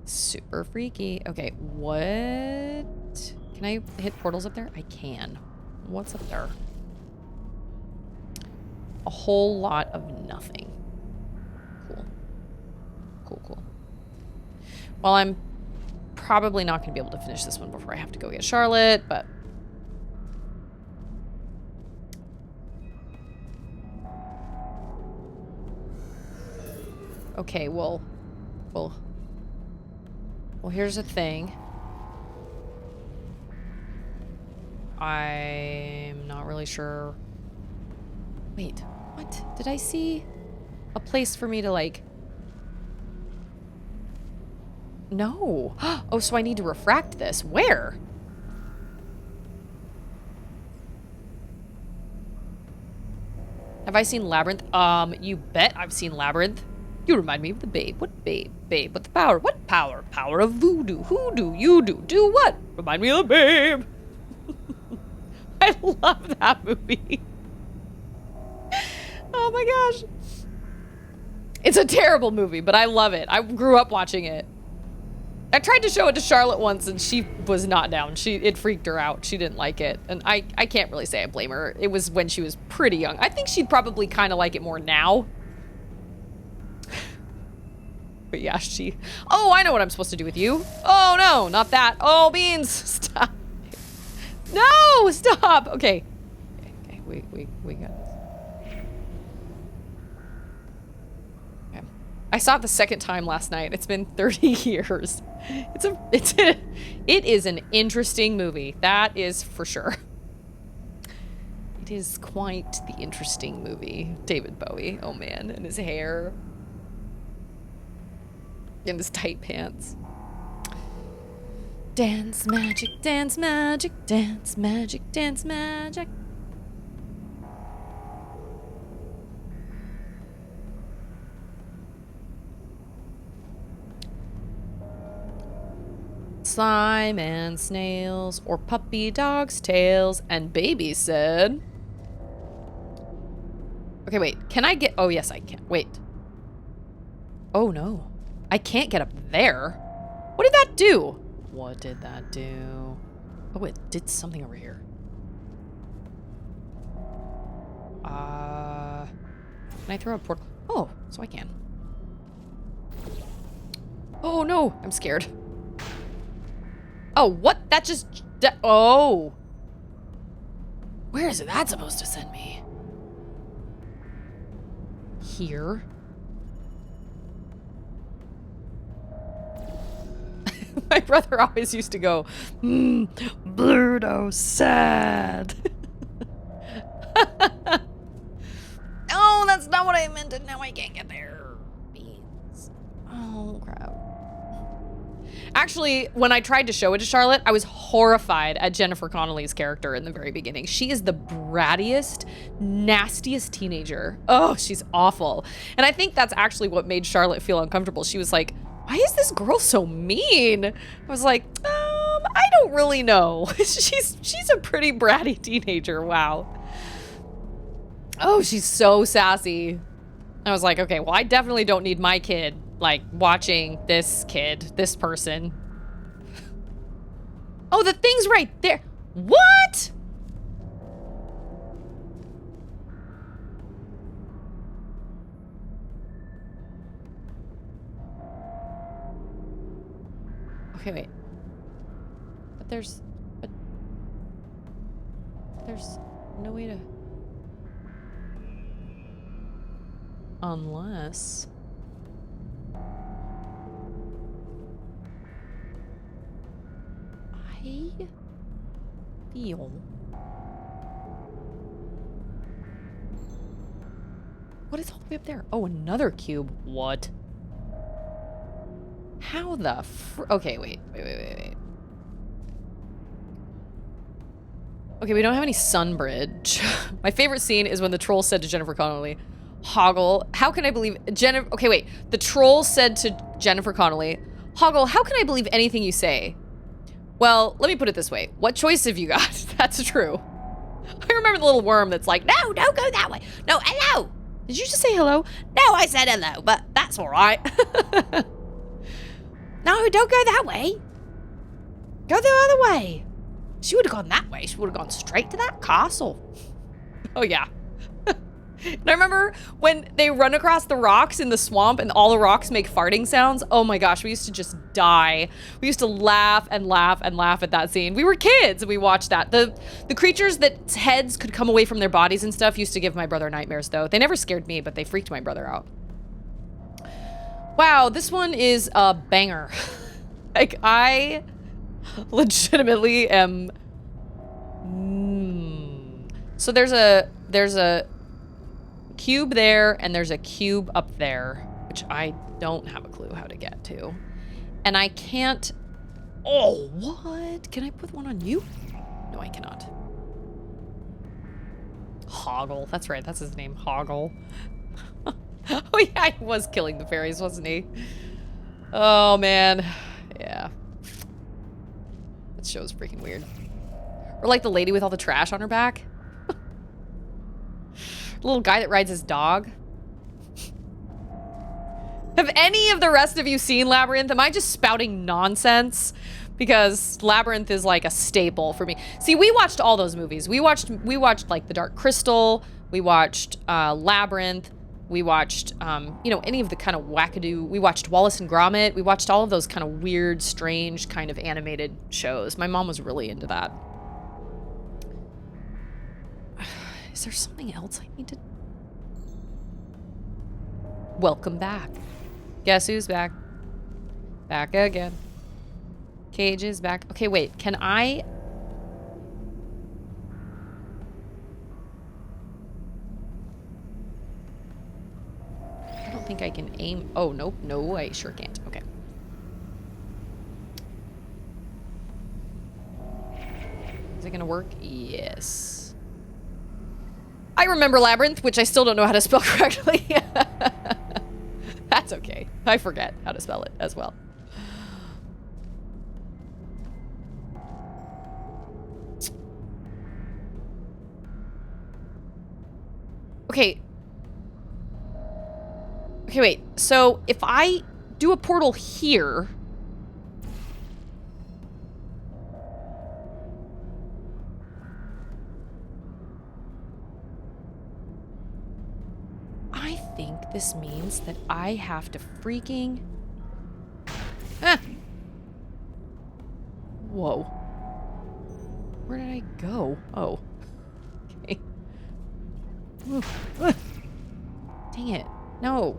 Super freaky. Okay, what... Can I hit portals up there? I can. What's up there? A whole lot of nothing. Cool. Cool, cool. Well, I'm probably not going to be able to finish this one before I have to go get Charlotte, but... Okay, well, here's the thing. I'm not really sure. Wait, what? Did I see a place for me to like... No. Oh, so I need to refract this. Where? Have I seen Labyrinth? You bet I've seen Labyrinth. You remind me of the babe. What babe? Babe, what the power? What power? Power of voodoo. Hoodoo, you do what? Remind me of the babe. I love that movie. Oh my gosh. It's a terrible movie, but I love it. I grew up watching it. I tried to show it to Charlotte once and she was not down. It freaked her out. She didn't like it. And I can't really say I blame her. It was when she was pretty young. I think she'd probably kind of like it more now. But yeah, oh, I know what I'm supposed to do with you. Oh no, not that. Oh, Beans, stop. No, stop. Okay. Okay, we got this. Okay. I saw it the second time last night. It's been 30 years. It is an interesting movie. That is for sure. It is quite the interesting movie. David Bowie. Oh man, and his hair. In his tight pants. Dance magic, dance magic, dance magic, dance magic. Slime and snails, or puppy dogs' tails, and baby said. Okay, wait, can I get, oh yes I can, wait. Oh no. I can't get up there. What did that do? What did that do? Oh, it did something over here. Can I throw a portal? Oh, so I can. Oh no, I'm scared. Oh, what? That just, oh. Where is that supposed to send me? Here? My brother always used to go, Bluto, sad. Oh, that's not what I meant, and now I can't get there. Beans. Oh, crap. Actually, when I tried to show it to Charlotte, I was horrified at Jennifer Connelly's character in the very beginning. She is the brattiest, nastiest teenager. Oh, she's awful. And I think that's actually what made Charlotte feel uncomfortable. She was like, why is this girl so mean? I was like, I don't really know. She's a pretty bratty teenager, wow. Oh, she's so sassy. I was like, okay, well, I definitely don't need my kid, like, watching this kid, this person. Oh, the thing's right there. What? Okay, wait. But there's no way to... Unless... I feel... What is all the way up there? Oh, another cube. What? How the okay, wait. Okay, we don't have any sun bridge. My favorite scene is when the troll said to Jennifer Connelly, Hoggle, how can I believe Jennifer... Okay, wait. The troll said to Jennifer Connelly, Hoggle, how can I believe anything you say? Well, let me put it this way. What choice have you got? That's true. I remember the little worm that's like, no, don't go that way. No, hello. Did you just say hello? No, I said hello, but that's all right. No, don't go that way. Go the other way. She would have gone that way. She would have gone straight to that castle. Oh, yeah. And I remember when they run across the rocks in the swamp and all the rocks make farting sounds. Oh my gosh, we used to just die. We used to laugh and laugh and laugh at that scene. We were kids and we watched that. The creatures that heads could come away from their bodies and stuff used to give my brother nightmares though. They never scared me, but they freaked my brother out. Wow, this one is a banger. Like, I legitimately am... So there's a cube there, and there's a cube up there, which I don't have a clue how to get to. And I can't... Oh, what? Can I put one on you? No, I cannot. Hoggle. That's right. That's his name. Hoggle. Oh, yeah. He was killing the fairies, wasn't he? Oh, man. Yeah. That show's freaking weird. Or like the lady with all the trash on her back. The little guy that rides his dog. Have any of the rest of you seen Labyrinth? Am I just spouting nonsense? Because Labyrinth is like a staple for me. See, we watched all those movies. We watched like The Dark Crystal. We watched Labyrinth. We watched, you know, any of the kind of wackadoo. We watched Wallace and Gromit. We watched all of those kind of weird, strange kind of animated shows. My mom was really into that. Is there something else I need to... Welcome back. Guess who's back? Back again. Cage is back. Okay, wait. Can I... I don't think I can aim... Oh, nope. No, I sure can't. Okay. Is it gonna work? Yes. I remember Labyrinth, which I still don't know how to spell correctly. That's okay. I forget how to spell it as well. Okay. Okay, wait. So if I do a portal here... I think this means that I have to freaking... Ah! Whoa. Where did I go? Oh. Okay. Dang it. No.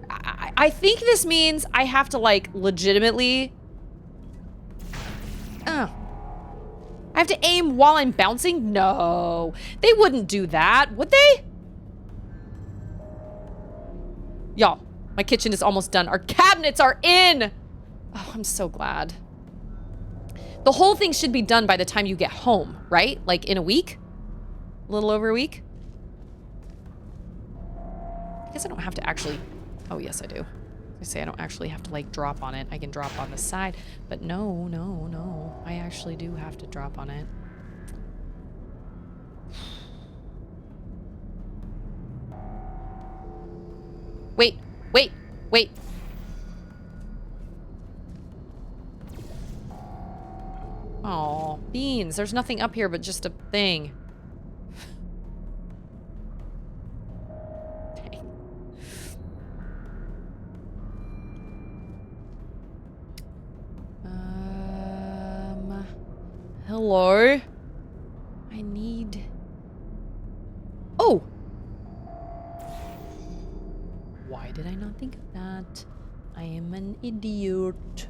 I think this means I have to, like, legitimately... I have to aim while I'm bouncing? No. They wouldn't do that, would they? Y'all, my kitchen is almost done. Our cabinets are in! Oh, I'm so glad. The whole thing should be done by the time you get home, right? Like in a week? A little over a week? I guess I don't have to actually... Oh, yes, I do. I say I don't actually have to, like, drop on it. I can drop on the side. But no, no, no. I actually do have to drop on it. Wait, wait, wait. Aw, beans. There's nothing up here but just a thing. Dang. Hello? I need... Oh! Why did I not think of that? I am an idiot.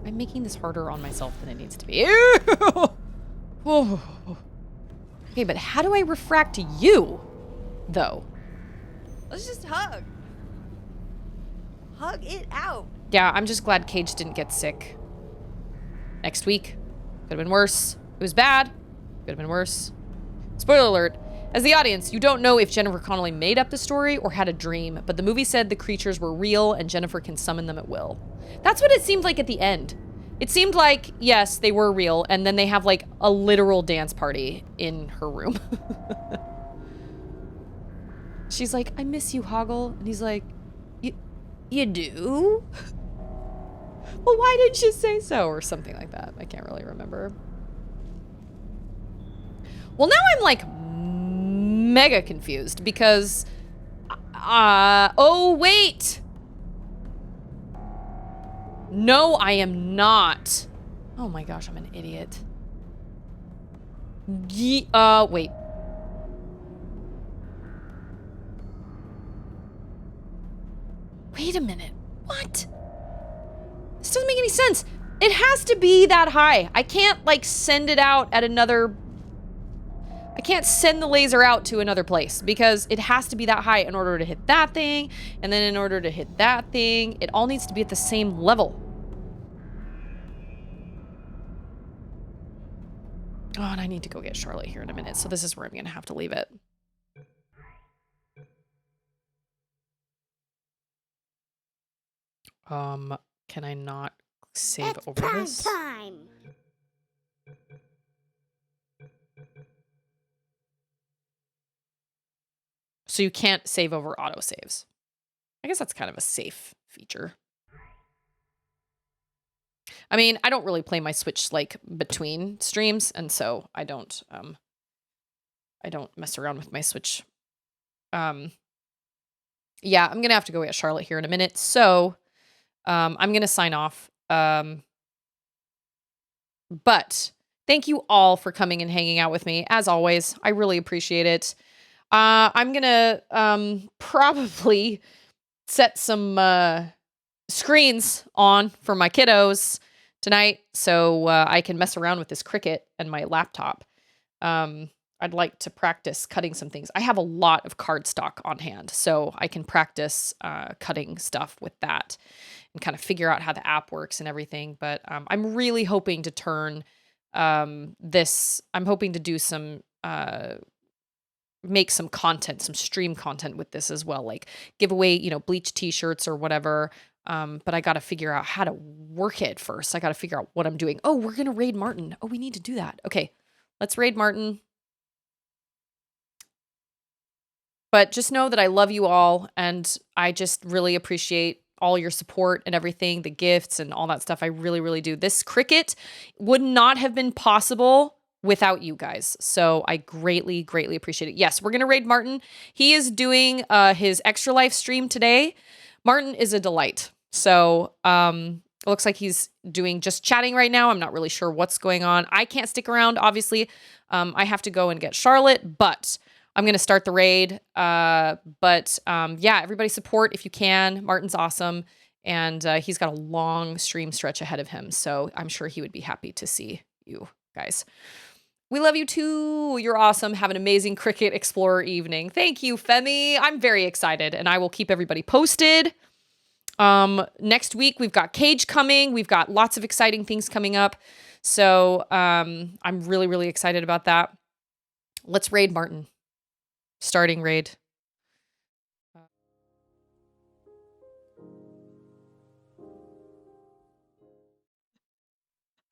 I'm making this harder on myself than it needs to be. Ew! Oh. Okay, but how do I refract you, though? Let's just hug. Hug it out. Yeah, I'm just glad Cage didn't get sick. Next week. Could have been worse. It was bad. Could have been worse. Spoiler alert. As the audience, you don't know if Jennifer Connelly made up the story or had a dream, but the movie said the creatures were real and Jennifer can summon them at will. That's what it seemed like at the end. It seemed like, yes, they were real, and then they have, like, a literal dance party in her room. She's like, I miss you, Hoggle. And he's like, you do? Well, why didn't you say so? Or something like that. I can't really remember. Well, now I'm, like, mega confused because... oh, wait! No, I am not. Oh my gosh, I'm an idiot. Wait. Wait a minute. What? This doesn't make any sense. It has to be that high. I can't, like, send it out at another... I can't send the laser out to another place because it has to be that high in order to hit that thing, and then in order to hit that thing, it all needs to be at the same level. Oh, and I need to go get Charlotte here in a minute, so this is where I'm going to have to leave it. Can I not save It's over prime this? time. So you can't save over autosaves. I guess that's kind of a safe feature. I mean, I don't really play my Switch like between streams, and so I don't mess around with my Switch. Yeah, I'm gonna have to go get Charlotte here in a minute. So I'm gonna sign off. But thank you all for coming and hanging out with me. As always, I really appreciate it. I'm gonna probably set some screens on for my kiddos tonight so I can mess around with this Cricut and my laptop. I'd like to practice cutting some things. I have a lot of cardstock on hand, so I can practice cutting stuff with that and kind of figure out how the app works and everything. But I'm really hoping to turn this, I'm hoping to do some, make some content, some stream content with this as well, like give away, Bleach t-shirts or whatever. But I got to figure out how to work it first. I got to figure out what I'm doing. Oh, we're going to raid Martin. Oh, we need to do that. Okay, let's raid Martin. But just know that I love you all, and I just really appreciate all your support and everything, the gifts and all that stuff. I really, really do. This Cricut would not have been possible without you guys. So I greatly, greatly appreciate it. Yes, we're going to raid Martin. He is doing his Extra Life stream today. Martin is a delight. So it looks like he's doing just chatting right now. I'm not really sure what's going on. I can't stick around, obviously. I have to go and get Charlotte, but I'm going to start the raid. Yeah, everybody support if you can. Martin's awesome. And he's got a long stream stretch ahead of him. So I'm sure he would be happy to see you guys. We love you too. You're awesome. Have an amazing Cricut Explorer evening. Thank you, Femi. I'm very excited, and I will keep everybody posted. Next week, we've got Cage coming. We've got lots of exciting things coming up. So I'm really, really excited about that. Let's raid Martin. Starting raid.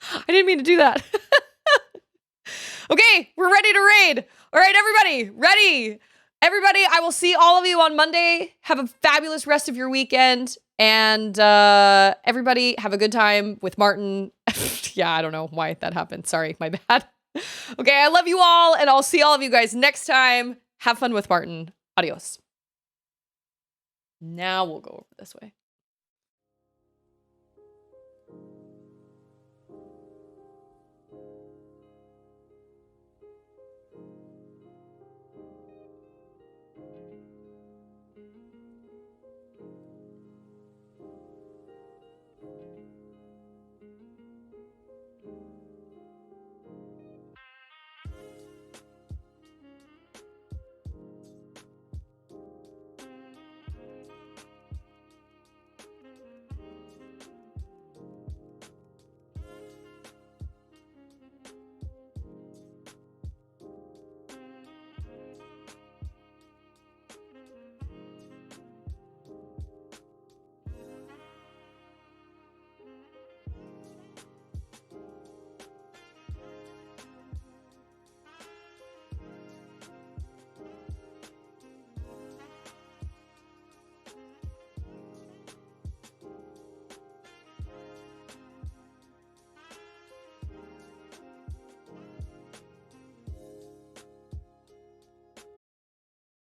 I didn't mean to do that. Okay, we're ready to raid. All right, everybody, ready. Everybody, I will see all of you on Monday. Have a fabulous rest of your weekend. And everybody, have a good time with Martin. Yeah, I don't know why that happened. Sorry, my bad. Okay, I love you all, and I'll see all of you guys next time. Have fun with Martin. Adios. Now we'll go over this way.